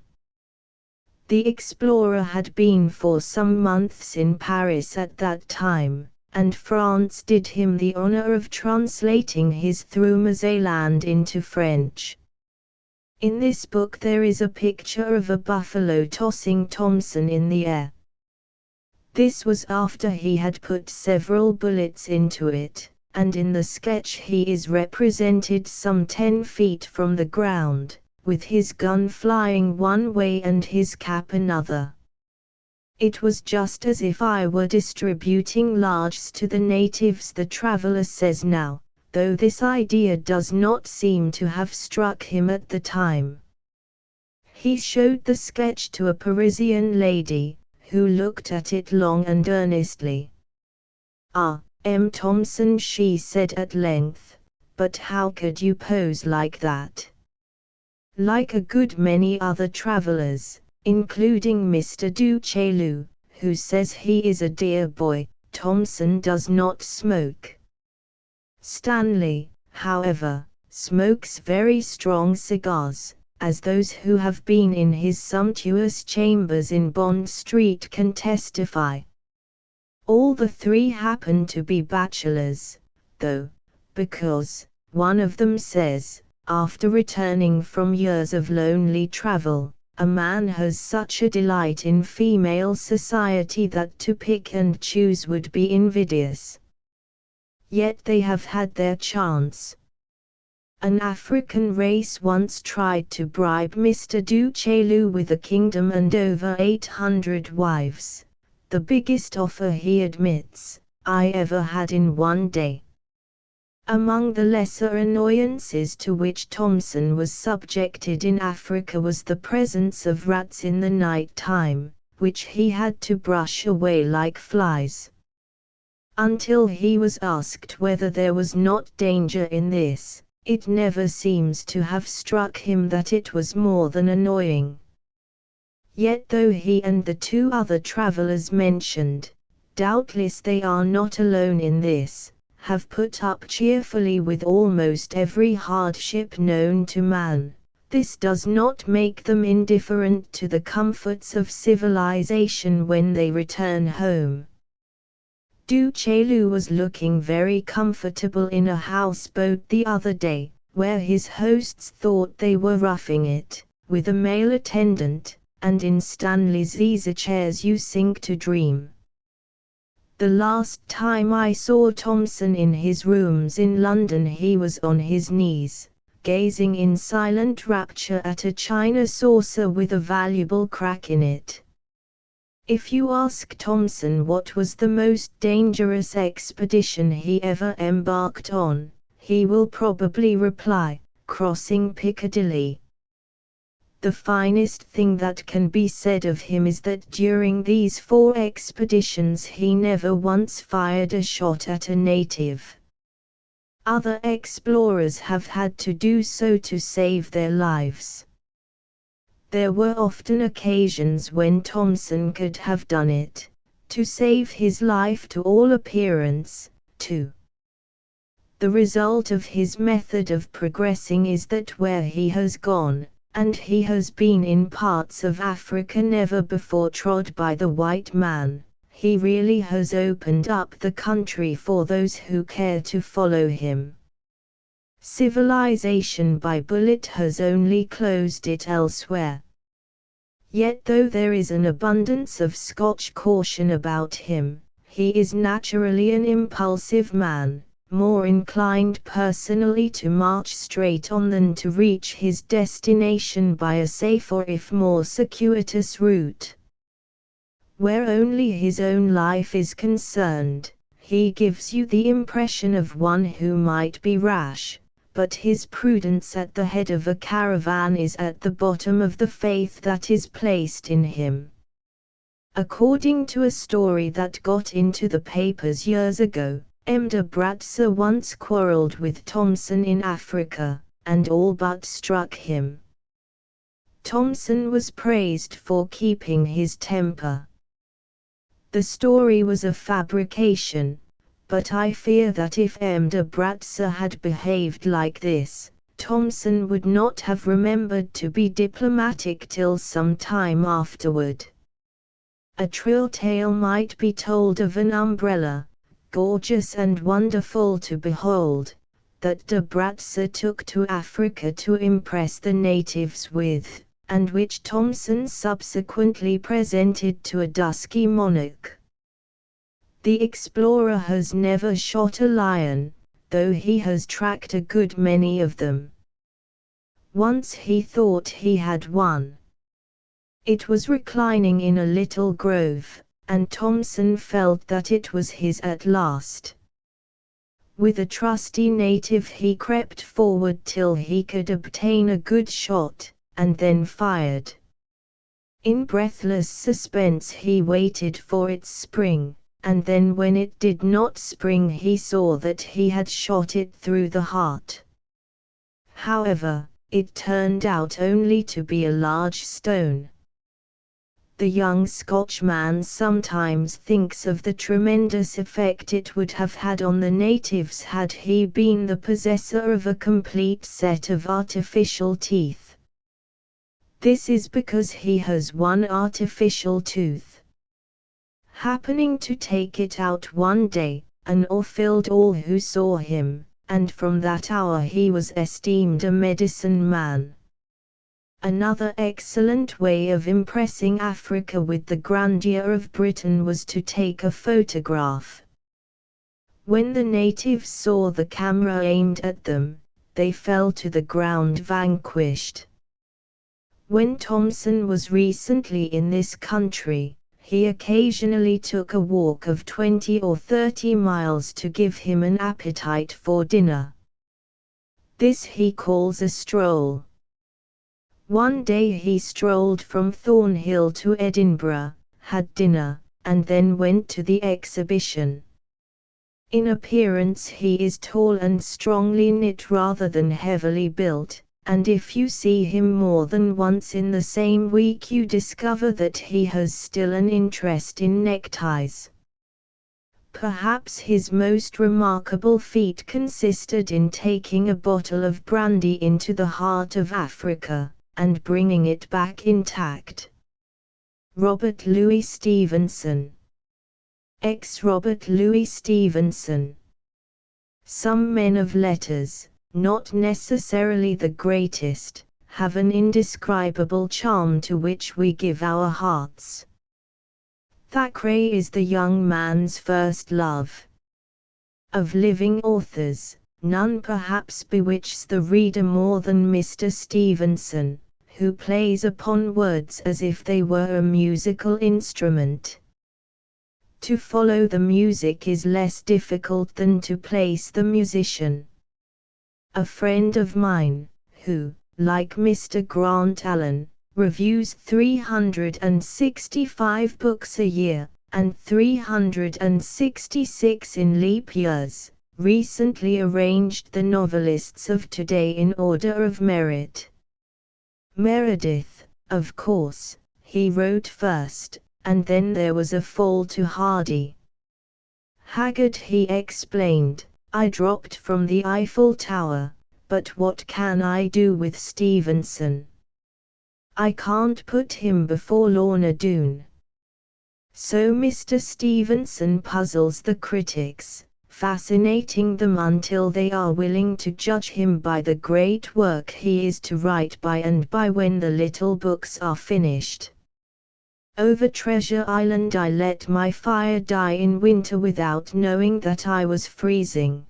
The explorer had been for some months in Paris at that time, and France did him the honor of translating his Through Mazaland into French. In this book there is a picture of a buffalo tossing Thomson in the air. This was after he had put several bullets into it, and in the sketch he is represented some 10 feet from the ground, with his gun flying one way and his cap another. It was just as if I were distributing largesse to the natives, the traveler says now, though this idea does not seem to have struck him at the time. He showed the sketch to a Parisian lady, who looked at it long and earnestly. "Ah, M. Thomson," she said at length, "but how could you pose like that?" Like a good many other travellers, including Mr. Du Chaillu, who says he is a dear boy, Thomson does not smoke. Stanley, however, smokes very strong cigars, as those who have been in his sumptuous chambers in Bond Street can testify. All the three happen to be bachelors, though, because, one of them says, after returning from years of lonely travel, a man has such a delight in female society that to pick and choose would be invidious. Yet they have had their chance. An African race once tried to bribe Mr. Du Chaillu with a kingdom and over 800 wives, the biggest offer, he admits, I ever had in one day. Among the lesser annoyances to which Thomson was subjected in Africa was the presence of rats in the night time, which he had to brush away like flies. Until he was asked whether there was not danger in this, it never seems to have struck him that it was more than annoying. Yet though he and the two other travellers mentioned, doubtless they are not alone in this, have put up cheerfully with almost every hardship known to man, this does not make them indifferent to the comforts of civilization when they return home. Du Chaillu was looking very comfortable in a houseboat the other day, where his hosts thought they were roughing it, with a male attendant, and in Stanley's easy chairs you sink to dream. The last time I saw Thomson in his rooms in London he was on his knees, gazing in silent rapture at a china saucer with a valuable crack in it. If you ask Thomson what was the most dangerous expedition he ever embarked on, he will probably reply, crossing Piccadilly. The finest thing that can be said of him is that during these 4 expeditions he never once fired a shot at a native. Other explorers have had to do so to save their lives. There were often occasions when Thomson could have done it, to save his life to all appearance, too. The result of his method of progressing is that where he has gone, and he has been in parts of Africa never before trod by the white man, he really has opened up the country for those who care to follow him. Civilization by bullet has only closed it elsewhere. Yet though there is an abundance of Scotch caution about him, he is naturally an impulsive man, more inclined personally to march straight on than to reach his destination by a safer if more circuitous route. Where only his own life is concerned, he gives you the impression of one who might be rash, but his prudence at the head of a caravan is at the bottom of the faith that is placed in him. According to a story that got into the papers years ago, M. de Bratza once quarrelled with Thomson in Africa, and all but struck him. Thomson was praised for keeping his temper. The story was a fabrication, but I fear that if M. de Bratza had behaved like this, Thomson would not have remembered to be diplomatic till some time afterward. A trill tale might be told of an umbrella, gorgeous and wonderful to behold, that de Bratza took to Africa to impress the natives with, and which Thomson subsequently presented to a dusky monarch. The explorer has never shot a lion, though he has tracked a good many of them. Once he thought he had one. It was reclining in a little grove, and Thomson felt that it was his at last. With a trusty native he crept forward till he could obtain a good shot, and then fired. In breathless suspense he waited for its spring, and then when it did not spring he saw that he had shot it through the heart. However, it turned out only to be a large stone. The young Scotchman sometimes thinks of the tremendous effect it would have had on the natives had he been the possessor of a complete set of artificial teeth. This is because he has one artificial tooth. Happening to take it out one day, an awe filled all who saw him, and from that hour he was esteemed a medicine man. Another excellent way of impressing Africa with the grandeur of Britain was to take a photograph. When the natives saw the camera aimed at them, they fell to the ground vanquished. When Thomson was recently in this country, he occasionally took a walk of 20 or 30 miles to give him an appetite for dinner. This he calls a stroll. One day he strolled from Thornhill to Edinburgh, had dinner, and then went to the exhibition. In appearance he is tall and strongly knit rather than heavily built, and if you see him more than once in the same week you discover that he has still an interest in neckties. Perhaps his most remarkable feat consisted in taking a bottle of brandy into the heart of Africa, and bringing it back intact. Robert Louis Stevenson. Ex-Robert Louis Stevenson. Some men of letters, not necessarily the greatest, have an indescribable charm to which we give our hearts. Thackeray is the young man's first love. Of living authors, none perhaps bewitches the reader more than Mr. Stevenson, who plays upon words as if they were a musical instrument. To follow the music is less difficult than to place the musician. A friend of mine, who, like Mr. Grant Allen, reviews 365 books a year, and 366 in leap years, recently arranged the novelists of today in order of merit. Meredith, of course, he wrote first, and then there was a fall to Hardy. Haggard, he explained, I dropped from the Eiffel Tower, but what can I do with Stevenson? I can't put him before Lorna Doone. So Mr. Stevenson puzzles the critics, fascinating them until they are willing to judge him by the great work he is to write by and by when the little books are finished. Over Treasure Island I let my fire die in winter without knowing that I was freezing.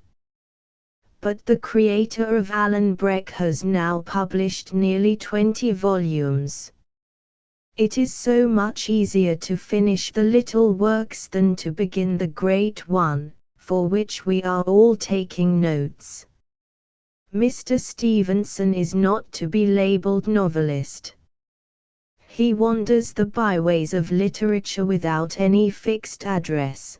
But the creator of Alan Breck has now published nearly 20 volumes. It is so much easier to finish the little works than to begin the great one, for which we are all taking notes. Mr. Stevenson is not to be labelled novelist. He wanders the byways of literature without any fixed address.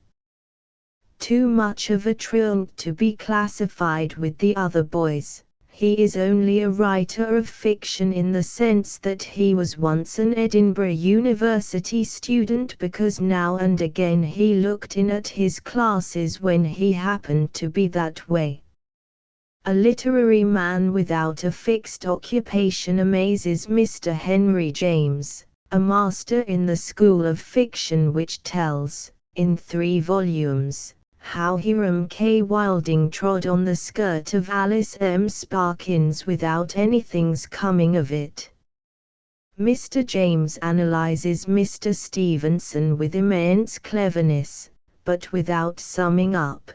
Too much of a truant to be classified with the other boys, he is only a writer of fiction in the sense that he was once an Edinburgh University student because now and again he looked in at his classes when he happened to be that way. A literary man without a fixed occupation amazes Mr. Henry James, a master in the school of fiction which tells, in 3 volumes, how Hiram K. Wilding trod on the skirt of Alice M. Sparkins without anything's coming of it. Mr. James analyzes Mr. Stevenson with immense cleverness, but without summing up.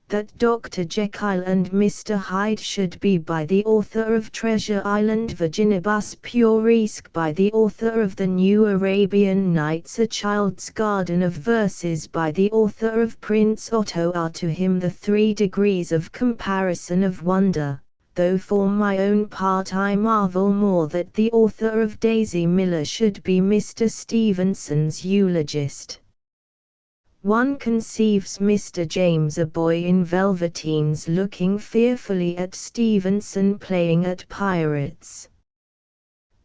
That Dr. Jekyll and Mr. Hyde should be by the author of Treasure Island Virginibus Puerisque by the author of The New Arabian Nights A Child's Garden of Verses by the author of Prince Otto are to him the 3 degrees of comparison of wonder, though for my own part I marvel more that the author of Daisy Miller should be Mr. Stevenson's eulogist. One conceives Mr. James a boy in velveteens looking fearfully at Stevenson playing at pirates.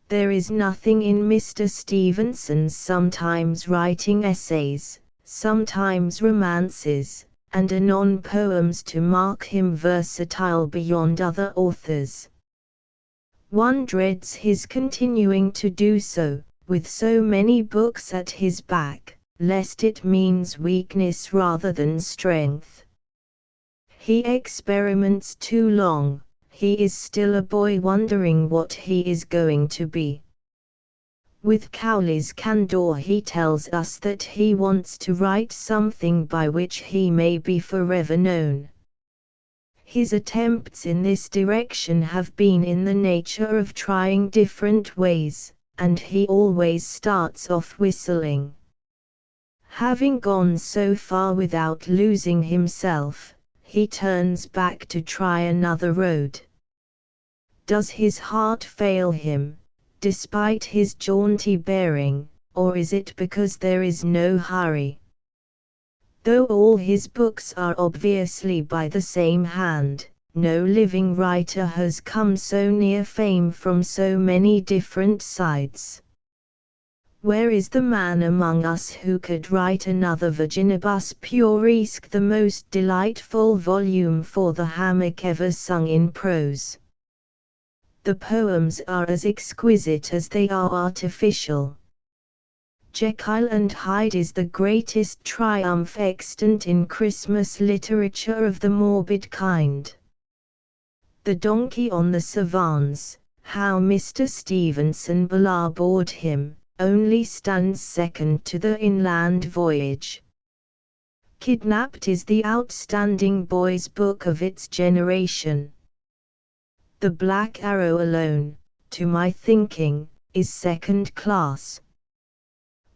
There is nothing in Mr. Stevenson's sometimes writing essays, sometimes romances, and anon poems to mark him versatile beyond other authors. One dreads his continuing to do so, with so many books at his back, lest it means weakness rather than strength. He experiments too long, he is still a boy wondering what he is going to be. With Cowley's candour he tells us that he wants to write something by which he may be forever known. His attempts in this direction have been in the nature of trying different ways, and he always starts off whistling. Having gone so far without losing himself, he turns back to try another road. Does his heart fail him, despite his jaunty bearing, or is it because there is no hurry? Though all his books are obviously by the same hand, no living writer has come so near fame from so many different sides. Where is the man among us who could write another Virginibus Puerisque, the most delightful volume for the hammock ever sung in prose? The poems are as exquisite as they are artificial. Jekyll and Hyde is the greatest triumph extant in Christmas literature of the morbid kind. The Donkey on the Savans, how Mr. Stevenson belabored him, only stands second to the Inland Voyage. Kidnapped is the outstanding boys' book of its generation. The Black Arrow alone, to my thinking, is second class.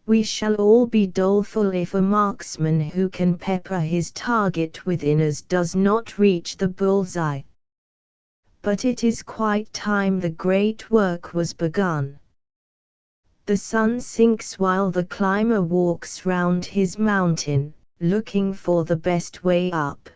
We shall all be doleful if a marksman who can pepper his target with inners does not reach the bullseye. But it is quite time the great work was begun. The sun sinks while the climber walks round his mountain, looking for the best way up.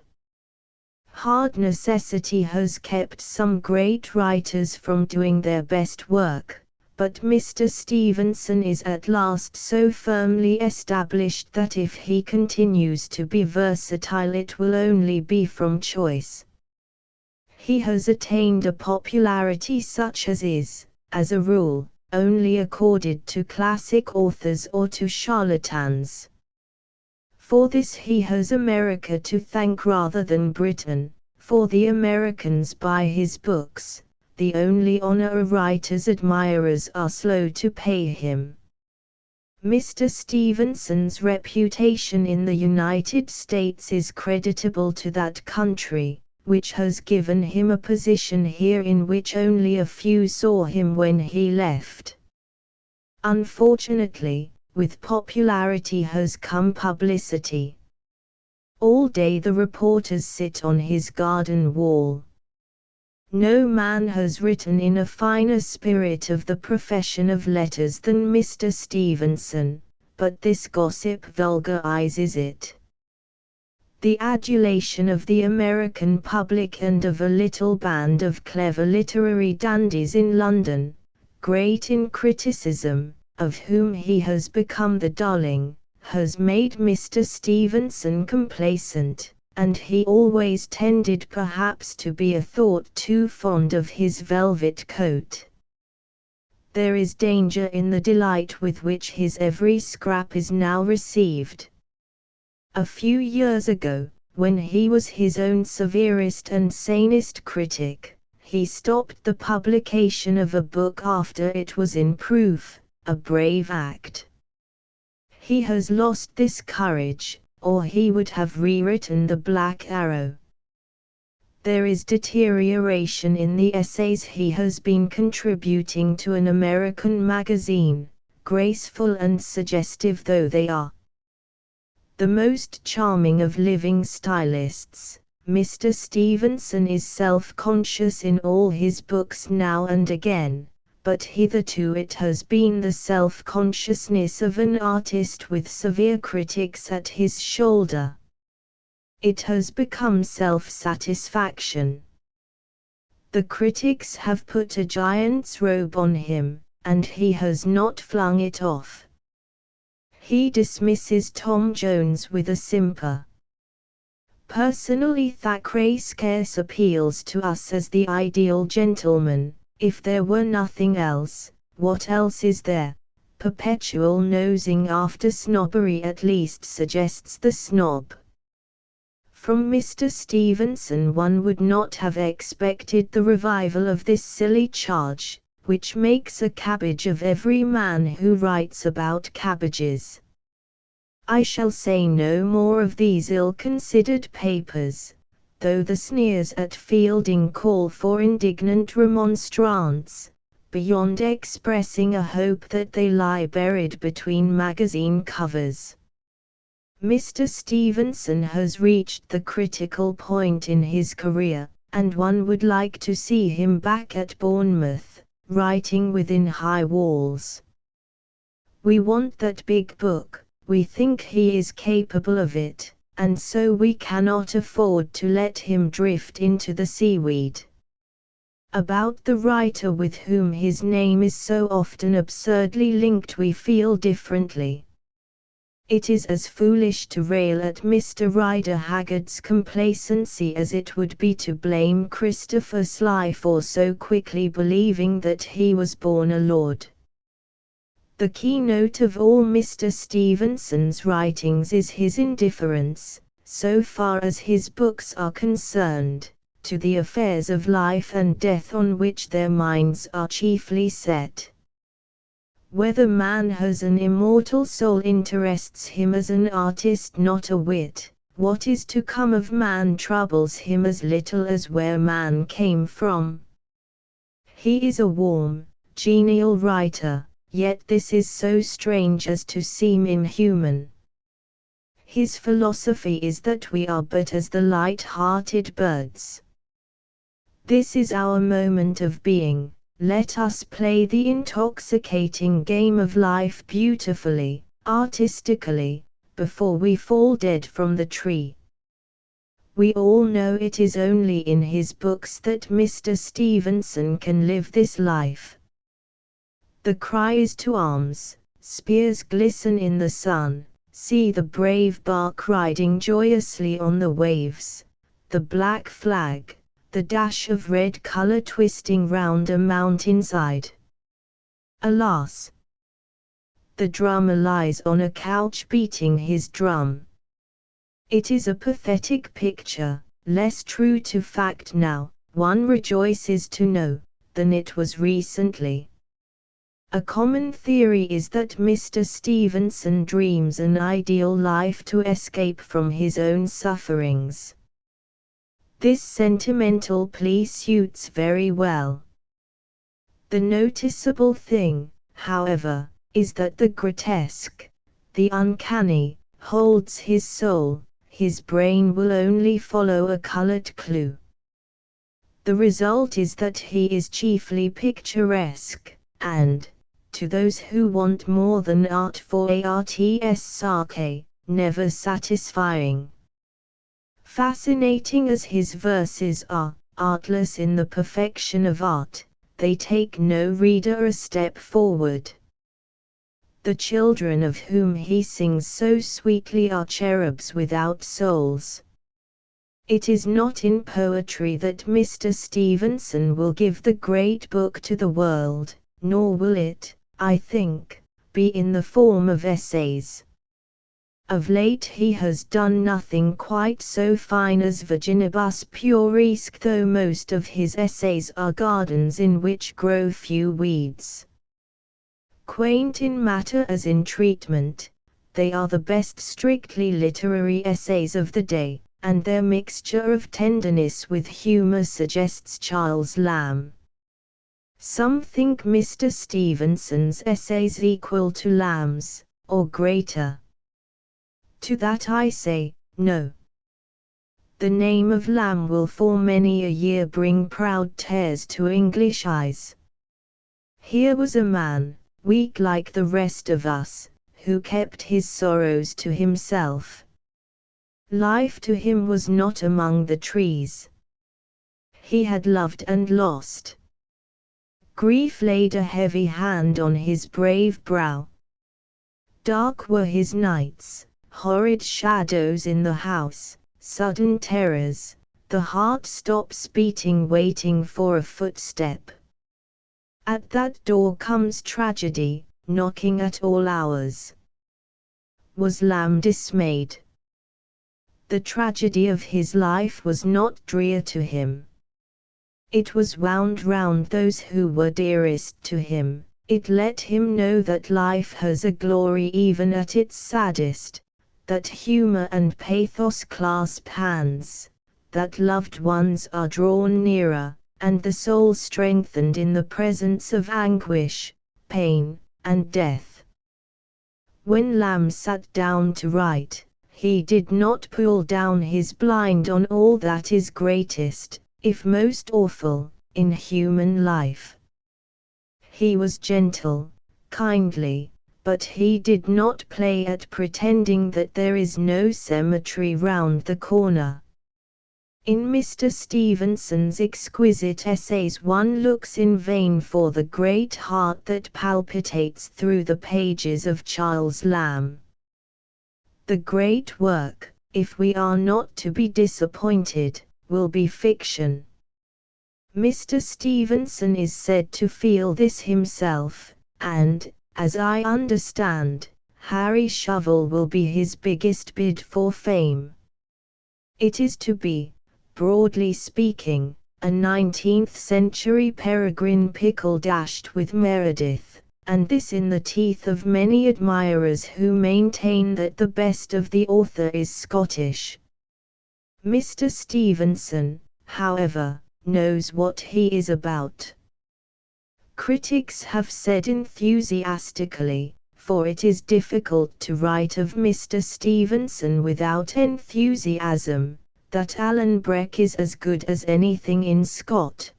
Hard necessity has kept some great writers from doing their best work, but Mr. Stevenson is at last so firmly established that if he continues to be versatile it will only be from choice. He has attained a popularity such as is, as a rule, only accorded to classic authors or to charlatans. For this he has America to thank rather than Britain, for the Americans buy his books, the only honor a writer's admirers are slow to pay him. Mr. Stevenson's reputation in the United States is creditable to that country, which has given him a position here in which only a few saw him when he left. Unfortunately, with popularity has come publicity. All day the reporters sit on his garden wall. No man has written in a finer spirit of the profession of letters than Mr. Stevenson, but this gossip vulgarizes it. The adulation of the American public and of a little band of clever literary dandies in London, great in criticism, of whom he has become the darling, has made Mr. Stevenson complacent, and he always tended perhaps to be a thought too fond of his velvet coat. There is danger in the delight with which his every scrap is now received. A few years ago, when he was his own severest and sanest critic, he stopped the publication of a book after it was in proof, a brave act. He has lost this courage, or he would have rewritten The Black Arrow. There is deterioration in the essays he has been contributing to an American magazine, graceful and suggestive though they are. The most charming of living stylists, Mr. Stevenson is self-conscious in all his books now and again, but hitherto it has been the self-consciousness of an artist with severe critics at his shoulder. It has become self-satisfaction. The critics have put a giant's robe on him, and he has not flung it off. He dismisses Tom Jones with a simper. Personally, Thackeray scarce appeals to us as the ideal gentleman. If there were nothing else, what else is there? Perpetual nosing after snobbery at least suggests the snob. From Mr. Stevenson one would not have expected the revival of this silly charge, which makes a cabbage of every man who writes about cabbages. I shall say no more of these ill-considered papers, though the sneers at Fielding call for indignant remonstrance, beyond expressing a hope that they lie buried between magazine covers. Mr. Stevenson has reached the critical point in his career, and one would like to see him back at Bournemouth, writing within high walls. We want that big book. We think he is capable of it, and so we cannot afford to let him drift into the seaweed. About the writer with whom his name is so often absurdly linked we feel differently. It is as foolish to rail at Mr. Rider Haggard's complacency as it would be to blame Christopher Sly for so quickly believing that he was born a lord. The keynote of all Mr. Stevenson's writings is his indifference, so far as his books are concerned, to the affairs of life and death on which their minds are chiefly set. Whether man has an immortal soul interests him as an artist not a whit. What is to come of man troubles him as little as where man came from. He is a warm, genial writer. Yet this is so strange as to seem inhuman. His philosophy is that we are but as the light-hearted birds. This is our moment of being, let us play the intoxicating game of life beautifully, artistically, before we fall dead from the tree. We all know it is only in his books that Mr. Stevenson can live this life. The cry is to arms, spears glisten in the sun, see the brave bark riding joyously on the waves, the black flag, the dash of red color twisting round a mountainside. Alas! The drummer lies on a couch beating his drum. It is a pathetic picture, less true to fact now, one rejoices to know, than it was recently. A common theory is that Mr. Stevenson dreams an ideal life to escape from his own sufferings. This sentimental plea suits very well. The noticeable thing, however, is that the grotesque, the uncanny, holds his soul. His brain will only follow a colored clue. The result is that he is chiefly picturesque, and, to those who want more than art for art's sake, never satisfying. Fascinating as his verses are, artless in the perfection of art, they take no reader a step forward. The children of whom he sings so sweetly are cherubs without souls. It is not in poetry that Mr. Stevenson will give the great book to the world, nor will it, I think, be in the form of essays. Of late he has done nothing quite so fine as Virginibus Puerisque, though most of his essays are gardens in which grow few weeds. Quaint in matter as in treatment, they are the best strictly literary essays of the day, and their mixture of tenderness with humor suggests Charles Lamb. Some think Mr. Stevenson's essays equal to Lamb's, or greater. To that I say, no. The name of Lamb will for many a year bring proud tears to English eyes. Here was a man, weak like the rest of us, who kept his sorrows to himself. Life to him was not among the trees. He had loved and lost. Grief laid a heavy hand on his brave brow. Dark were his nights, horrid shadows in the house, sudden terrors, the heart stops beating waiting for a footstep. At that door comes tragedy, knocking at all hours. Was Lamb dismayed? The tragedy of his life was not drear to him. It was wound round those who were dearest to him. It let him know that life has a glory even at its saddest, that humor and pathos clasp hands, that loved ones are drawn nearer, and the soul strengthened in the presence of anguish, pain, and death. When Lamb sat down to write, he did not pull down his blind on all that is greatest, if most awful, in human life. He was gentle, kindly, but he did not play at pretending that there is no cemetery round the corner. In Mr. Stevenson's exquisite essays one looks in vain for the great heart that palpitates through the pages of Charles Lamb. The great work, if we are not to be disappointed, will be fiction. Mr. Stevenson is said to feel this himself, and, as I understand, Harry Shovel will be his biggest bid for fame. It is to be, broadly speaking, a 19th-century Peregrine Pickle dashed with Meredith, and this in the teeth of many admirers who maintain that the best of the author is Scottish. Mr. Stevenson, however, knows what he is about. Critics have said enthusiastically, for it is difficult to write of Mr. Stevenson without enthusiasm, that Alan Breck is as good as anything in Scott.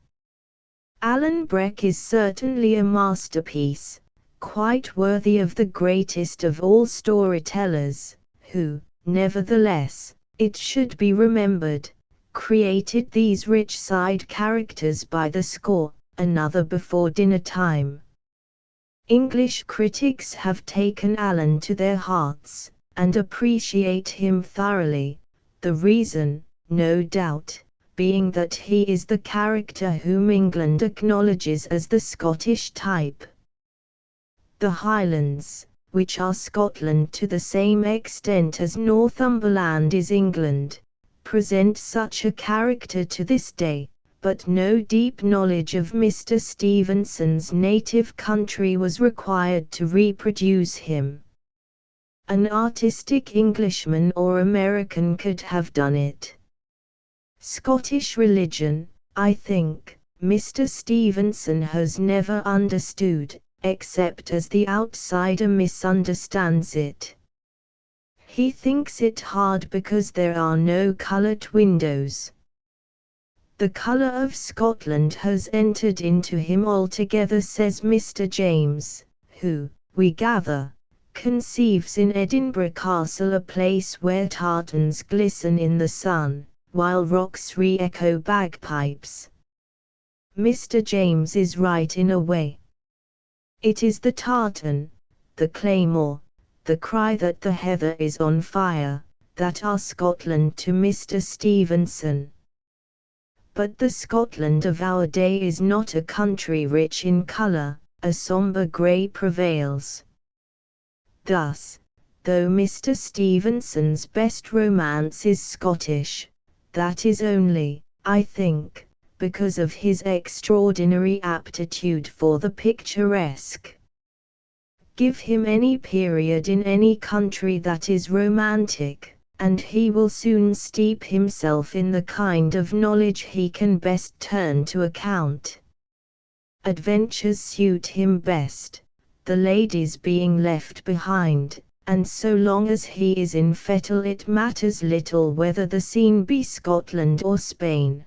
Alan Breck is certainly a masterpiece, quite worthy of the greatest of all storytellers, who, nevertheless, it should be remembered, created these rich side characters by the score, another before dinner time. English critics have taken Alan to their hearts, and appreciate him thoroughly, the reason, no doubt, being that he is the character whom England acknowledges as the Scottish type. The Highlands, which are Scotland to the same extent as Northumberland is England, present such a character to this day, but no deep knowledge of Mr. Stevenson's native country was required to reproduce him. An artistic Englishman or American could have done it. Scottish religion, I think, Mr. Stevenson has never understood, except as the outsider misunderstands it. He thinks it hard because there are no coloured windows. The colour of Scotland has entered into him altogether, says Mr. James, who, we gather, conceives in Edinburgh Castle a place where tartans glisten in the sun, while rocks re-echo bagpipes. Mr. James is right in a way. It is the tartan, the claymore, the cry that the heather is on fire, that are Scotland to Mr. Stevenson. But the Scotland of our day is not a country rich in colour, a sombre grey prevails. Thus, though Mr. Stevenson's best romance is Scottish, that is only, I think, because of his extraordinary aptitude for the picturesque. Give him any period in any country that is romantic, and he will soon steep himself in the kind of knowledge he can best turn to account. Adventures suit him best, the ladies being left behind, and so long as he is in fettle it matters little whether the scene be Scotland or Spain.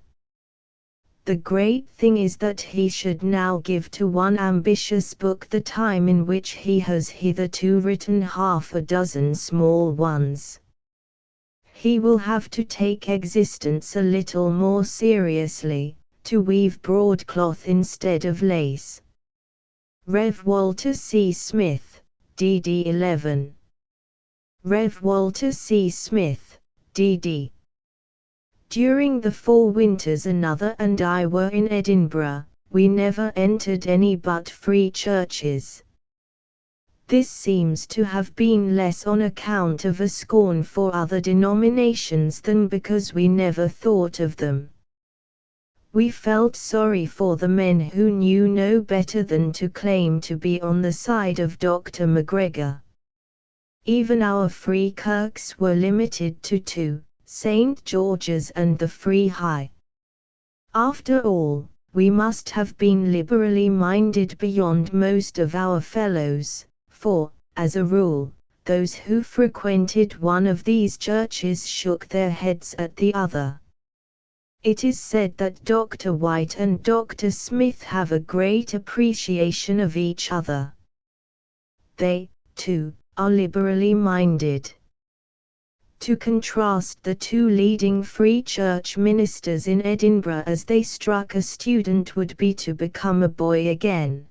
The great thing is that he should now give to one ambitious book the time in which he has hitherto written half a dozen small ones. He will have to take existence a little more seriously, to weave broadcloth instead of lace. Rev. Walter C. Smith, D.D. 11. Rev. Walter C. Smith, D.D. During the 4 winters another and I were in Edinburgh, we never entered any but free churches. This seems to have been less on account of a scorn for other denominations than because we never thought of them. We felt sorry for the men who knew no better than to claim to be on the side of Dr. MacGregor. Even our free kirks were limited to 2. St. George's and the Free High. After all, we must have been liberally minded beyond most of our fellows, for, as a rule, those who frequented one of these churches shook their heads at the other. It is said that Dr. White and Dr. Smith have a great appreciation of each other. They, too, are liberally minded. To contrast the 2 leading Free Church ministers in Edinburgh as they struck a student would be to become a boy again.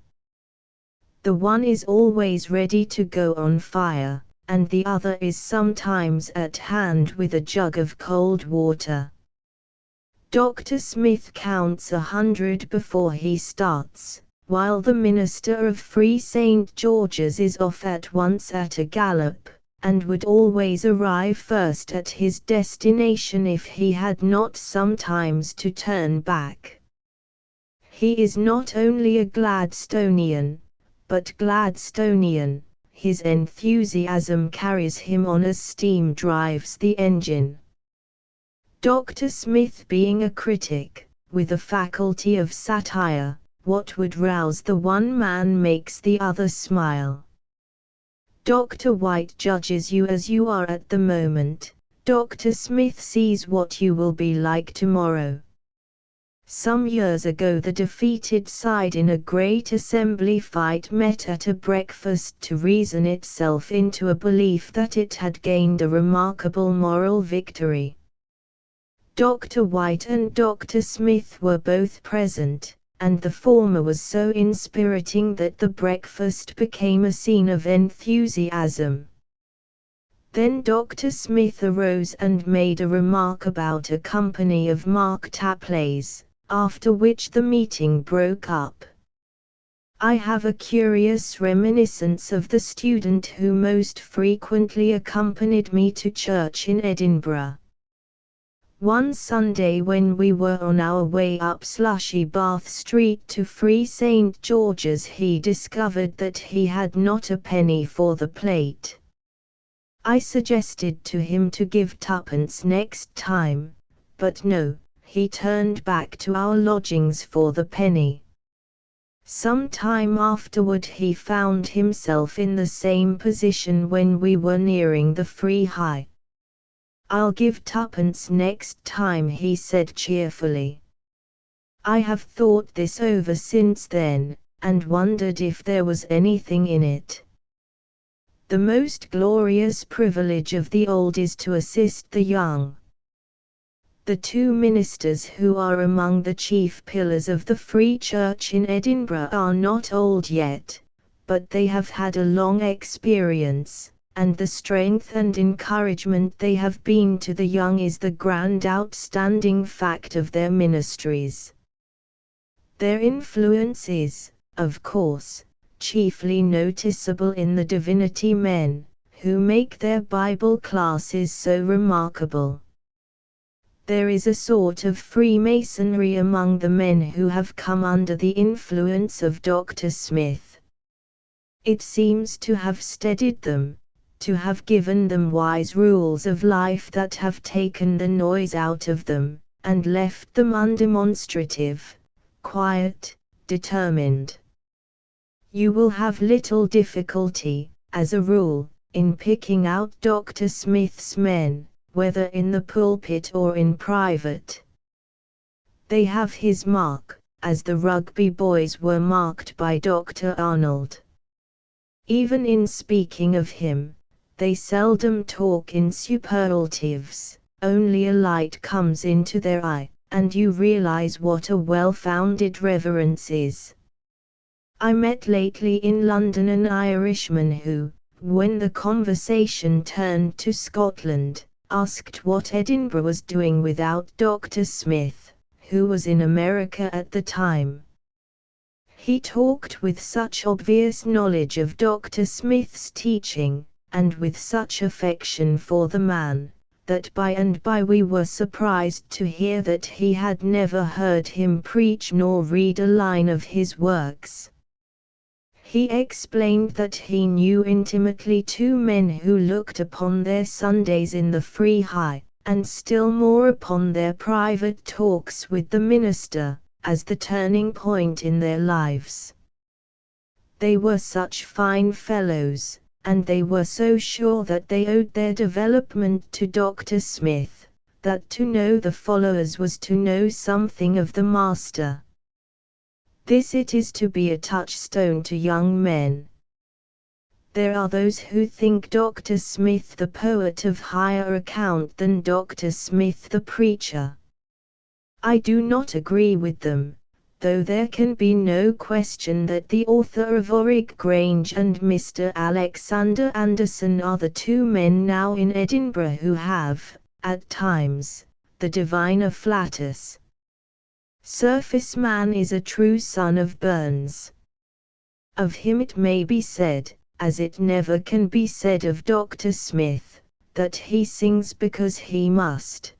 The one is always ready to go on fire, and the other is sometimes at hand with a jug of cold water. Dr. Smith counts 100 before he starts, while the minister of Free St. George's is off at once at a gallop, and would always arrive first at his destination if he had not sometimes to turn back. He is not only a Gladstonian, but Gladstonian. His enthusiasm carries him on as steam drives the engine. Dr. Smith being a critic, with a faculty of satire, what would rouse the one man makes the other smile. Dr. White judges you as you are at the moment, Dr. Smith sees what you will be like tomorrow. Some years ago the defeated side in a great assembly fight met at a breakfast to reason itself into a belief that it had gained a remarkable moral victory. Dr. White and Dr. Smith were both present, and the former was so inspiriting that the breakfast became a scene of enthusiasm. Then Dr. Smith arose and made a remark about a company of Mark Tapleys, after which the meeting broke up. I have a curious reminiscence of the student who most frequently accompanied me to church in Edinburgh. One Sunday when we were on our way up slushy Bath Street to Free St. George's he discovered that he had not a penny for the plate. I suggested to him to give 2pence next time, but no, he turned back to our lodgings for the penny. Some time afterward he found himself in the same position when we were nearing the Free High. "I'll give 2pence next time," he said cheerfully. I have thought this over since then, and wondered if there was anything in it. The most glorious privilege of the old is to assist the young. The 2 ministers who are among the chief pillars of the Free Church in Edinburgh are not old yet, but they have had a long experience, and the strength and encouragement they have been to the young is the grand outstanding fact of their ministries. Their influence is, of course, chiefly noticeable in the divinity men, who make their Bible classes so remarkable. There is a sort of Freemasonry among the men who have come under the influence of Dr. Smith. It seems to have steadied them, to have given them wise rules of life that have taken the noise out of them, and left them undemonstrative, quiet, determined. You will have little difficulty, as a rule, in picking out Dr. Smith's men, whether in the pulpit or in private. They have his mark, as the rugby boys were marked by Dr. Arnold. Even in speaking of him, they seldom talk in superlatives, only a light comes into their eye, and you realize what a well-founded reverence is. I met lately in London an Irishman who, when the conversation turned to Scotland, asked what Edinburgh was doing without Dr. Smith, who was in America at the time. He talked with such obvious knowledge of Dr. Smith's teaching, and with such affection for the man, that by and by we were surprised to hear that he had never heard him preach nor read a line of his works. He explained that he knew intimately two men who looked upon their Sundays in the Free High, and still more upon their private talks with the minister, as the turning point in their lives. They were such fine fellows, and they were so sure that they owed their development to Dr. Smith, that to know the followers was to know something of the Master. This it is to be a touchstone to young men. There are those who think Dr. Smith the poet of higher account than Dr. Smith the preacher. I do not agree with them, though there can be no question that the author of Orrig Grange and Mr. Alexander Anderson are the two men now in Edinburgh who have, at times, the divine afflatus. Surface man is a true son of Burns. Of him it may be said, as it never can be said of Dr. Smith, that he sings because he must.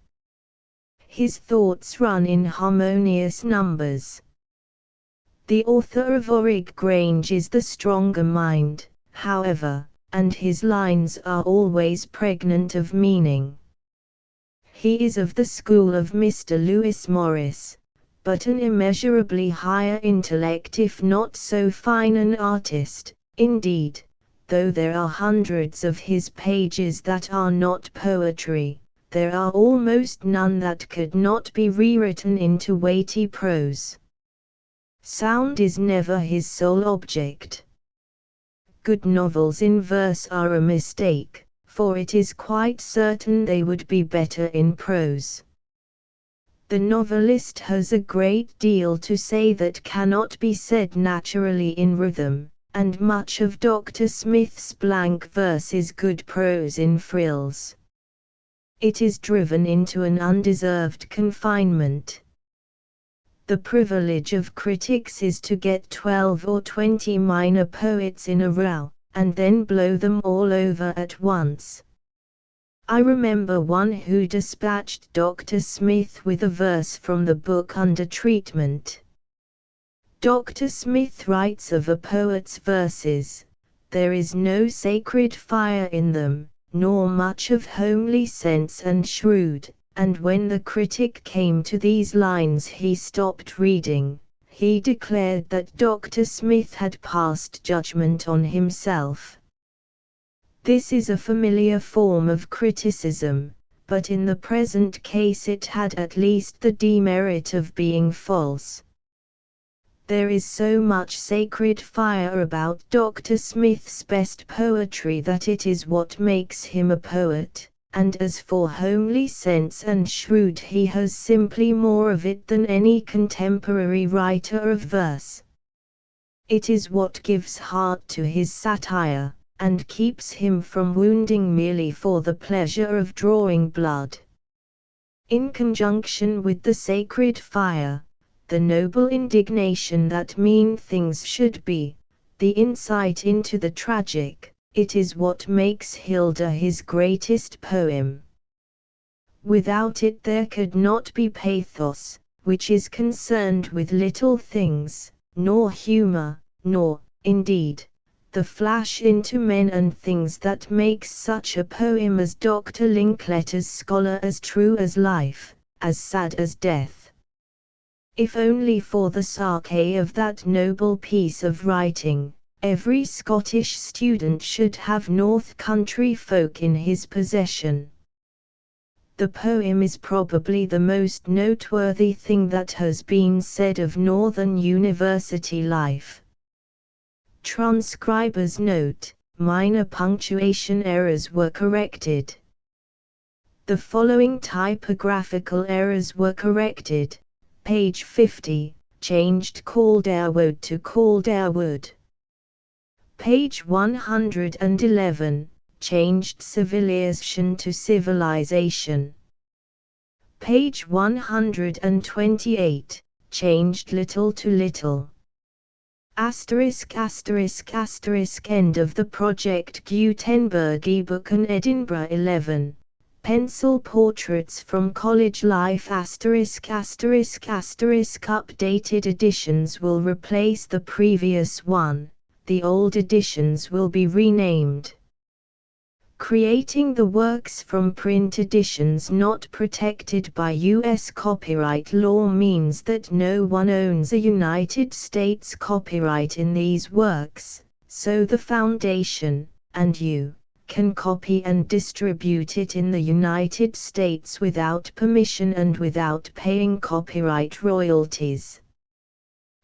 His thoughts run in harmonious numbers. The author of Orrig Grange is the stronger mind, however, and his lines are always pregnant of meaning. He is of the school of Mr. Lewis Morris, but an immeasurably higher intellect if not so fine an artist, indeed, though there are hundreds of his pages that are not poetry, there are almost none that could not be rewritten into weighty prose. Sound is never his sole object. Good novels in verse are a mistake, for it is quite certain they would be better in prose. The novelist has a great deal to say that cannot be said naturally in rhythm, and much of Dr. Smith's blank verse is good prose in frills. It is driven into an undeserved confinement. The privilege of critics is to get 12 or 20 minor poets in a row, and then blow them all over at once. I remember one who dispatched Dr. Smith with a verse from the book Under Treatment. Dr. Smith writes of a poet's verses, "There is no sacred fire in them, nor much of homely sense and shrewd," and when the critic came to these lines he stopped reading. He declared that Dr. Smith had passed judgment on himself. This is a familiar form of criticism, but in the present case it had at least the demerit of being false. There is so much sacred fire about Dr. Smith's best poetry that it is what makes him a poet, and as for homely sense and shrewd, he has simply more of it than any contemporary writer of verse. It is what gives heart to his satire, and keeps him from wounding merely for the pleasure of drawing blood. In conjunction with the sacred fire, the noble indignation that mean things should be, the insight into the tragic, it is what makes Hilda his greatest poem. Without it there could not be pathos, which is concerned with little things, nor humor, nor, indeed, the flash into men and things that makes such a poem as Dr. Linkletter's Scholar as true as life, as sad as death. If only for the sake of that noble piece of writing, Every Scottish student should have North Country folk in his possession. The poem is probably the most noteworthy thing that has been said of Northern university life. Transcriber's note: minor punctuation errors were corrected. The following typographical errors were corrected. Page 50, changed Calderwood to Calderwood. Page 111, changed civilization to civilization. Page 128, changed little to little. Asterisk asterisk asterisk end of the Project Gutenberg ebook and Edinburgh 11. Pencil portraits from college life asterisk asterisk asterisk updated editions will replace the previous one, the old editions will be renamed. Creating the works from print editions not protected by U.S. copyright law means that no one owns a United States copyright in these works, so the Foundation, and you, can copy and distribute it in the United States without permission and without paying copyright royalties.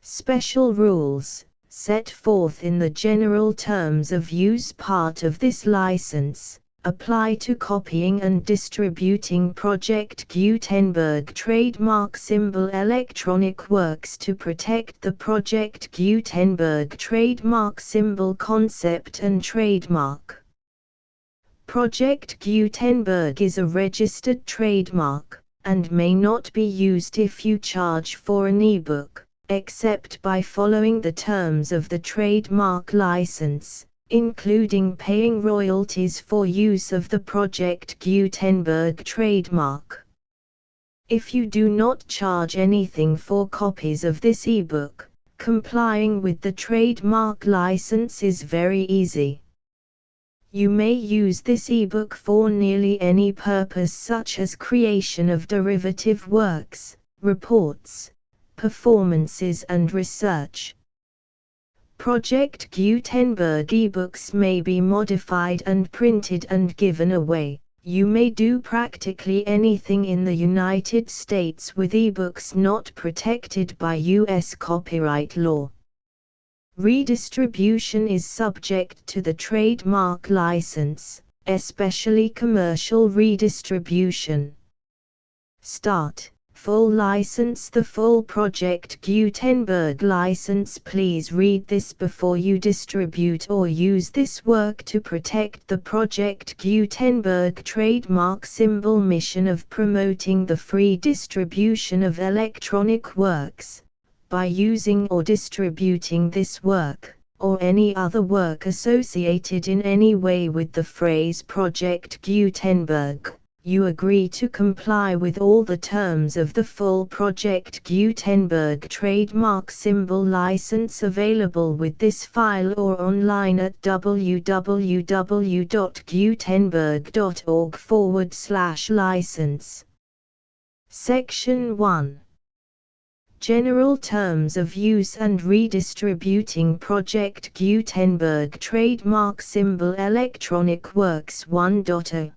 Special rules, set forth in the general terms of use part of this license, apply to copying and distributing Project Gutenberg trademark symbol electronic works to protect the Project Gutenberg trademark symbol concept and trademark. Project Gutenberg is a registered trademark, and may not be used if you charge for an ebook, except by following the terms of the trademark license, including paying royalties for use of the Project Gutenberg trademark. If you do not charge anything for copies of this ebook, complying with the trademark license is very easy. You may use this ebook for nearly any purpose such as creation of derivative works, reports, performances and research. Project Gutenberg ebooks may be modified and printed and given away. You may do practically anything in the United States with ebooks not protected by U.S. copyright law. Redistribution is subject to the trademark license, especially commercial redistribution. Start. Full license. The full Project Gutenberg license. Please read this before you distribute or use this work to protect the Project Gutenberg trademark symbol mission of promoting the free distribution of electronic works, by using or distributing this work, or any other work associated in any way with the phrase Project Gutenberg. You agree to comply with all the terms of the full Project Gutenberg trademark symbol license available with this file or online at www.gutenberg.org/license. Section 1. General Terms of Use and Redistributing Project Gutenberg Trademark Symbol Electronic Works 1.0.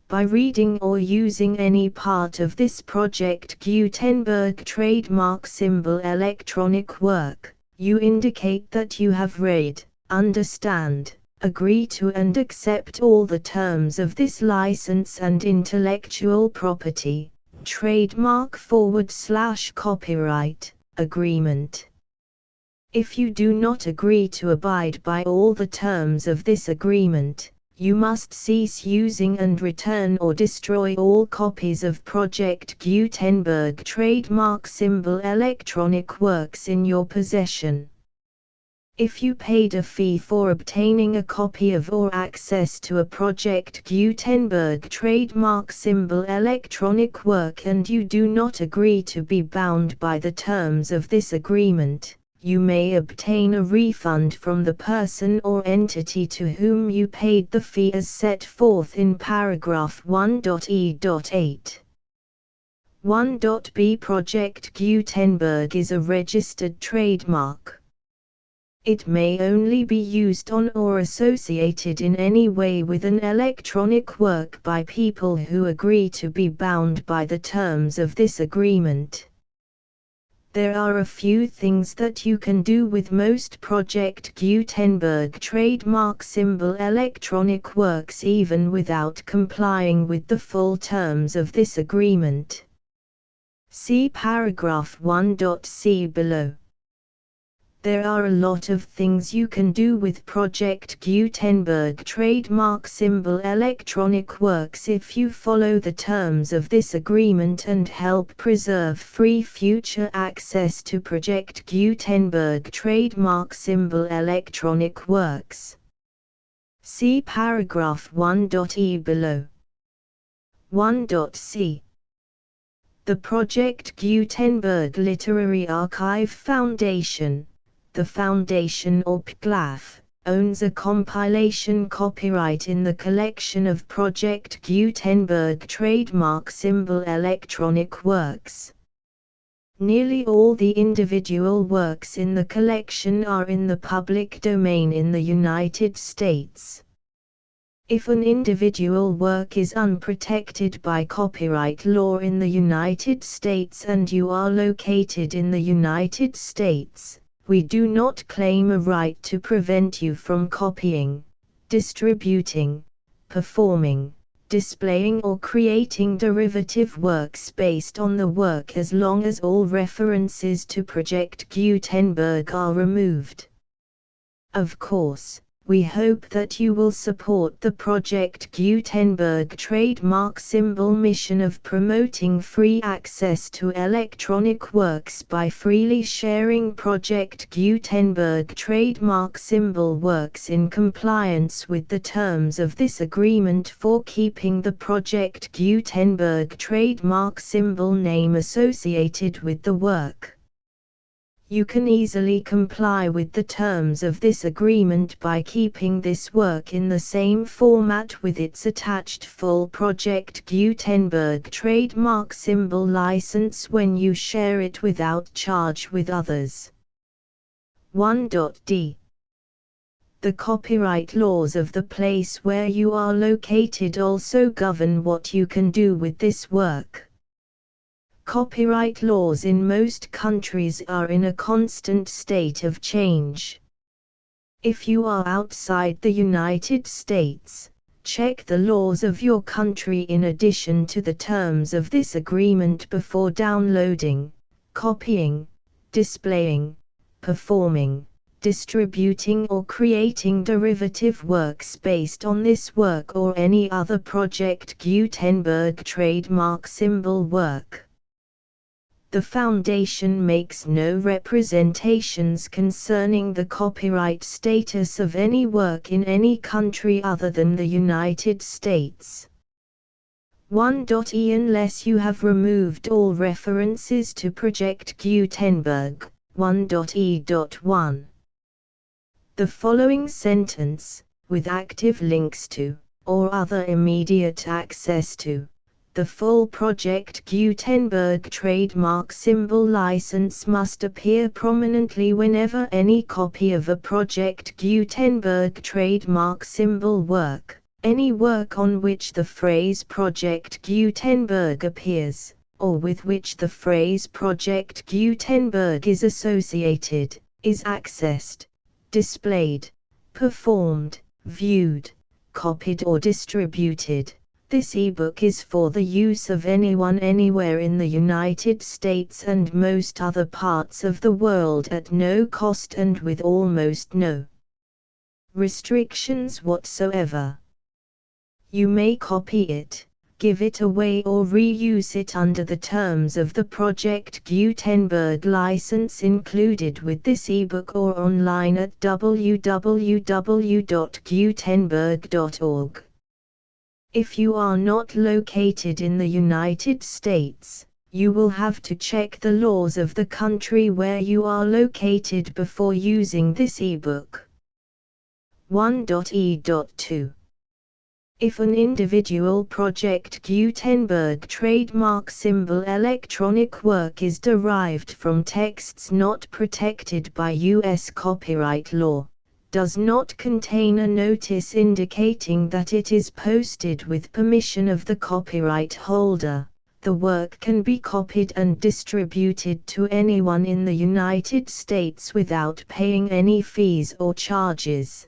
By reading or using any part of this Project Gutenberg trademark symbol electronic work, you indicate that you have read, understand, agree to and accept all the terms of this license and intellectual property, trademark/copyright, agreement. If you do not agree to abide by all the terms of this agreement, you must cease using and return or destroy all copies of Project Gutenberg trademark symbol electronic works in your possession. If you paid a fee for obtaining a copy of or access to a Project Gutenberg trademark symbol electronic work and you do not agree to be bound by the terms of this agreement, you may obtain a refund from the person or entity to whom you paid the fee as set forth in paragraph 1.e.8. 1.b Project Gutenberg is a registered trademark. It may only be used on or associated in any way with an electronic work by people who agree to be bound by the terms of this agreement. There are a few things that you can do with most Project Gutenberg trademark symbol electronic works even without complying with the full terms of this agreement. See paragraph 1.c below. There are a lot of things you can do with Project Gutenberg trademark symbol electronic works if you follow the terms of this agreement and help preserve free future access to Project Gutenberg trademark symbol electronic works. See paragraph 1.e below. 1.c. The Project Gutenberg Literary Archive Foundation, the Foundation or PGLAF, owns a compilation copyright in the collection of Project Gutenberg trademark symbol electronic works. Nearly all the individual works in the collection are in the public domain in the United States. If an individual work is unprotected by copyright law in the United States and you are located in the United States, we do not claim a right to prevent you from copying, distributing, performing, displaying or creating derivative works based on the work as long as all references to Project Gutenberg are removed. Of course, we hope that you will support the Project Gutenberg trademark symbol mission of promoting free access to electronic works by freely sharing Project Gutenberg trademark symbol works in compliance with the terms of this agreement for keeping the Project Gutenberg trademark symbol name associated with the work. You can easily comply with the terms of this agreement by keeping this work in the same format with its attached full Project Gutenberg trademark symbol license when you share it without charge with others. 1.d. The copyright laws of the place where you are located also govern what you can do with this work. Copyright laws in most countries are in a constant state of change. If you are outside the United States, check the laws of your country in addition to the terms of this agreement before downloading, copying, displaying, performing, distributing or creating derivative works based on this work or any other Project Gutenberg trademark symbol work. The Foundation makes no representations concerning the copyright status of any work in any country other than the United States. 1.e Unless you have removed all references to Project Gutenberg. 1.e.1. The following sentence, with active links to, or other immediate access to, the full Project Gutenberg trademark symbol license must appear prominently whenever any copy of a Project Gutenberg trademark symbol work, any work on which the phrase Project Gutenberg appears, or with which the phrase Project Gutenberg is associated, is accessed, displayed, performed, viewed, copied or distributed. This ebook is for the use of anyone anywhere in the United States and most other parts of the world at no cost and with almost no restrictions whatsoever. You may copy it, give it away or reuse it under the terms of the Project Gutenberg license included with this ebook or online at www.gutenberg.org. If you are not located in the United States, you will have to check the laws of the country where you are located before using this ebook. 1.e.2. If an individual Project Gutenberg trademark symbol electronic work is derived from texts not protected by U.S. copyright law, does not contain a notice indicating that it is posted with permission of the copyright holder, the work can be copied and distributed to anyone in the United States without paying any fees or charges.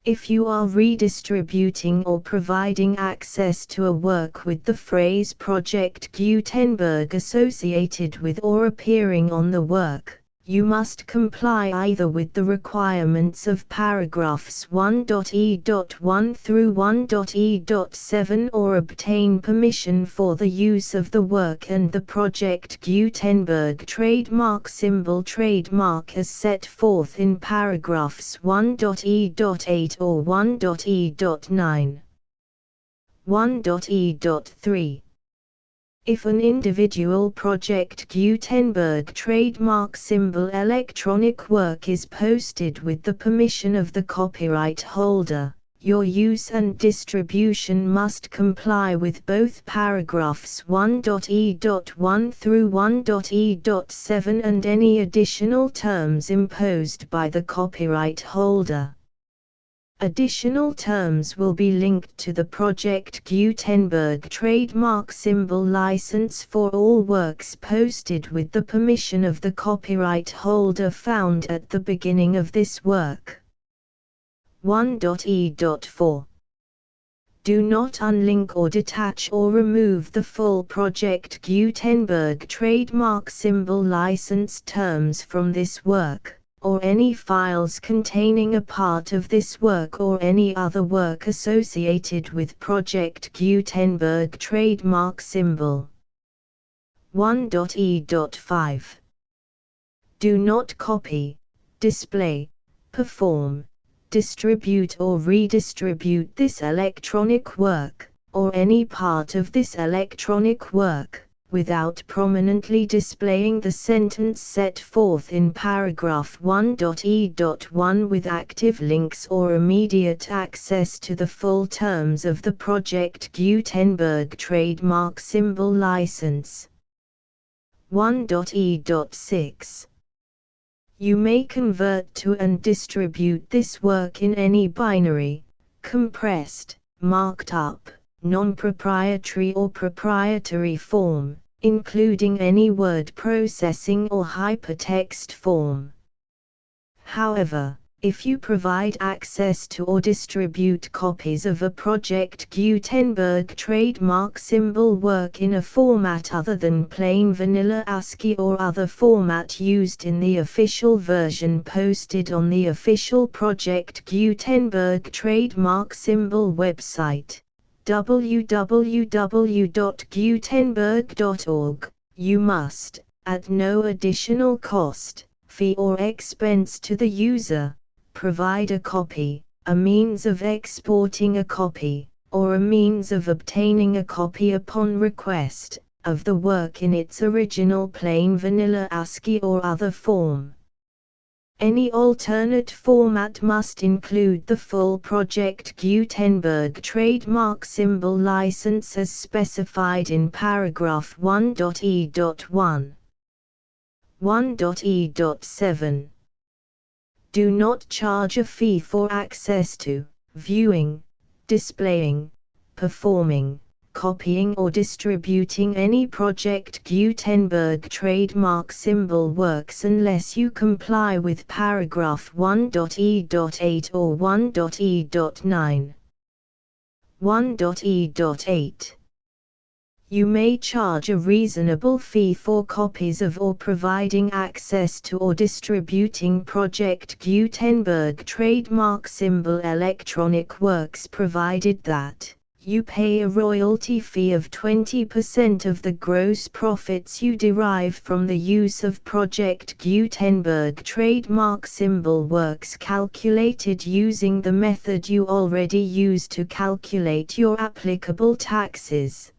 If you are redistributing or providing access to a work with the phrase Project Gutenberg associated with or appearing on the work, you must comply either with the requirements of paragraphs 1.e.1 through 1.e.7 or obtain permission for the use of the work and the Project Gutenberg trademark symbol trademark as set forth in paragraphs 1.e.8 or 1.e.9. 1.e.3. If an individual Project Gutenberg trademark symbol electronic work is posted with the permission of the copyright holder, your use and distribution must comply with both paragraphs 1.e.1 through 1.e.7 and any additional terms imposed by the copyright holder. Additional terms will be linked to the Project Gutenberg trademark symbol license for all works posted with the permission of the copyright holder found at the beginning of this work. 1.e.4. Do not unlink or detach or remove the full Project Gutenberg trademark symbol license terms from this work, or any files containing a part of this work or any other work associated with Project Gutenberg trademark symbol. 1.e.5. Do not copy, display, perform, distribute or redistribute this electronic work, or any part of this electronic work, without prominently displaying the sentence set forth in paragraph 1.e.1 with active links or immediate access to the full terms of the Project Gutenberg trademark symbol license. 1.e.6. You may convert to and distribute this work in any binary, compressed, marked up, non-proprietary or proprietary form, including any word processing or hypertext form. However, if you provide access to or distribute copies of a Project Gutenberg trademark symbol work in a format other than plain vanilla ASCII or other format used in the official version posted on the official Project Gutenberg trademark symbol website, www.gutenberg.org, you must, at no additional cost, fee or expense to the user, provide a copy, a means of exporting a copy, or a means of obtaining a copy upon request, of the work in its original plain vanilla ASCII or other form. Any alternate format must include the full Project Gutenberg trademark symbol license as specified in paragraph 1.e.1. 1.e.7. Do not charge a fee for access to, viewing, displaying, performing, copying or distributing any Project Gutenberg trademark symbol works unless you comply with paragraph 1.e.8 or 1.e.9. 1.e.8. You may charge a reasonable fee for copies of or providing access to or distributing Project Gutenberg trademark symbol electronic works provided that you pay a royalty fee of 20% of the gross profits you derive from the use of Project Gutenberg trademark symbol works calculated using the method you already use to calculate your applicable taxes.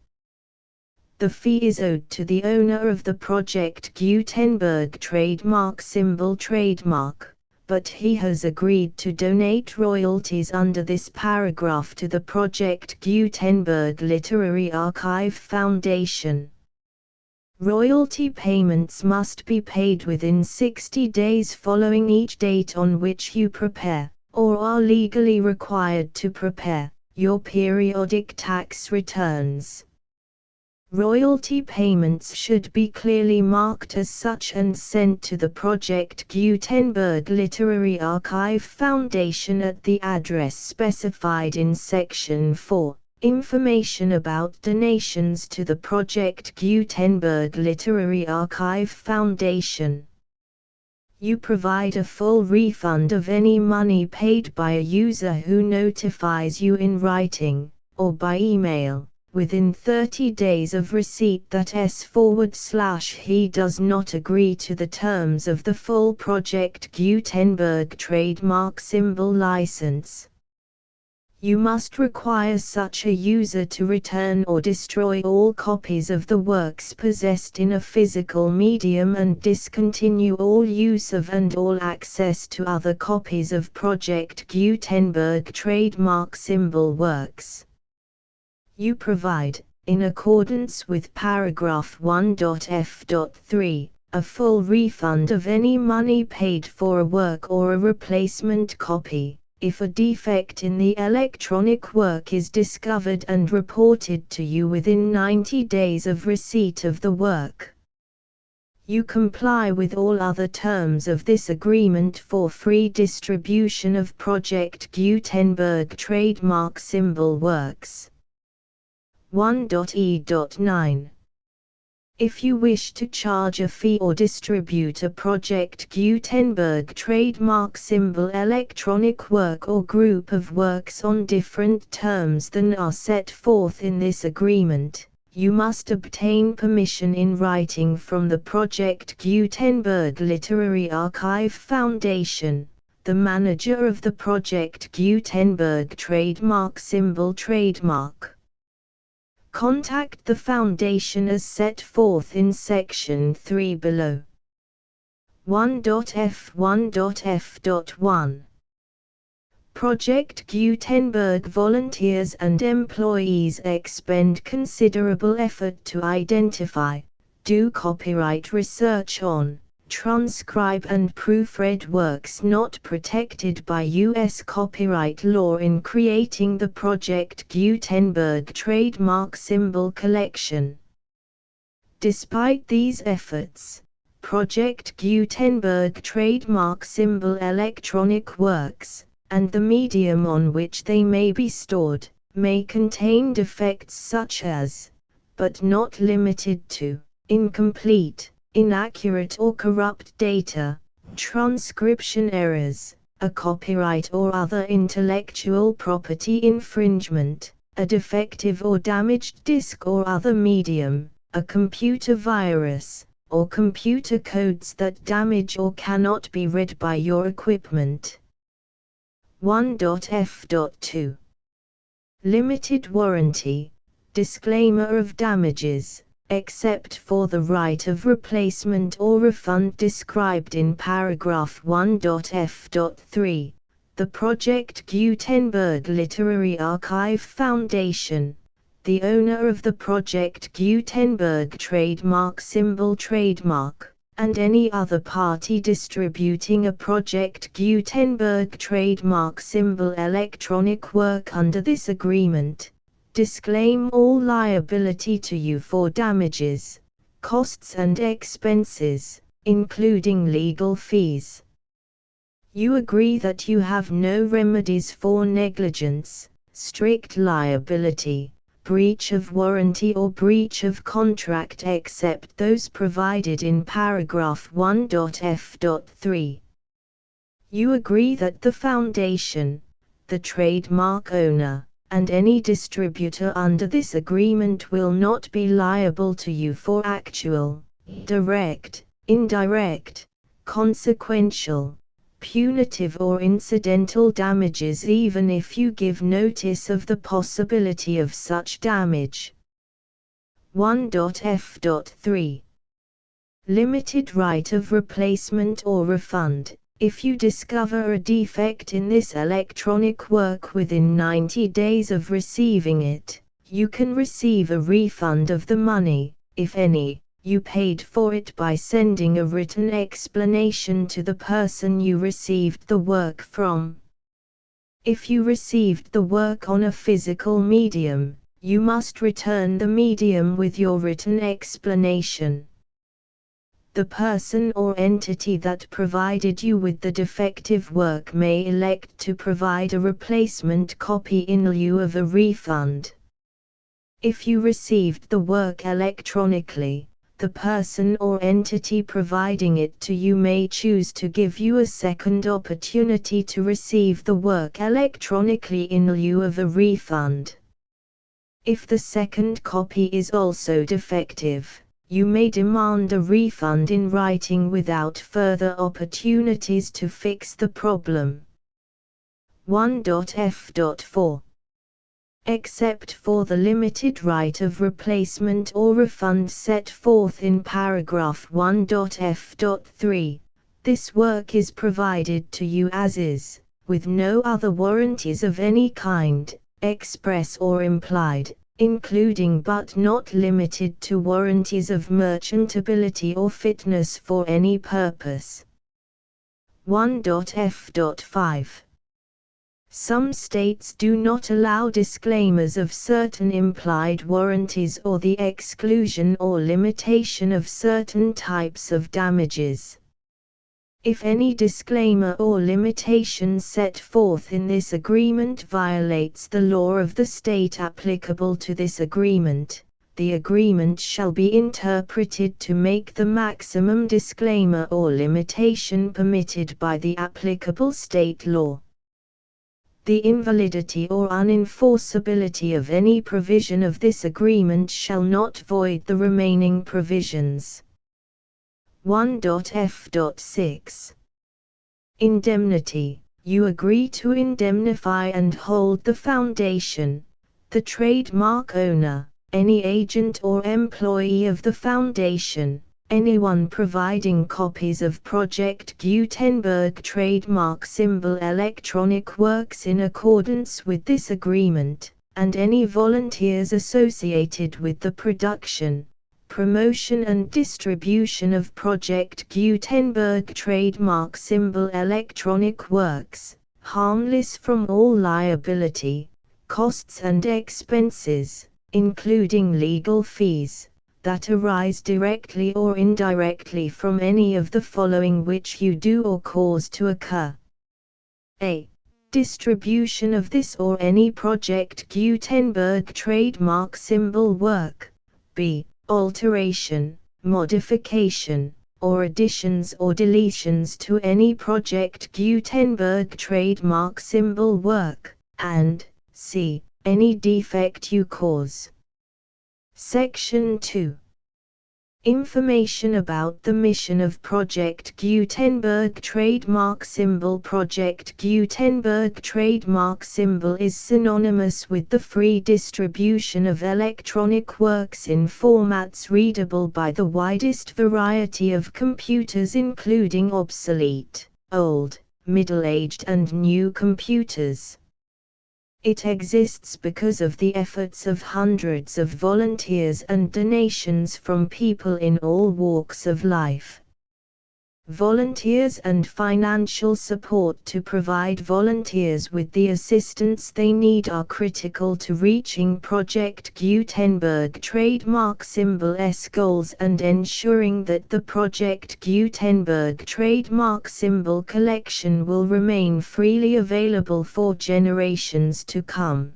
The fee is owed to the owner of the Project Gutenberg trademark symbol trademark, but he has agreed to donate royalties under this paragraph to the Project Gutenberg Literary Archive Foundation. Royalty payments must be paid within 60 days following each date on which you prepare, or are legally required to prepare, your periodic tax returns. Royalty payments should be clearly marked as such and sent to the Project Gutenberg Literary Archive Foundation at the address specified in Section 4. Information about donations to the Project Gutenberg Literary Archive Foundation. You provide a full refund of any money paid by a user who notifies you in writing, or by email, within 30 days of receipt that he does not agree to the terms of the full Project Gutenberg trademark symbol license. You must require such a user to return or destroy all copies of the works possessed in a physical medium and discontinue all use of and all access to other copies of Project Gutenberg trademark symbol works. You provide, in accordance with paragraph 1.f.3, a full refund of any money paid for a work or a replacement copy, if a defect in the electronic work is discovered and reported to you within 90 days of receipt of the work. You comply with all other terms of this agreement for free distribution of Project Gutenberg trademark symbol works. 1.e.9. If you wish to charge a fee or distribute a Project Gutenberg trademark symbol electronic work or group of works on different terms than are set forth in this agreement, you must obtain permission in writing from the Project Gutenberg Literary Archive Foundation, the manager of the Project Gutenberg trademark symbol trademark. Contact the Foundation as set forth in Section 3 below. 1.f1.f.1. Project Gutenberg volunteers and employees expend considerable effort to identify, do copyright research on, transcribe and proofread works not protected by U.S. copyright law in creating the Project Gutenberg trademark symbol collection. Despite these efforts, Project Gutenberg trademark symbol electronic works, and the medium on which they may be stored, may contain defects such as, but not limited to, incomplete, inaccurate or corrupt data, transcription errors, a copyright or other intellectual property infringement, a defective or damaged disk or other medium, a computer virus, or computer codes that damage or cannot be read by your equipment. 1.f.2. Limited warranty, disclaimer of damages, except for the right of replacement or refund described in paragraph 1.f.3, the Project Gutenberg Literary Archive Foundation, the owner of the Project Gutenberg trademark symbol trademark, and any other party distributing a Project Gutenberg trademark symbol electronic work under this agreement, disclaim all liability to you for damages, costs and expenses, including legal fees. You agree that you have no remedies for negligence, strict liability, breach of warranty or breach of contract except those provided in paragraph 1.f.3. You agree that the Foundation, the trademark owner, and any distributor under this agreement will not be liable to you for actual, direct, indirect, consequential, punitive or incidental damages even if you give notice of the possibility of such damage. 1.f.3. Limited right of replacement or refund, If you discover a defect in this electronic work within 90 days of receiving it, you can receive a refund of the money, if any, you paid for it by sending a written explanation to the person you received the work from. If you received the work on a physical medium, you must return the medium with your written explanation. The person or entity that provided you with the defective work may elect to provide a replacement copy in lieu of a refund. If you received the work electronically, the person or entity providing it to you may choose to give you a second opportunity to receive the work electronically in lieu of a refund. If the second copy is also defective, you may demand a refund in writing without further opportunities to fix the problem. 1.f.4 Except for the limited right of replacement or refund set forth in paragraph 1.f.3, this work is provided to you as is, with no other warranties of any kind, express or implied, including but not limited to warranties of merchantability or fitness for any purpose. 1.f.5 Some states do not allow disclaimers of certain implied warranties or the exclusion or limitation of certain types of damages. If any disclaimer or limitation set forth in this agreement violates the law of the state applicable to this agreement, the agreement shall be interpreted to make the maximum disclaimer or limitation permitted by the applicable state law. The invalidity or unenforceability of any provision of this agreement shall not void the remaining provisions. 1.f.6 Indemnity. You agree to indemnify and hold the foundation, the trademark owner, any agent or employee of the foundation, anyone providing copies of Project Gutenberg trademark symbol electronic works in accordance with this agreement, and any volunteers associated with the production, promotion and distribution of Project Gutenberg trademark symbol electronic works, harmless from all liability, costs and expenses, including legal fees, that arise directly or indirectly from any of the following which you do or cause to occur. A. Distribution of this or any Project Gutenberg trademark symbol work. B. Alteration, modification, or additions or deletions to any Project Gutenberg trademark symbol work, and C. Any defect you cause. Section 2. Information about the mission of Project Gutenberg trademark symbol. Project Gutenberg trademark symbol is synonymous with the free distribution of electronic works in formats readable by the widest variety of computers, including obsolete, old, middle-aged and new computers. It exists because of the efforts of hundreds of volunteers and donations from people in all walks of life. Volunteers and financial support to provide volunteers with the assistance they need are critical to reaching Project Gutenberg trademark symbol's goals and ensuring that the Project Gutenberg trademark symbol collection will remain freely available for generations to come.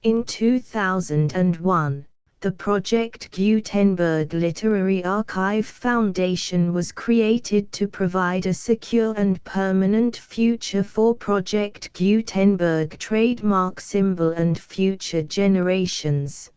In 2001, the Project Gutenberg Literary Archive Foundation was created to provide a secure and permanent future for Project Gutenberg trademark symbol and future generations.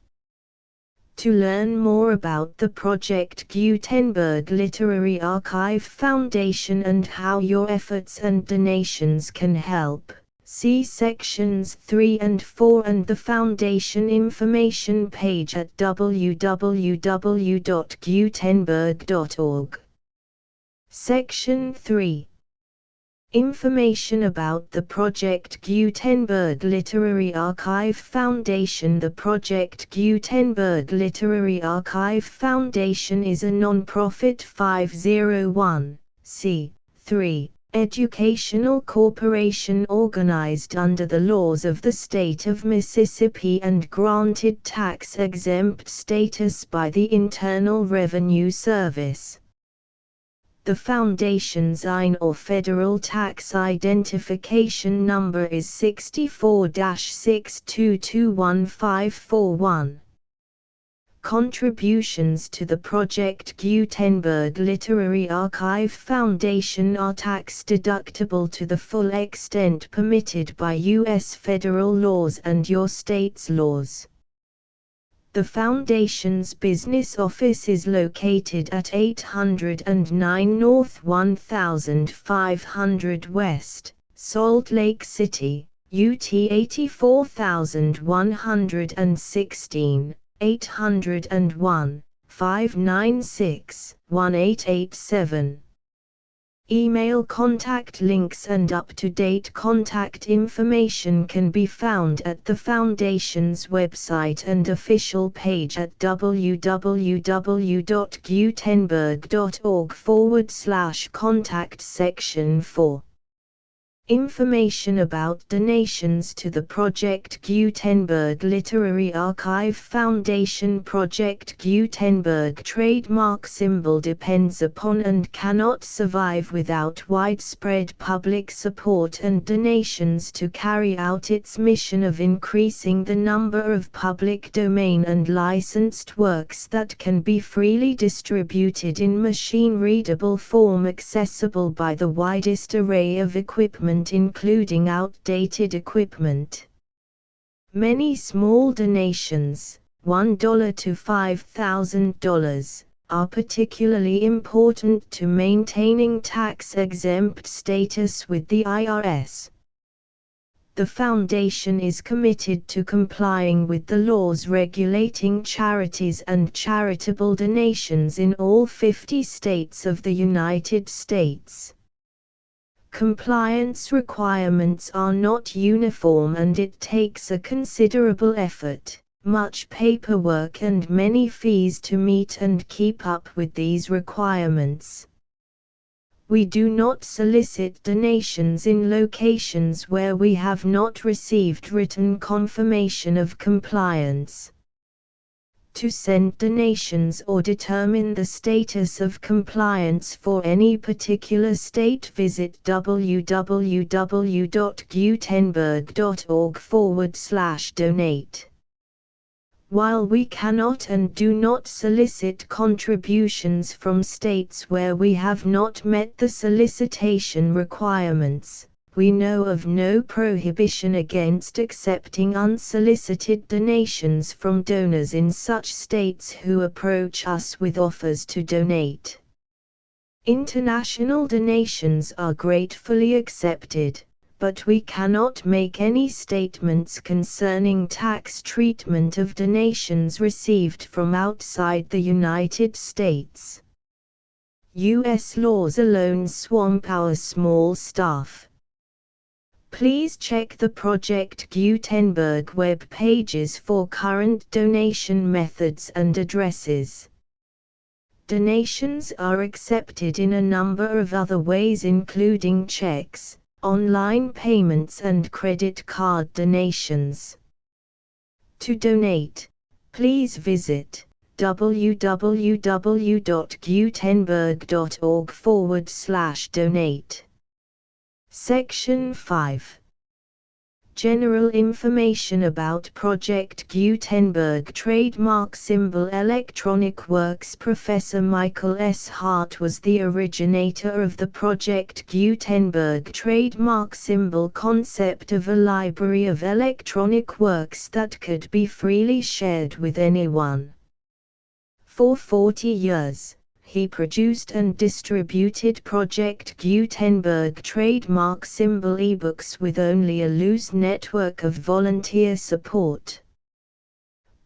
To learn more about the Project Gutenberg Literary Archive Foundation and how your efforts and donations can help, see sections 3 and 4 and the Foundation information page at www.gutenberg.org. Section 3. Information about the Project Gutenberg Literary Archive Foundation. The Project Gutenberg Literary Archive Foundation is a non-profit 501(c)(3) educational corporation organized under the laws of the state of Mississippi and granted tax-exempt status by the Internal Revenue Service. The Foundation's IN or Federal Tax Identification Number is 64-6221541. Contributions to the Project Gutenberg Literary Archive Foundation are tax-deductible to the full extent permitted by U.S. federal laws and your state's laws. The Foundation's business office is located at 809 North 1500 West, Salt Lake City, UT 84116, 801-596-1887. Email contact links and up-to-date contact information can be found at the Foundation's website and official page at www.gutenberg.org/contact section 4. Information about donations to the Project Gutenberg Literary Archive Foundation. Project Gutenberg trademark symbol depends upon and cannot survive without widespread public support and donations to carry out its mission of increasing the number of public domain and licensed works that can be freely distributed in machine-readable form accessible by the widest array of equipment including outdated equipment. Many small donations, $1 to $5,000, are particularly important to maintaining tax-exempt status with the IRS. The Foundation is committed to complying with the laws regulating charities and charitable donations in all 50 states of the United States. Compliance requirements are not uniform and it takes a considerable effort, much paperwork and many fees to meet and keep up with these requirements. We do not solicit donations in locations where we have not received written confirmation of compliance. To send donations or determine the status of compliance for any particular state, visit www.gutenberg.org/donate. While we cannot and do not solicit contributions from states where we have not met the solicitation requirements, we know of no prohibition against accepting unsolicited donations from donors in such states who approach us with offers to donate. International donations are gratefully accepted, but we cannot make any statements concerning tax treatment of donations received from outside the United States. U.S. laws alone swamp our small staff. Please check the Project Gutenberg web pages for current donation methods and addresses. Donations are accepted in a number of other ways including checks, online payments and credit card donations. To donate, please visit www.gutenberg.org/donate. Section 5. General information about Project Gutenberg trademark symbol electronic works. Professor Michael S. Hart was the originator of the Project Gutenberg trademark symbol concept of a library of electronic works that could be freely shared with anyone. For 40 years, he produced and distributed Project Gutenberg trademark symbol ebooks with only a loose network of volunteer support.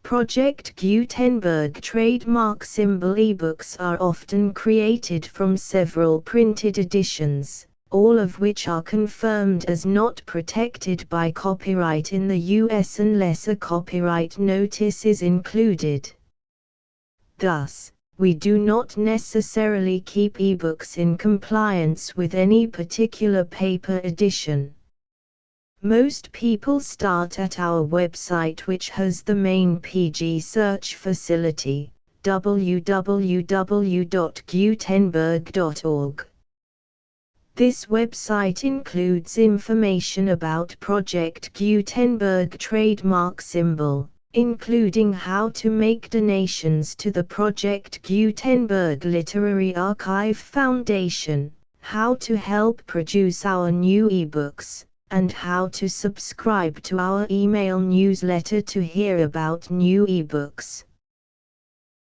Project Gutenberg trademark symbol ebooks are often created from several printed editions, all of which are confirmed as not protected by copyright in the US unless a copyright notice is included. Thus, we do not necessarily keep ebooks in compliance with any particular paper edition. Most people start at our website, which has the main PG search facility, www.gutenberg.org. This website includes information about Project Gutenberg trademark symbol, including how to make donations to the Project Gutenberg Literary Archive Foundation, how to help produce our new ebooks, and how to subscribe to our email newsletter to hear about new ebooks.